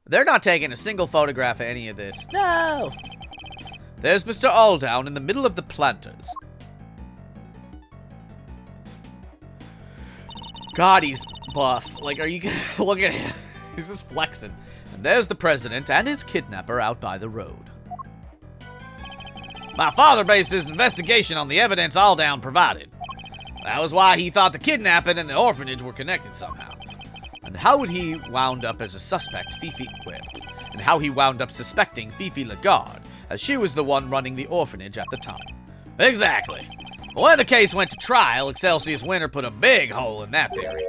Speaker 2: They're not taking a single photograph of any of this.
Speaker 3: No!
Speaker 2: There's Mr. Aldown in the middle of the planters. God, he's buff. Like, are you gonna look at him? He's just flexing. And there's the president and his kidnapper out by the road. My father based his investigation on the evidence Aldown provided. That was why he thought the kidnapping and the orphanage were connected somehow. And how would he wound up as a suspect, and how he wound up suspecting Fifi Lagarde, as she was the one running the orphanage at the time. Exactly. When the case went to trial, Excelsius Winter put a big hole in that theory.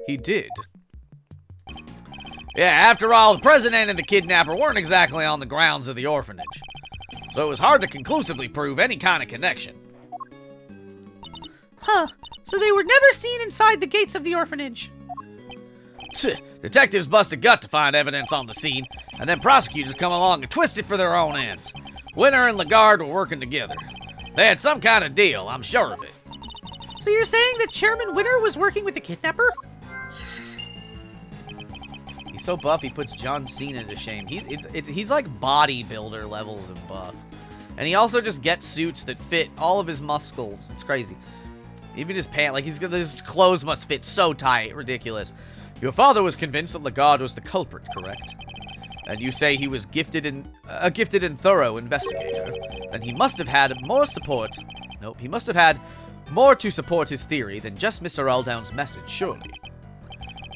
Speaker 2: He did. Yeah, after all, the president and the kidnapper weren't exactly on the grounds of the orphanage. So it was hard to conclusively prove any kind of connection.
Speaker 6: Huh. So they were never seen inside the gates of the orphanage.
Speaker 2: Detectives bust a gut to find evidence on the scene, and then prosecutors come along and twist it for their own ends. Winter and Lagarde were working together. They had some kind of deal, I'm sure of it.
Speaker 6: So you're saying that Chairman Winter was working with the kidnapper?
Speaker 1: He's so buff, he puts John Cena to shame. He's like bodybuilder levels of buff. And he also just gets suits that fit all of his muscles. It's crazy. Even his pants, like his clothes must fit so tight. Ridiculous.
Speaker 2: Your father was convinced that Lagarde was the culprit, correct? And you say he was a gifted and thorough investigator. Then he must have had more support. Nope, he must have had more to support his theory than just Mr. Aldown's message, surely.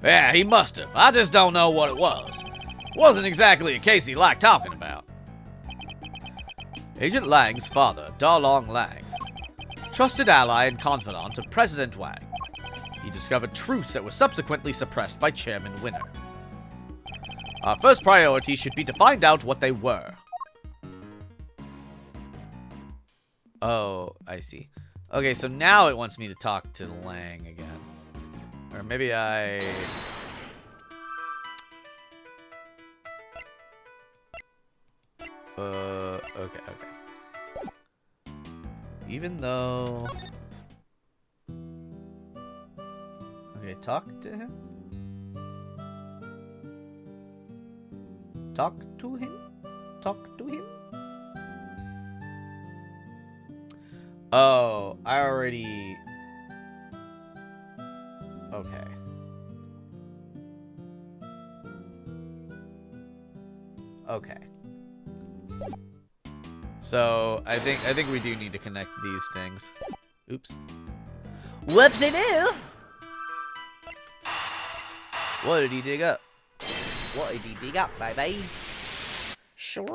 Speaker 2: Yeah, he must have. I just don't know what it was. Wasn't exactly a case he liked talking about. Agent Lang's father, Darlong Lang, trusted ally and confidant of President Wang. He discovered truths that were subsequently suppressed by Chairman Winter. Our first priority should be to find out what they were.
Speaker 1: Oh, I see. Okay, so now it wants me to talk to Lang again. Or maybe I... okay. Even though... Okay, talk to him? Talk to him? Talk to him? Oh, I already... Okay. Okay. So, I think we do need to connect these things. Oops.
Speaker 3: Whoopsie-doo!
Speaker 1: What did he dig up?
Speaker 3: What did he dig up, baby?
Speaker 6: Sure.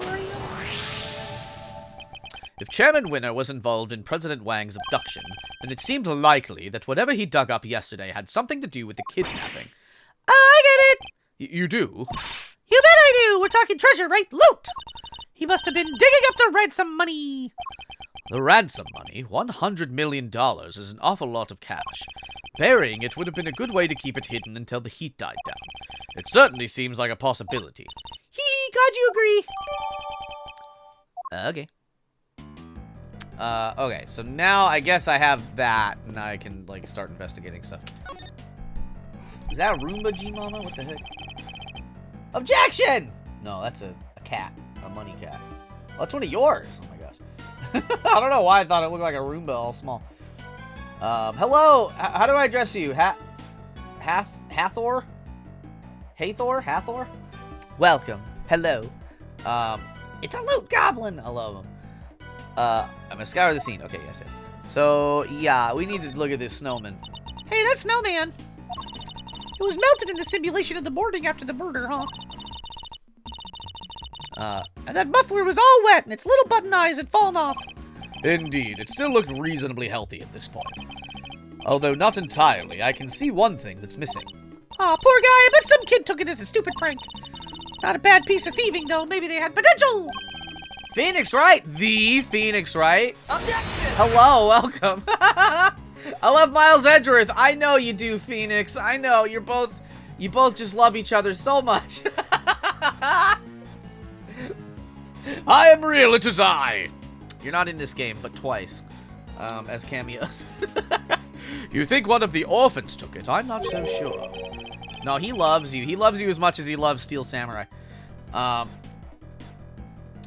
Speaker 2: If Chairman Winter was involved in President Wang's abduction, then it seemed likely that whatever he dug up yesterday had something to do with the kidnapping.
Speaker 6: I get it!
Speaker 2: You do?
Speaker 6: You bet I do! We're talking treasure, right? Loot! He must have been digging up the ransom money!
Speaker 2: The ransom money, $100 million, is an awful lot of cash. Burying it would have been a good way to keep it hidden until the heat died down. It certainly seems like a possibility.
Speaker 6: Glad you agree.
Speaker 1: Okay. Okay, so now I guess I have that, and now I can, like, start investigating stuff. Is that a Roomba, G-Mama? What the heck? Objection! No, that's a cat. A money cat. Oh, that's one of yours. Oh, my gosh. I don't know why I thought it looked like a Roomba all small. Hello? How do I address you? Hathor? Hathor? Hathor? Welcome. Hello. It's a loot goblin! I love him. I'm gonna scour the scene. Okay, yes. So, yeah, we need to look at this snowman.
Speaker 6: Hey, that snowman. It was melted in the simulation of the morning after the murder, huh? And that muffler was all wet, and its little button eyes had fallen off.
Speaker 2: Indeed, it still looked reasonably healthy at this point. Although not entirely, I can see one thing that's missing.
Speaker 6: Aw, poor guy, I bet some kid took it as a stupid prank. Not a bad piece of thieving, though. Maybe they had potential.
Speaker 1: Phoenix Wright, the Phoenix Wright.
Speaker 4: Objection!
Speaker 1: Hello, welcome. I love Miles Edgeworth. I know you do, Phoenix. I know you both just love each other so much.
Speaker 2: I am real, it is I!
Speaker 1: You're not in this game, but twice, as cameos.
Speaker 2: You think one of the orphans took it? I'm not so sure.
Speaker 1: No, he loves you. He loves you as much as he loves Steel Samurai.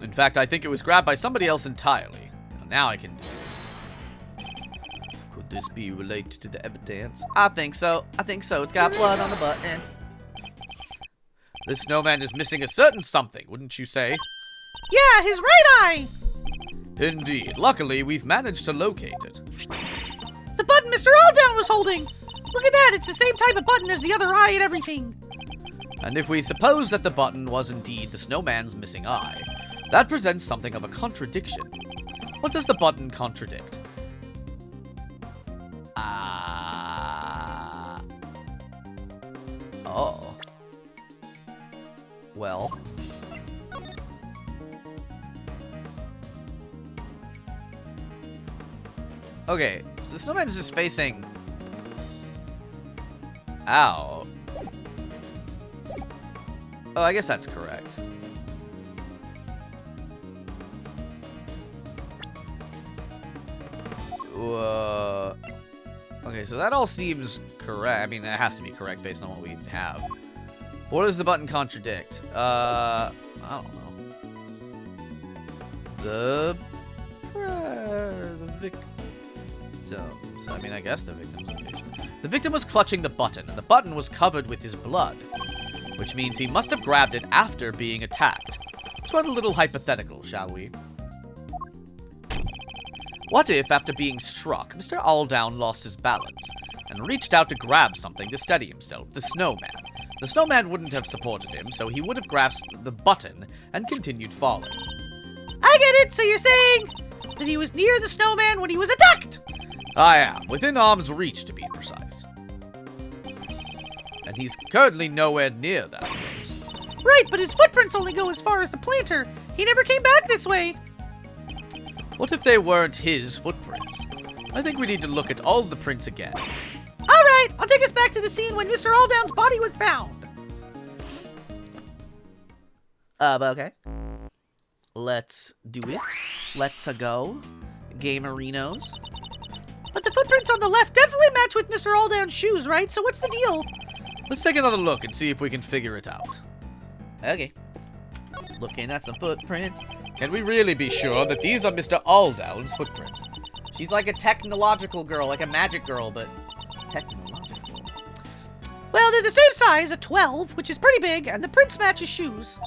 Speaker 2: In fact, I think it was grabbed by somebody else entirely. Now I can do this. Could this be related to the evidence?
Speaker 1: I think so. It's got blood on the button.
Speaker 2: This snowman is missing a certain something, wouldn't you say?
Speaker 6: Yeah, his right eye.
Speaker 2: Indeed. Luckily, we've managed to locate it.
Speaker 6: The button Mr. Aldown was holding. Look at that. It's the same type of button as the other eye and everything.
Speaker 2: And if we suppose that the button was indeed the snowman's missing eye, that presents something of a contradiction. What does the button contradict?
Speaker 1: Oh. Well. Okay, so the snowman is just facing... Ow. Oh, I guess that's correct. Okay, so that all seems correct. I mean, it has to be correct based on what we have. What does the button contradict? I don't know. The victims. I mean, I guess the victim's location. The victim was clutching the button, and the button was covered with his blood, which means he must have grabbed it after being attacked. Let's run a little hypothetical, shall we? What if, after being struck, Mr. Aldown lost his balance and reached out to grab something to steady himself, the snowman? The snowman wouldn't have supported him, so he would have grasped the button and continued falling.
Speaker 6: I get it. So you're saying that he was near the snowman when he was attacked?
Speaker 2: I am, within arm's reach to be precise. And he's currently nowhere near that place.
Speaker 6: Right, but his footprints only go as far as the planter. He never came back this way.
Speaker 2: What if they weren't his footprints? I think we need to look at all the prints again.
Speaker 6: All right, I'll take us back to the scene when Mr. Aldown's body was found.
Speaker 1: Okay. Let's do it. Let's go. Gamerinos.
Speaker 6: But the footprints on the left definitely match with Mr. Aldown's shoes, right? So what's the deal?
Speaker 2: Let's take another look and see if we can figure it out.
Speaker 1: Okay. Looking at some footprints.
Speaker 2: Can we really be sure that these are Mr. Aldown's footprints?
Speaker 1: She's like a technological girl, like a magic girl, but technological.
Speaker 6: Well, they're the same size, a 12, which is pretty big, and the prints match his shoes.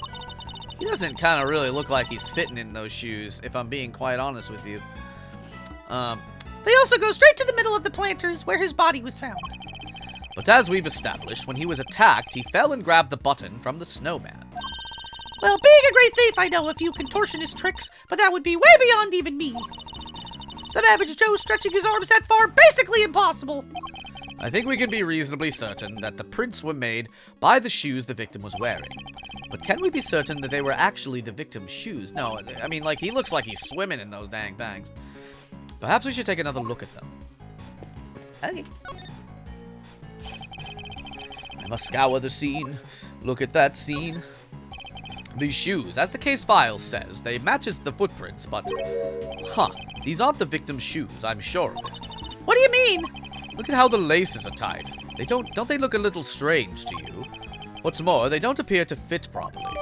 Speaker 1: He doesn't kind of really look like he's fitting in those shoes, if I'm being quite honest with you.
Speaker 6: They also go straight to the middle of the planters where his body was found.
Speaker 2: But as we've established, when he was attacked, he fell and grabbed the button from the snowman.
Speaker 6: Well, being a great thief, I know a few contortionist tricks, but that would be way beyond even me. Some average Joe stretching his arms that far, basically impossible.
Speaker 2: I think we can be reasonably certain that the prints were made by the shoes the victim was wearing. But can we be certain that they were actually the victim's shoes? No, I mean, like, he looks like he's swimming in those dang things. Perhaps we should take another look at them.
Speaker 1: Okay.
Speaker 2: I must scour the scene. Look at that scene. These shoes, as the case file says, they matches the footprints, but... Huh, these aren't the victim's shoes, I'm sure of it.
Speaker 6: What do you mean?
Speaker 2: Look at how the laces are tied. Don't they look a little strange to you? What's more, they don't appear to fit properly.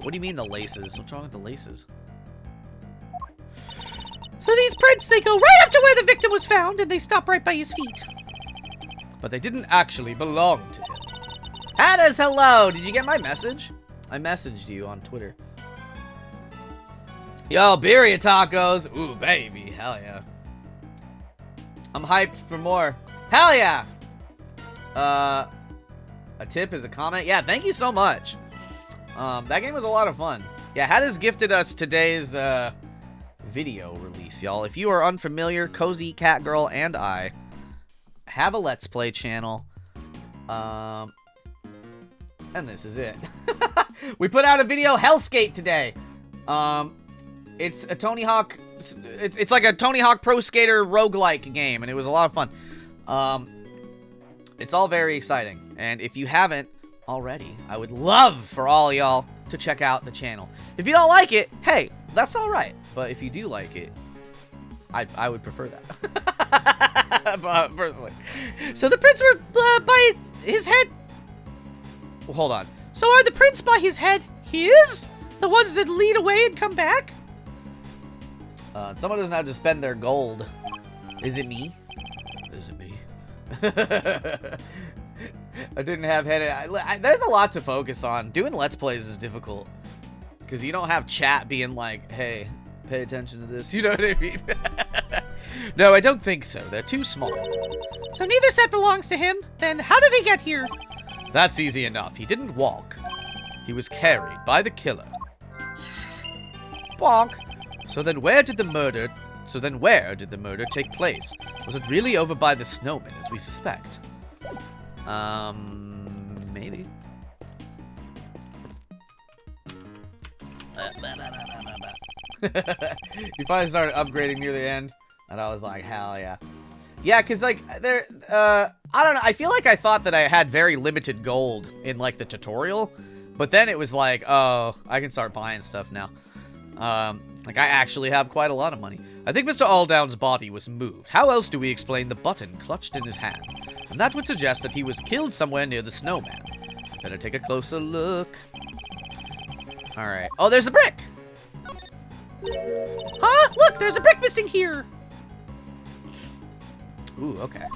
Speaker 1: What do you mean the laces? What's wrong with the laces?
Speaker 6: So these prints, they go right up to where the victim was found, and they stop right by his feet.
Speaker 2: But they didn't actually belong to him.
Speaker 1: Hannah's hello! Did you get my message? I messaged you on Twitter. Yo, birria tacos! Ooh, baby, hell yeah. I'm hyped for more. Hell yeah! A tip is a comment? Yeah, thank you so much. That game was a lot of fun. Yeah, Had has gifted us today's video release, y'all. If you are unfamiliar, Cozy, Catgirl, and I have a Let's Play channel. And this is it. We put out a video, Hellskate, today. It's a Tony Hawk... It's like a Tony Hawk Pro Skater roguelike game, and it was a lot of fun. It's all very exciting. And if you haven't already, I would love for all y'all to check out the channel. If you don't like it, hey, that's all right. But if you do like it, I would prefer that. Personally.
Speaker 6: So the prints were by his head?
Speaker 1: Well, hold on.
Speaker 6: So are the prints by his head his? The ones that lead away and come back?
Speaker 1: Someone doesn't have to spend their gold. Is it me? Is it me? I didn't have head. There's a lot to focus on. Doing Let's Plays is difficult. Because you don't have chat being like, hey, pay attention to this. You know what I mean? No, I don't think so. They're too small.
Speaker 6: So neither set belongs to him. Then how did he get here?
Speaker 2: That's easy enough. He didn't walk. He was carried by the killer.
Speaker 1: Bonk.
Speaker 2: So then where did the murder take place? Was it really over by the snowman, as we suspect?
Speaker 1: Maybe. You finally started upgrading near the end, and I was like, hell yeah. Yeah, because, like, I don't know, I feel like I thought that I had very limited gold in, like, the tutorial, but then it was like, oh, I can start buying stuff now. Like, I actually have quite a lot of money.
Speaker 2: I think Mr. Aldown's body was moved. How else do we explain the button clutched in his hand? And that would suggest that he was killed somewhere near the snowman. Better take a closer look.
Speaker 1: Alright. Oh, there's a brick!
Speaker 6: Huh? Look, there's a brick missing here.
Speaker 1: Ooh, okay.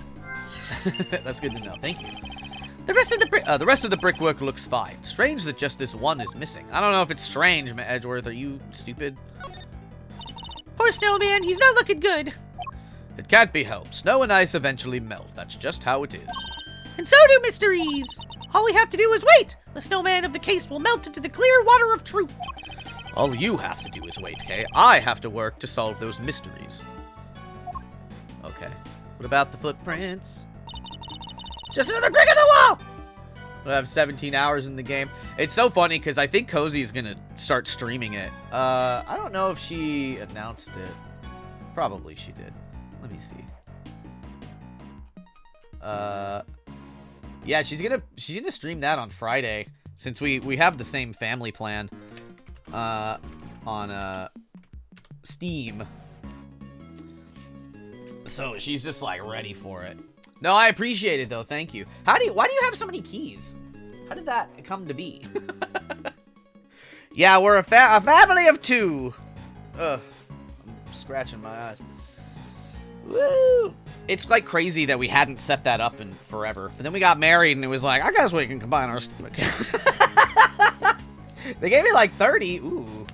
Speaker 1: That's good to know. Thank you.
Speaker 6: The rest
Speaker 2: The rest of the brickwork looks fine. Strange that just this one is missing.
Speaker 1: I don't know if it's strange, Edgeworth. Are you stupid?
Speaker 6: Poor snowman, he's not looking good.
Speaker 2: It can't be helped. Snow and ice eventually melt. That's just how it is.
Speaker 6: And so do mysteries. All we have to do is wait. The snowman of the case will melt into the clear water of truth.
Speaker 2: All you have to do is wait, Kay. I have to work to solve those mysteries.
Speaker 1: Okay. What about the footprints?
Speaker 6: Just another brick in the wall.
Speaker 1: I have 17 hours in the game. It's so funny because I think Cozy's gonna start streaming it. I don't know if she announced it. Probably she did. Let me see. Yeah, she's gonna stream that on Friday since we have the same family plan on Steam. So she's just like ready for it. No, I appreciate it though. Thank you. Why do you have so many keys? How did that come to be? Yeah, we're a family of two. Ugh, I'm scratching my eyes. Woo! It's like crazy that we hadn't set that up in forever. But then we got married and it was like, I guess we can combine our Steam accounts. They gave me like 30. Ooh,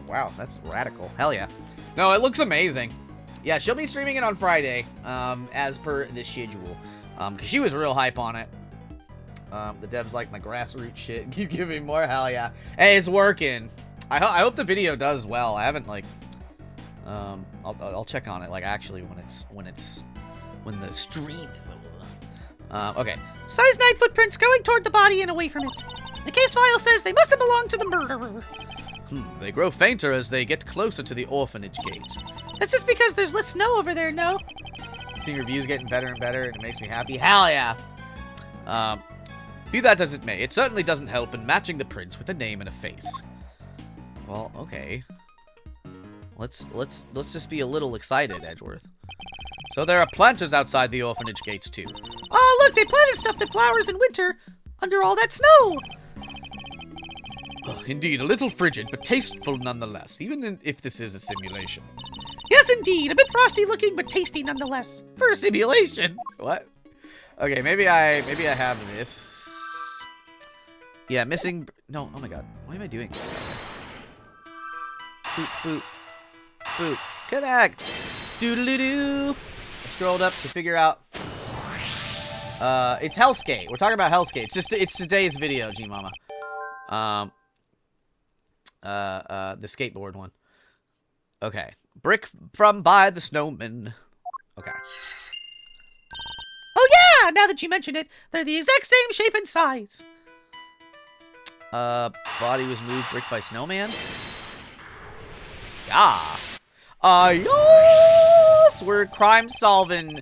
Speaker 1: wow, that's radical. Hell yeah. No, it looks amazing. Yeah, she'll be streaming it on Friday, as per the schedule. Because she was real hype on it. The devs like my grassroots shit. Keep giving more, hell yeah. Hey, it's working. I hope the video does well. I haven't, like, I'll check on it, like, actually, when the stream is over. Okay.
Speaker 6: Size 9 footprints going toward the body and away from it. The case file says they must have belonged to the murderer.
Speaker 2: They grow fainter as they get closer to the orphanage gates.
Speaker 6: That's just because there's less snow over there, no?
Speaker 1: Seeing reviews getting better and better, and it makes me happy. Hell yeah.
Speaker 2: Be that as it may, it certainly doesn't help in matching the prints with a name and a face.
Speaker 1: Well, okay. Let's just be a little excited, Edgeworth.
Speaker 2: So there are planters outside the orphanage gates too.
Speaker 6: Oh, look, they planted stuff that flowers in winter under all that snow.
Speaker 2: Indeed, a little frigid, but tasteful nonetheless, even if this is a simulation.
Speaker 6: Yes, indeed. A bit frosty looking, but tasty nonetheless.
Speaker 1: For a simulation. What? Okay, maybe I have this. Yeah, missing. No, oh my god. Why am I doing this? Boop, boop, boop. Connect. Doodle-doo. I scrolled up to figure out. It's Hellskate. We're talking about Hellskate. It's today's video, G-Mama. The skateboard one. Okay. Brick from by the snowman. Okay.
Speaker 6: Oh yeah, now that you mention it, they're the exact same shape and size.
Speaker 1: Body was moved brick by snowman? Yeah. Yes! We're crime-solving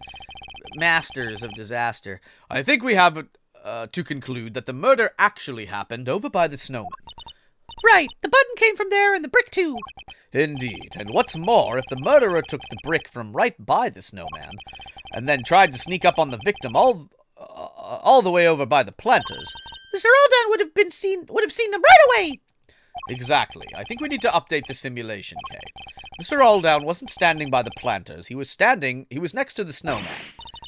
Speaker 1: masters of disaster.
Speaker 2: I think we have to conclude that the murder actually happened over by the snowman.
Speaker 6: Right, the button came from there and the brick too.
Speaker 2: Indeed, and what's more, if the murderer took the brick from right by the snowman, and then tried to sneak up on the victim all the way over by the planters...
Speaker 6: Mr. Aldown would have seen them right away.
Speaker 2: Exactly. I think we need to update the simulation, Kay. Mr. Aldown wasn't standing by the planters. He was next to the snowman.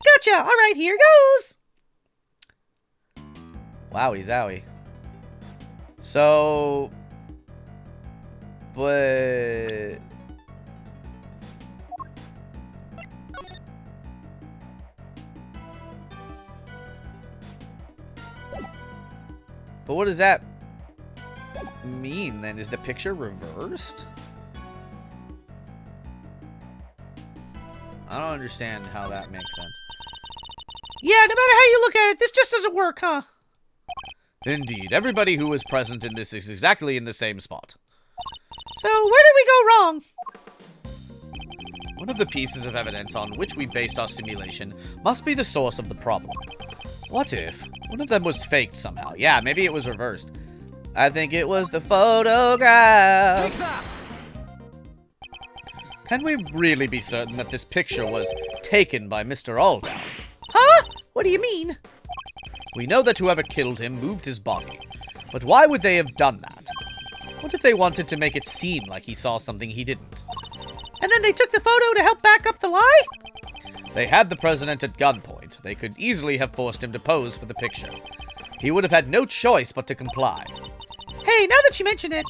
Speaker 6: Gotcha. All right, here goes.
Speaker 1: Wowie zowie. So... But... But what does that mean, then? Is the picture reversed? I don't understand how that makes sense.
Speaker 6: Yeah, no matter how you look at it, this just doesn't work, huh?
Speaker 2: Indeed, everybody who was present in this is exactly in the same spot.
Speaker 6: So, where did we go wrong?
Speaker 2: One of the pieces of evidence on which we based our simulation must be the source of the problem. What if one of them was faked somehow? Yeah, maybe it was reversed.
Speaker 1: I think it was the photograph.
Speaker 4: Take that!
Speaker 2: Can we really be certain that this picture was taken by Mr. Aldown?
Speaker 6: Huh? What do you mean?
Speaker 2: We know that whoever killed him moved his body. But why would they have done that? What if they wanted to make it seem like he saw something he didn't?
Speaker 6: And then they took the photo to help back up the lie?
Speaker 2: They had the president at gunpoint. They could easily have forced him to pose for the picture. He would have had no choice but to comply.
Speaker 6: Hey, now that you mention it,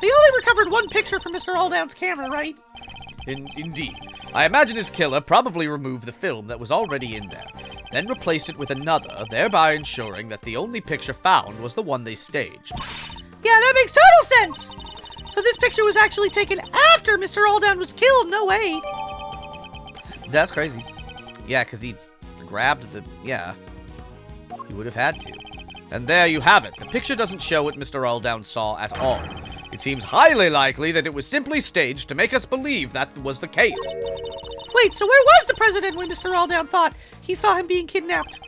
Speaker 6: they only recovered one picture from Mr. Aldown's camera, right?
Speaker 2: Indeed. I imagine his killer probably removed the film that was already in there, then replaced it with another, thereby ensuring that the only picture found was the one they staged.
Speaker 6: Yeah, that makes total sense! So this picture was actually taken after Mr. Aldown was killed, no way!
Speaker 1: That's crazy. Yeah, because he grabbed the... Yeah. He would have had to.
Speaker 2: And there you have it. The picture doesn't show what Mr. Aldown saw at all. It seems highly likely that it was simply staged to make us believe that was the case.
Speaker 6: Wait, so where was the president when Mr. Aldown thought he saw him being kidnapped?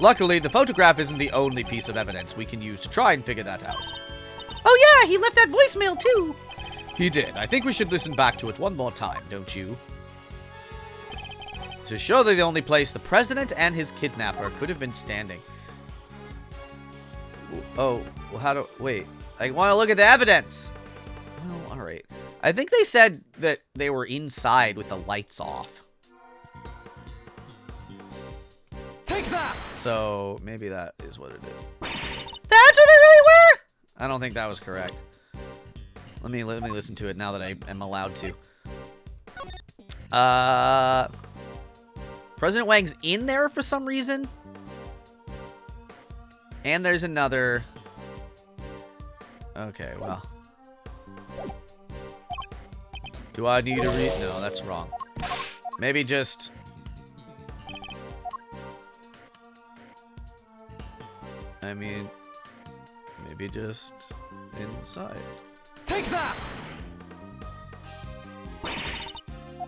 Speaker 2: Luckily, the photograph isn't the only piece of evidence we can use to try and figure that out.
Speaker 6: Oh yeah, he left that voicemail too!
Speaker 2: He did. I think we should listen back to it one more time, don't you?
Speaker 1: So surely the only place the president and his kidnapper could have been standing. Oh, well, how do... Wait. I want to look at the evidence. Well, alright. I think they said that they were inside with the lights off.
Speaker 4: Take that!
Speaker 1: So, maybe that is what it is.
Speaker 6: That's where they really were?
Speaker 1: I don't think that was correct. Let me listen to it now that I am allowed to. President Wang's in there for some reason. And there's another... Okay, well. Do I need to read? No, that's wrong. Maybe just... I mean... Maybe just inside.
Speaker 4: Take that!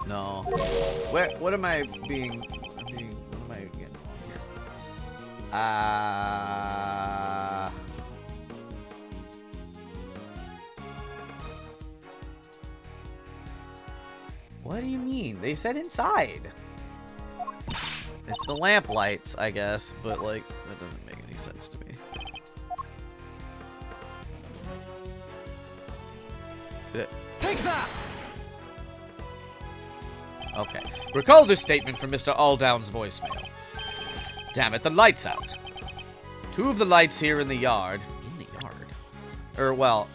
Speaker 1: No. What am I being... what am I getting wrong here? What do you mean? They said inside. It's the lamp lights, I guess, but like, that doesn't make any sense to me.
Speaker 4: Take that!
Speaker 1: Okay.
Speaker 2: Recall this statement from Mr. Aldown's voicemail. Damn it, the light's out. Two of the lights here in the yard.
Speaker 1: In the yard? Or, well,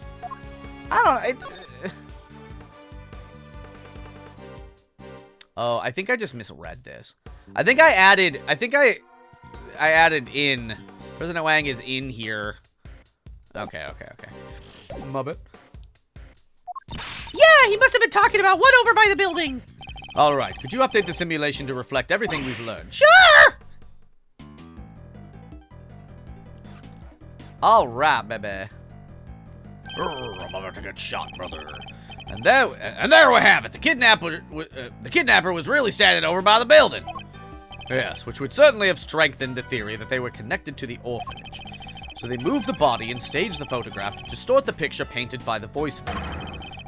Speaker 1: I don't know. Oh, I think I just misread this. I think I added in... President Wang is in here. Okay. My bad.
Speaker 6: Yeah, he must have been talking about what over by the building.
Speaker 1: All right, could you update the simulation to reflect everything we've learned?
Speaker 6: Sure!
Speaker 1: All right, baby.
Speaker 2: I'm about to get shot, brother.
Speaker 1: And there we have it. The kidnapper was really standing over by the building. Yes, which would certainly have strengthened the theory that they were connected to the orphanage. So they moved the body and staged the photograph to distort the picture painted by the voicemail,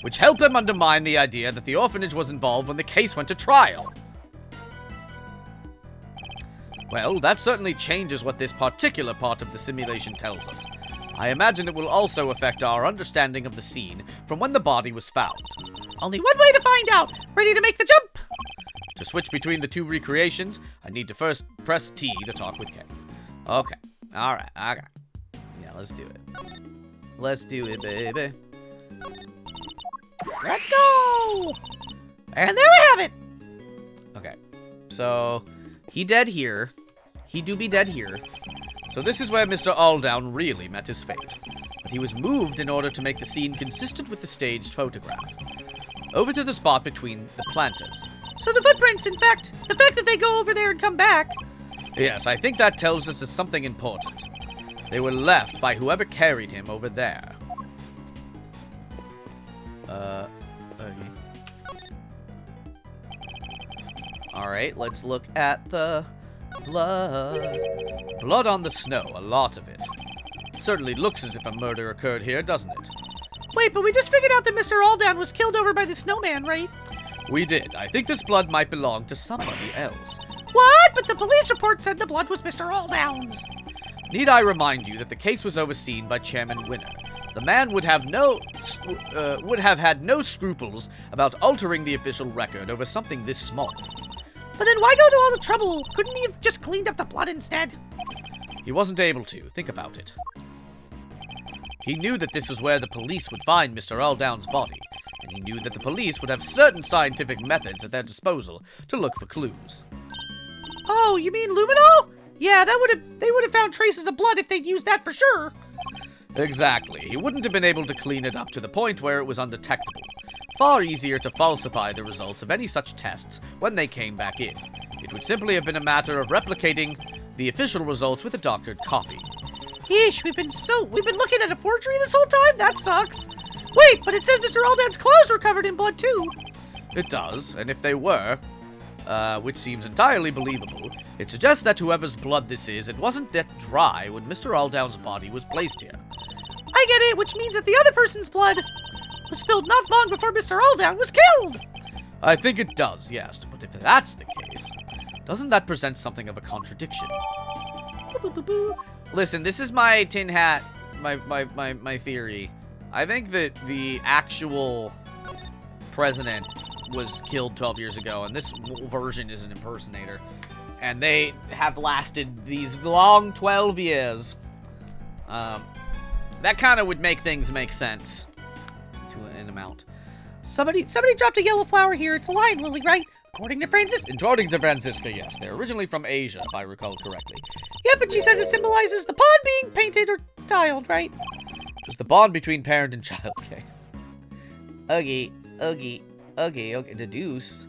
Speaker 1: which helped them undermine the idea that the orphanage was involved when the case went to trial. Well, that certainly changes what this particular part of the simulation tells us. I imagine it will also affect our understanding of the scene from when the body was found.
Speaker 6: Only one way to find out. Ready to make the jump?
Speaker 1: To switch between the two recreations, I need to first press T to talk with Kay. Okay. Alright, okay. Yeah, let's do it. Let's do it, baby.
Speaker 6: Let's go! And there we have it!
Speaker 1: Okay. So, he dead here. He do be dead here. So this is where Mr. Aldown really met his fate. But he was moved in order to make the scene consistent with the staged photograph. Over to the spot between the planters.
Speaker 6: So the footprints, in fact, the fact that they go over there and come back.
Speaker 1: Yes, I think that tells us something important. They were left by whoever carried him over there. Okay. Alright, let's look at the blood. Blood on the snow, a lot of it. Certainly looks as if a murder occurred here, doesn't it?
Speaker 6: Wait, but we just figured out that Mr. Aldown was killed over by the snowman, right?
Speaker 1: We did. I think this blood might belong to somebody else.
Speaker 6: What? But the police report said the blood was Mr. Aldown's.
Speaker 1: Need I remind you that the case was overseen by Chairman Winner. The man would have had no scruples about altering the official record over something this small.
Speaker 6: But then why go to all the trouble? Couldn't he have just cleaned up the blood instead?
Speaker 1: He wasn't able to. Think about it. He knew that this is where the police would find Mr. Aldown's body, and he knew that the police would have certain scientific methods at their disposal to look for clues.
Speaker 6: Oh, you mean luminol? Yeah, they would have found traces of blood if they'd used that for sure.
Speaker 1: Exactly. He wouldn't have been able to clean it up to the point where it was undetectable. Far easier to falsify the results of any such tests when they came back in. It would simply have been a matter of replicating the official results with a doctored copy.
Speaker 6: Yeesh, we've been looking at a forgery this whole time? That sucks. Wait, but it says Mr. Aldown's clothes were covered in blood too.
Speaker 1: It does, and if they were, which seems entirely believable, it suggests that whoever's blood this is, it wasn't that dry when Mr. Aldown's body was placed here.
Speaker 6: I get it, which means that the other person's blood was spilled not long before Mr. Aldown was killed.
Speaker 1: I think it does, yes, but if that's the case, doesn't that present something of a contradiction? Listen, this is my tin hat, my theory. I think that the actual president was killed 12 years ago, and this version is an impersonator. And they have lasted these long 12 years. That kind of would make things make sense to an amount.
Speaker 6: Somebody dropped a yellow flower here. It's a lion lily, right? According to
Speaker 1: Francisca, yes. They're originally from Asia, if I recall correctly.
Speaker 6: Yeah, but she said it symbolizes the pond being painted or tiled, right?
Speaker 1: It's the bond between parent and child, okay. Okay. Deduce.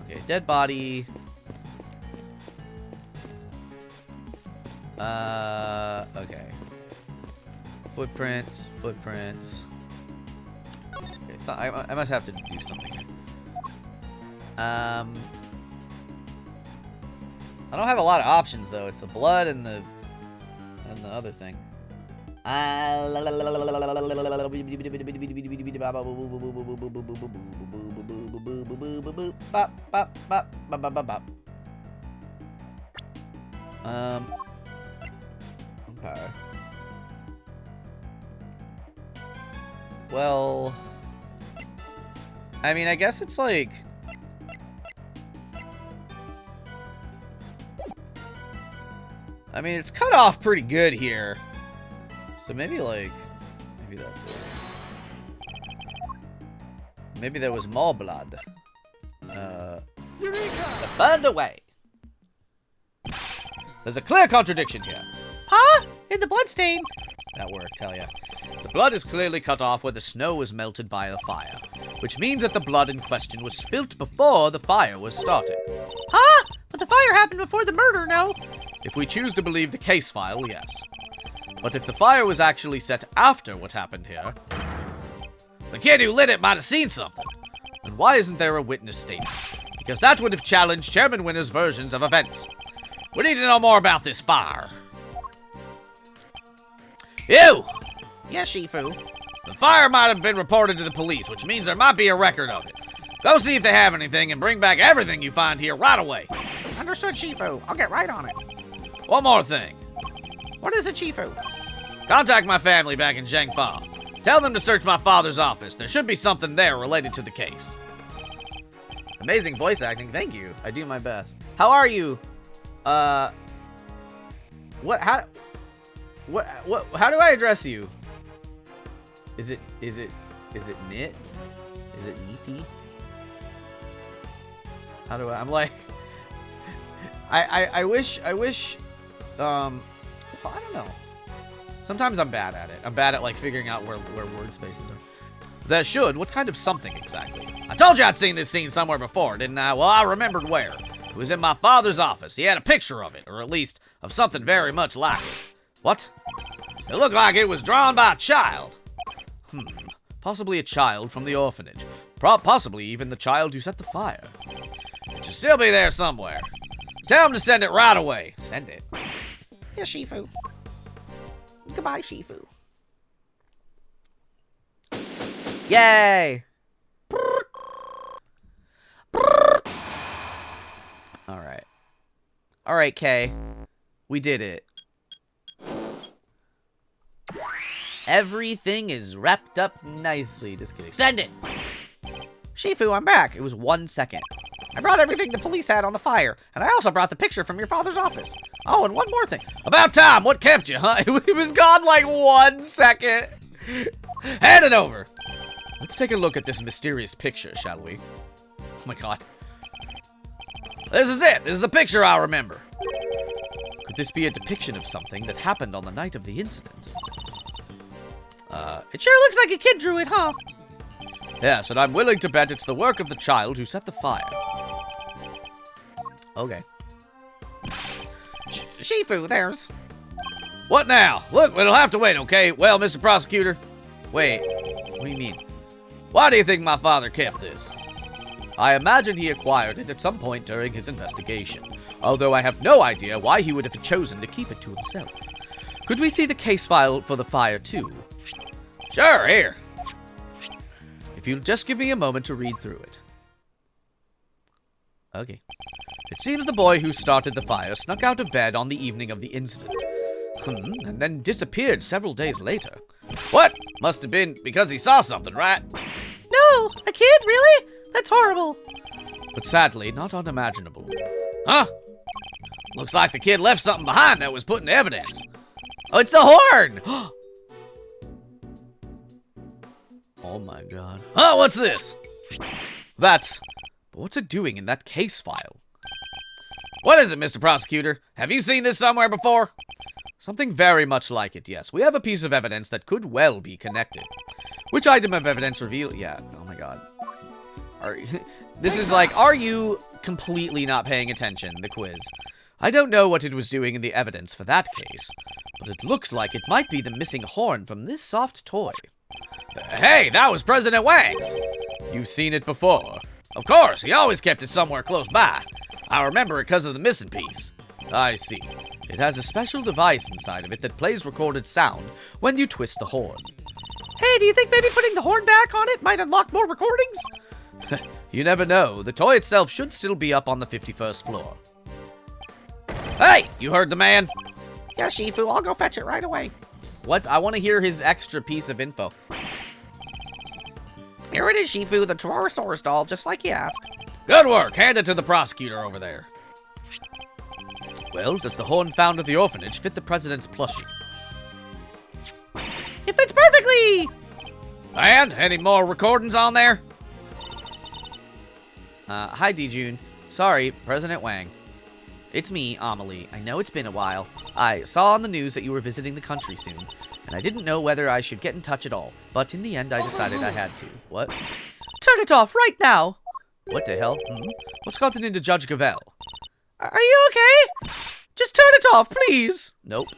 Speaker 1: Okay, dead body. Okay. Footprints. Okay, so I must have to do something here. I don't have a lot of options though. It's the blood and the other thing. Okay. Well, I mean, I guess it's like, I mean, it's cut off pretty good here. So maybe that's it. Maybe there was more blood.
Speaker 4: Eureka!
Speaker 1: Burned away. There's a clear contradiction here.
Speaker 6: Huh? In the bloodstain.
Speaker 1: That worked, tell ya. The blood is clearly cut off where the snow was melted by the fire, which means that the blood in question was spilt before the fire was started.
Speaker 6: Huh? But the fire happened before the murder, no?
Speaker 1: If we choose to believe the case file, yes. But if the fire was actually set after what happened here,
Speaker 2: The kid who lit it might have seen something.
Speaker 1: then why isn't there a witness statement? Because that would have challenged Chairman Winner's versions of events.
Speaker 2: We need to know more about this fire. You!
Speaker 3: Yes, Shifu.
Speaker 2: The fire might have been reported to the police, which means there might be a record of it. Go see if they have anything and bring back everything you find here right away.
Speaker 3: Understood, Shifu. I'll get right on it.
Speaker 2: One more thing.
Speaker 3: What is it, Shifu?
Speaker 2: Contact my family back in Zhangfa. Tell them to search my father's office. There should be something there related to the case.
Speaker 1: Amazing voice acting, thank you. I do my best. How are you? How do I address you? Is it Knit? Is it Niti? How do I'm like, I wish, well, I don't know. Sometimes I'm bad at it. I'm bad at, like, figuring out where word spaces are. That should? What kind of something exactly?
Speaker 2: I told you I'd seen this scene somewhere before, didn't I? Well, I remembered where. It was in my father's office. He had a picture of it, or at least of something very much like it.
Speaker 1: What?
Speaker 2: It looked like it was drawn by a child.
Speaker 1: Possibly a child from the orphanage. Possibly even the child who set the fire.
Speaker 2: It should still be there somewhere. Tell him to send it right away.
Speaker 1: Send it.
Speaker 3: Yes, Shifu. Goodbye, Shifu.
Speaker 1: Yay! Alright. Alright, Kay. We did it. Everything is wrapped up nicely. Just kidding. Send it!
Speaker 3: Shifu, I'm back.
Speaker 1: It was 1 second.
Speaker 3: I brought everything the police had on the fire, and I also brought the picture from your father's office. Oh, and one more thing.
Speaker 2: About time. What kept you, huh?
Speaker 1: It was gone like 1 second.
Speaker 2: Hand it over.
Speaker 1: Let's take a look at this mysterious picture, shall we? Oh my god.
Speaker 2: This is it. This is the picture I remember.
Speaker 1: Could this be a depiction of something that happened on the night of the incident?
Speaker 6: It sure looks like a kid drew it, huh?
Speaker 1: Yes, and I'm willing to bet it's the work of the child who set the fire. Okay.
Speaker 3: Shifu, there's...
Speaker 2: What now? Look, it'll have to wait, okay? Well, Mr. Prosecutor.
Speaker 1: Wait, what do you mean?
Speaker 2: Why do you think my father kept this?
Speaker 1: I imagine he acquired it at some point during his investigation, although I have no idea why he would have chosen to keep it to himself. Could we see the case file for the fire, too?
Speaker 2: Sure, here.
Speaker 1: If you'll just give me a moment to read through it. Okay. It seems the boy who started the fire snuck out of bed on the evening of the incident. And then disappeared several days later.
Speaker 2: What? Must have been because he saw something, right?
Speaker 6: No! A kid? Really? That's horrible.
Speaker 1: But sadly, not unimaginable.
Speaker 2: Huh? Looks like the kid left something behind that was put into evidence.
Speaker 1: Oh, it's the horn! Oh my god.
Speaker 2: Huh? What's this?
Speaker 1: But what's it doing in that case file?
Speaker 2: What is it, Mr. Prosecutor? Have you seen this somewhere before?
Speaker 1: Something very much like it, yes. We have a piece of evidence that could well be connected. Which item of evidence reveal? Yeah, oh my god. This is like, are you completely not paying attention, the quiz? I don't know what it was doing in the evidence for that case, but it looks like it might be the missing horn from this soft toy.
Speaker 2: Hey, that was President Wang's.
Speaker 1: You've seen it before.
Speaker 2: Of course, he always kept it somewhere close by. I remember it because of the missing piece.
Speaker 1: I see. It has a special device inside of it that plays recorded sound when you twist the horn.
Speaker 6: Hey, do you think maybe putting the horn back on it might unlock more recordings?
Speaker 1: You never know. The toy itself should still be up on the 51st floor.
Speaker 2: Hey, you heard the man?
Speaker 3: Yeah, Shifu, I'll go fetch it right away.
Speaker 1: What? I want to hear his extra piece of info.
Speaker 3: Here it is, Shifu, the Torosaurus doll, just like you asked.
Speaker 2: Good work. Hand it to the prosecutor over there.
Speaker 1: Well, does the horn found at the orphanage fit the president's plushie?
Speaker 6: It fits perfectly!
Speaker 2: And any more recordings on there?
Speaker 1: Hi, Dijun. Sorry, President Wang. It's me, Amelie. I know it's been a while. I saw on the news that you were visiting the country soon, and I didn't know whether I should get in touch at all. But in the end, I decided I had to. What?
Speaker 6: Turn it off right now!
Speaker 1: What the hell? What's gotten into Judge Gavel?
Speaker 6: Are you okay? Just turn it off, please!
Speaker 1: Nope.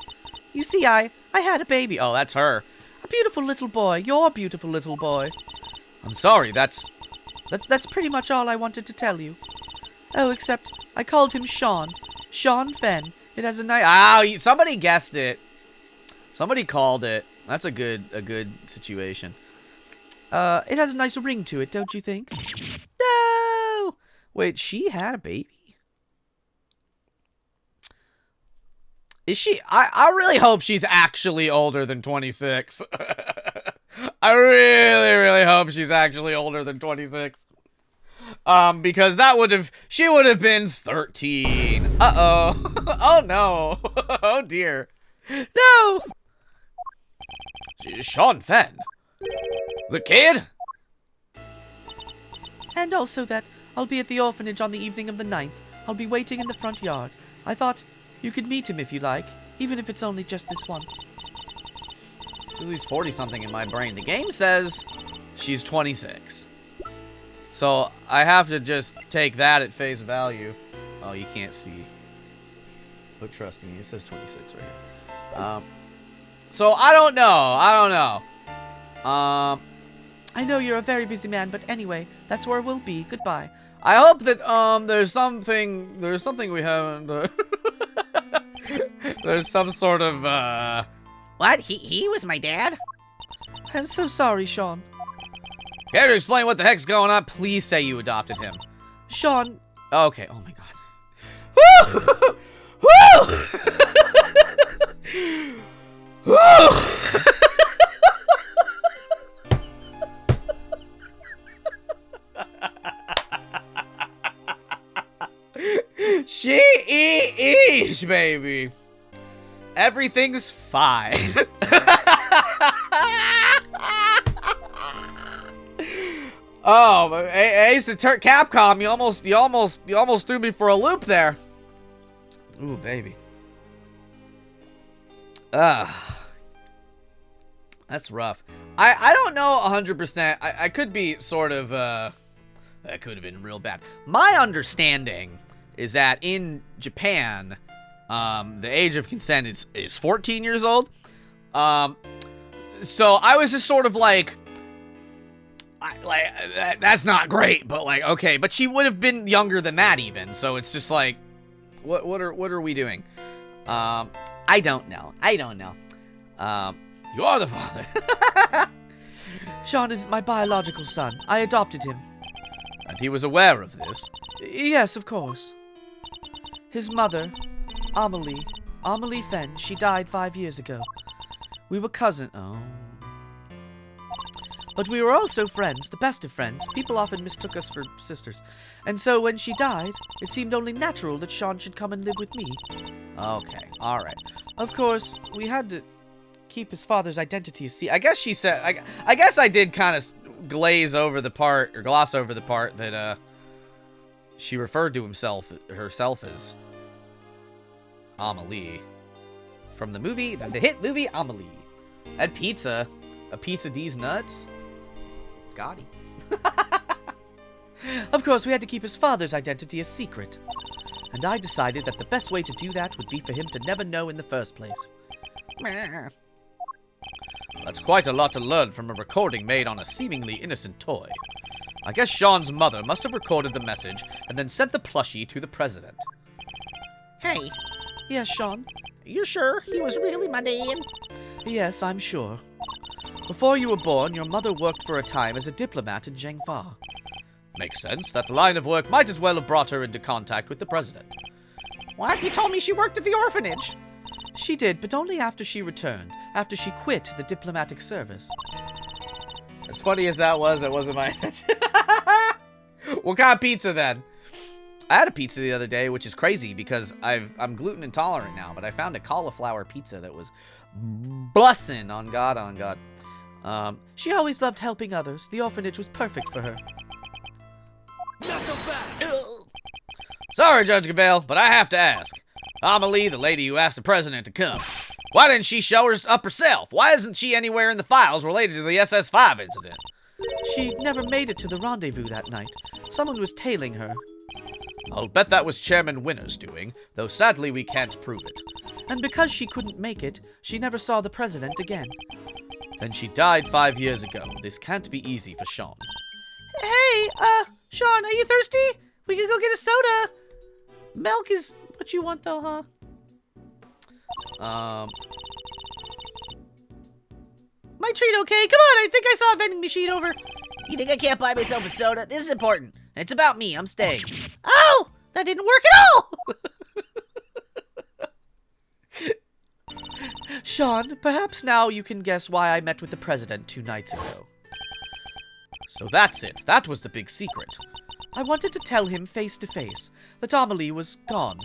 Speaker 6: You see, I had a baby.
Speaker 1: Oh, that's her.
Speaker 6: A beautiful little boy. Your beautiful little boy.
Speaker 1: I'm sorry, that's
Speaker 6: pretty much all I wanted to tell you. Oh, except I called him Sean. Sean Fenn. It has a nice...
Speaker 1: Oh, somebody guessed it. Somebody called it. That's a good situation.
Speaker 6: It has a nice ring to it, don't you think? No!
Speaker 1: Wait, she had a baby? Is she... I really hope she's actually older than 26. I really, really hope she's actually older than 26. Because that would have... She would have been 13. Uh-oh. Oh, no. Oh, dear. No! Sean Fenn. The kid?
Speaker 6: And also that I'll be at the orphanage on the evening of the 9th. I'll be waiting in the front yard. I thought you could meet him if you like, even if it's only just this once.
Speaker 1: At least 40-something in my brain. The game says she's 26. So I have to just take that at face value. Oh, you can't see. But trust me, it says 26 right here. So I don't know.
Speaker 6: I know you're a very busy man, but anyway, that's where we'll be. Goodbye.
Speaker 1: I hope that there's something we haven't there's some sort of
Speaker 3: What? He was my dad?
Speaker 6: I'm so sorry, Sean.
Speaker 1: Care to explain what the heck's going on? Please say you adopted him.
Speaker 6: Sean.
Speaker 1: Okay. Oh my god. Woo! Woo! Woo! Sheesh, baby. Everything's fine. Oh, Ace Attorney Capcom, you almost threw me for a loop there. Ooh, baby. That's rough. I don't know 100%. I could be sort of that could have been real bad. My understanding is that in Japan, the age of consent is 14 years old. So I was just sort of like, that's not great, but like, okay, but she would have been younger than that even. So it's just like, what are we doing? I don't know. You are the father.
Speaker 6: Sean is my biological son. I adopted him.
Speaker 1: And he was aware of this?
Speaker 6: Yes, of course. His mother, Amelie Fenn, she died 5 years ago. We were cousins. Oh. But we were also friends, the best of friends. People often mistook us for sisters. And so when she died, it seemed only natural that Sean should come and live with me.
Speaker 1: Okay, alright.
Speaker 6: Of course, we had to keep his father's identity a secret.
Speaker 1: I guess she said, I guess I did kind of gloss over the part that, she referred to herself as Amelie. From the hit movie Amelie. That pizza. A pizza D's nuts? Got him.
Speaker 6: Of course, we had to keep his father's identity a secret. And I decided that the best way to do that would be for him to never know in the first place.
Speaker 1: That's quite a lot to learn from a recording made on a seemingly innocent toy. I guess Sean's mother must have recorded the message and then sent the plushie to the president.
Speaker 3: Hey,
Speaker 6: Yes, Sean?
Speaker 3: you sure he was really my dad?
Speaker 6: Yes, I'm sure. Before you were born, your mother worked for a time as a diplomat in Zhengfa.
Speaker 1: Makes sense. That line of work might as well have brought her into contact with the president.
Speaker 3: What? You told me she worked at the orphanage.
Speaker 6: She did, but only after she returned, after she quit the diplomatic service.
Speaker 1: As funny as that wasn't my intention. What kind of pizza then? I had a pizza the other day, which is crazy because I'm gluten intolerant now, but I found a cauliflower pizza that was bussin' on God.
Speaker 6: She always loved helping others. The orphanage was perfect for her.
Speaker 4: Not the best.
Speaker 2: Sorry, Judge Gabelle, but I have to ask. Amelie, the lady who asked the president to come, why didn't she show up herself? Why isn't she anywhere in the files related to the SS5 incident?
Speaker 1: She never made it to the rendezvous that night. Someone was tailing her.
Speaker 2: I'll bet that was Chairman Winner's doing, though sadly we can't prove it.
Speaker 1: And because she couldn't make it, she never saw the president again.
Speaker 2: Then she died 5 years ago. This can't be easy for Sean.
Speaker 6: Hey, Sean, are you thirsty? We could go get a soda. Milk is what you want, though, huh? My treat, okay? Come on, I think I saw a vending machine over.
Speaker 3: You think I can't buy myself a soda? This is important. It's about me. I'm staying.
Speaker 6: Oh, that didn't work at all.
Speaker 1: Sean, perhaps now you can guess why I met with the president 2 nights ago.
Speaker 2: So that's it. That was the big secret.
Speaker 1: I wanted to tell him face to face that Amelie was gone,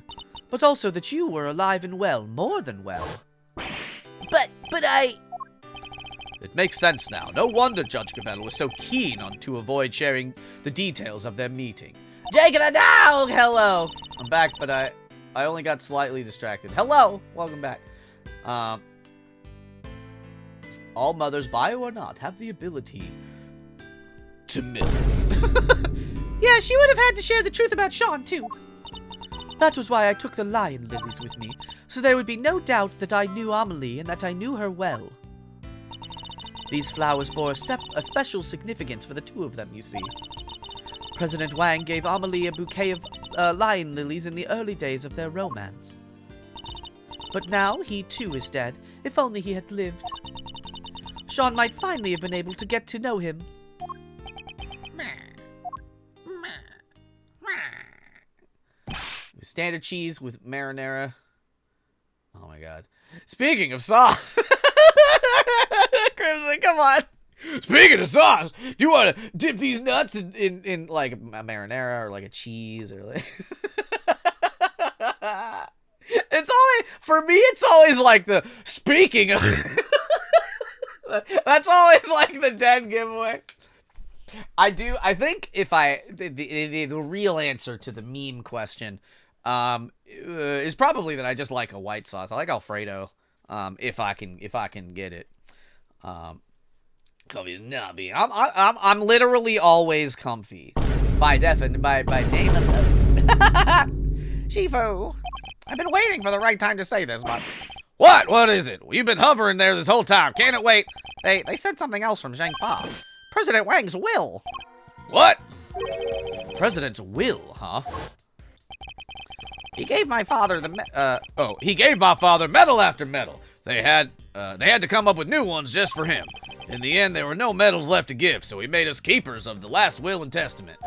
Speaker 1: but also that you were alive and well, more than well.
Speaker 3: But I...
Speaker 2: It makes sense now. No wonder Judge Gabelle was so keen on to avoid sharing the details of their meeting.
Speaker 3: Jake of the dog!
Speaker 1: Hello! I'm back, but I only got slightly distracted. Hello! Welcome back. All mothers, bio or not, have the ability to milk.
Speaker 6: Yeah, she would have had to share the truth about Sean, too.
Speaker 1: That was why I took the lion lilies with me, so there would be no doubt that I knew Amelie and that I knew her well. These flowers bore a special significance for the 2 of them, you see. President Wang gave Amelie a bouquet of lion lilies in the early days of their romance. But now he too is dead, if only he had lived. Sean might finally have been able to get to know him.
Speaker 2: Standard cheese with marinara. Oh my god. Speaking of sauce. Crimson, come on. Speaking of sauce, do you want to dip these nuts in like a marinara or like a cheese or like... It's always, for me, it's always like the, speaking of... That's always like the dead giveaway. I think if the real answer to the meme question is probably that I just like a white sauce. I like Alfredo, if I can get it. Comfy nubby. I'm literally always comfy by name alone.
Speaker 3: Shifu, I've been waiting for the right time to say this, but...
Speaker 2: What is it? You've been hovering there this whole time. Can't it wait?
Speaker 3: They said something else from Zhang Fa. President Wang's will.
Speaker 2: What? President's will, huh?
Speaker 3: He gave my father
Speaker 2: he gave my father medal after medal. They had to come up with new ones just for him. In the end, there were no medals left to give, so he made us keepers of the last will and testament.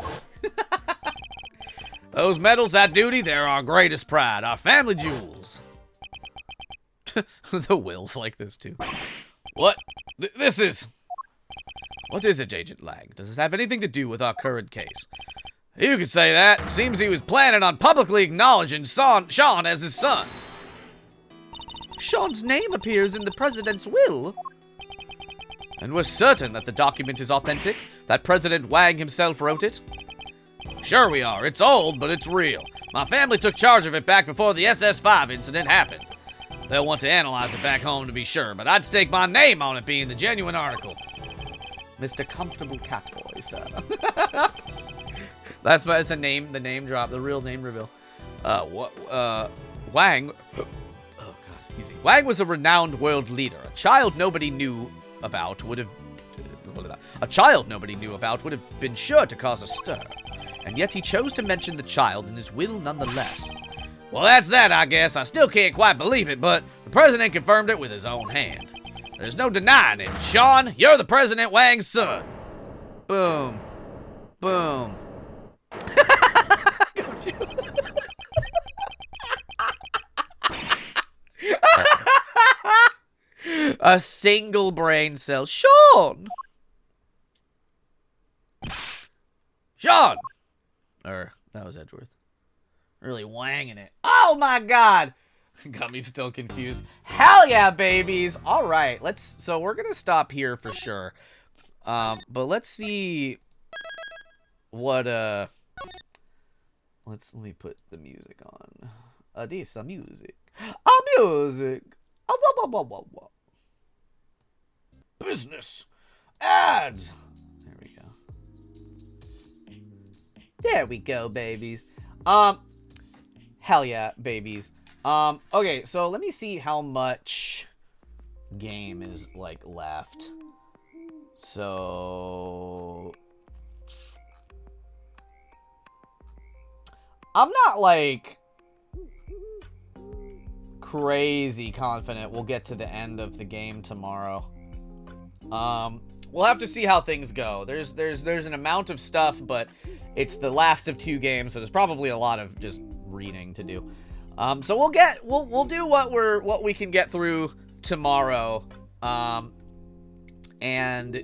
Speaker 2: Those medals, that duty, they're our greatest pride, our family jewels. The will's like this, too. What? This is... What is it, Agent Lang? Does this have anything to do with our current case? You could say that. Seems he was planning on publicly acknowledging Sean as his son.
Speaker 1: Sean's name appears in the president's will.
Speaker 2: And we're certain that the document is authentic? That President Wang himself wrote it? Sure we are. It's old, but it's real. My family took charge of it back before the SS5 incident happened. They'll want to analyze it back home to be sure, but I'd stake my name on it being the genuine article.
Speaker 1: Mr. Comfortable Catboy, sir. That's the name drop, the real name reveal.
Speaker 2: Wang... Oh, God, excuse me. Wang was a renowned world leader. A child nobody knew about would have been sure to cause a stir. And yet he chose to mention the child in his will nonetheless. Well, that's that, I guess. I still can't quite believe it, but the president confirmed it with his own hand. There's no denying it. Sean, you're the President Wang's son.
Speaker 1: Boom. Boom. A single brain cell. Sean!
Speaker 2: Sean!
Speaker 1: That was Edgeworth.
Speaker 2: Really wanging it.
Speaker 1: Oh my god! Got me still confused. Hell yeah, babies! Alright, so we're gonna stop here for sure. But let's see what, let me put the music on. This a music. Music. Wah, wah, wah, wah, wah.
Speaker 2: Business. Ads.
Speaker 1: There we go. There we go, babies. Hell yeah, babies. Okay, so let me see how much game is, like, left. So... I'm not, like, crazy confident we'll get to the end of the game tomorrow. We'll have to see how things go. There's an amount of stuff, but it's the last of 2 games, so there's probably a lot of just reading to do. So we'll do what we can get through tomorrow. And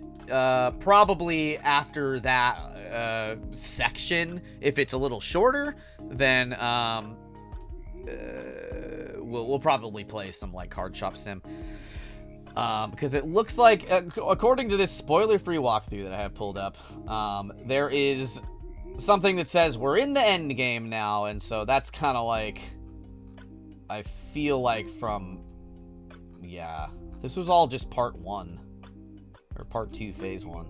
Speaker 1: probably after that section, if it's a little shorter, then we'll probably play some like Card Shop Sim. Because it looks like, according to this spoiler-free walkthrough that I have pulled up, there is something that says we're in the end game now, and so that's kind of like, I feel like from, yeah, this was all just part 1, or part 2, phase 1.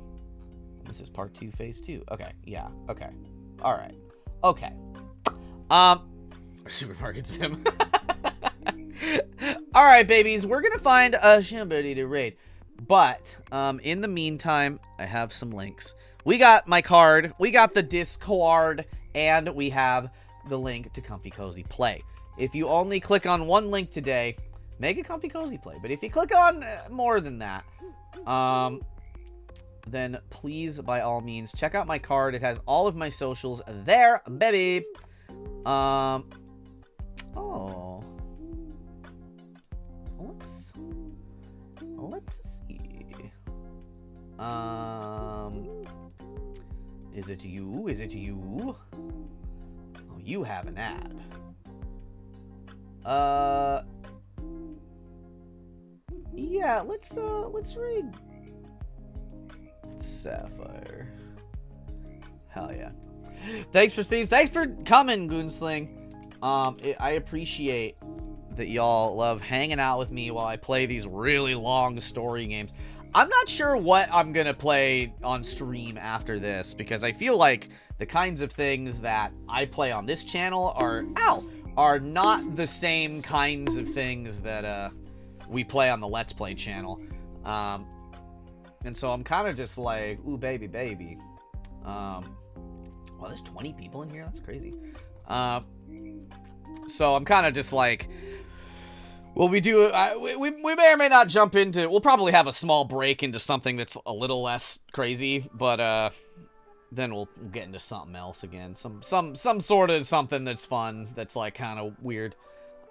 Speaker 1: This is part 2, phase 2. Okay, yeah, okay, all right, okay. Supermarket Sim. Alright, babies, we're gonna find somebody to raid. But, in the meantime, I have some links. We got my card, we got the Discord, and we have the link to Comfy Cozy Play. If you only click on one link today, make a Comfy Cozy Play. But if you click on more than that, then please, by all means, check out my card. It has all of my socials there, baby. Oh. Let's see. Is it you? Is it you? Oh, you have an ad. Yeah, let's read Sapphire. Hell yeah. Thanks for Steve. Thanks for coming, Goonsling. I appreciate that y'all love hanging out with me while I play these really long story games. I'm not sure what I'm gonna play on stream after this, because I feel like the kinds of things that I play on this channel are not the same kinds of things that we play on the Let's Play channel. And so I'm kind of just like, ooh, baby. Well, there's 20 people in here. That's crazy. So I'm kind of just like, well, we may or may not jump into, we'll probably have a small break into something that's a little less crazy, but then we'll get into something else again. Some sort of something that's fun, that's like kind of weird.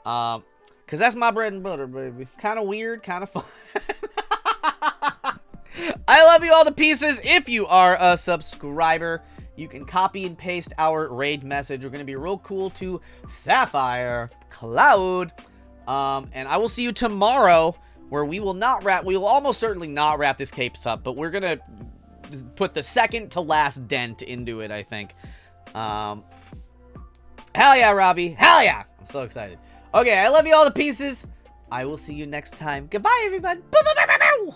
Speaker 1: Cause that's my bread and butter, baby. Kind of weird, kind of fun. I love you all to pieces. If you are a subscriber, you can copy and paste our raid message. We're going to be real cool to Sapphire Cloud. And I will see you tomorrow, where we will almost certainly not wrap this case up, but we're going to put the second to last dent into it, I think. Hell yeah, Robbie. Hell yeah. I'm so excited. Okay, I love you all to pieces. I will see you next time. Goodbye, everyone. Boo, boo, boo, boo, boo.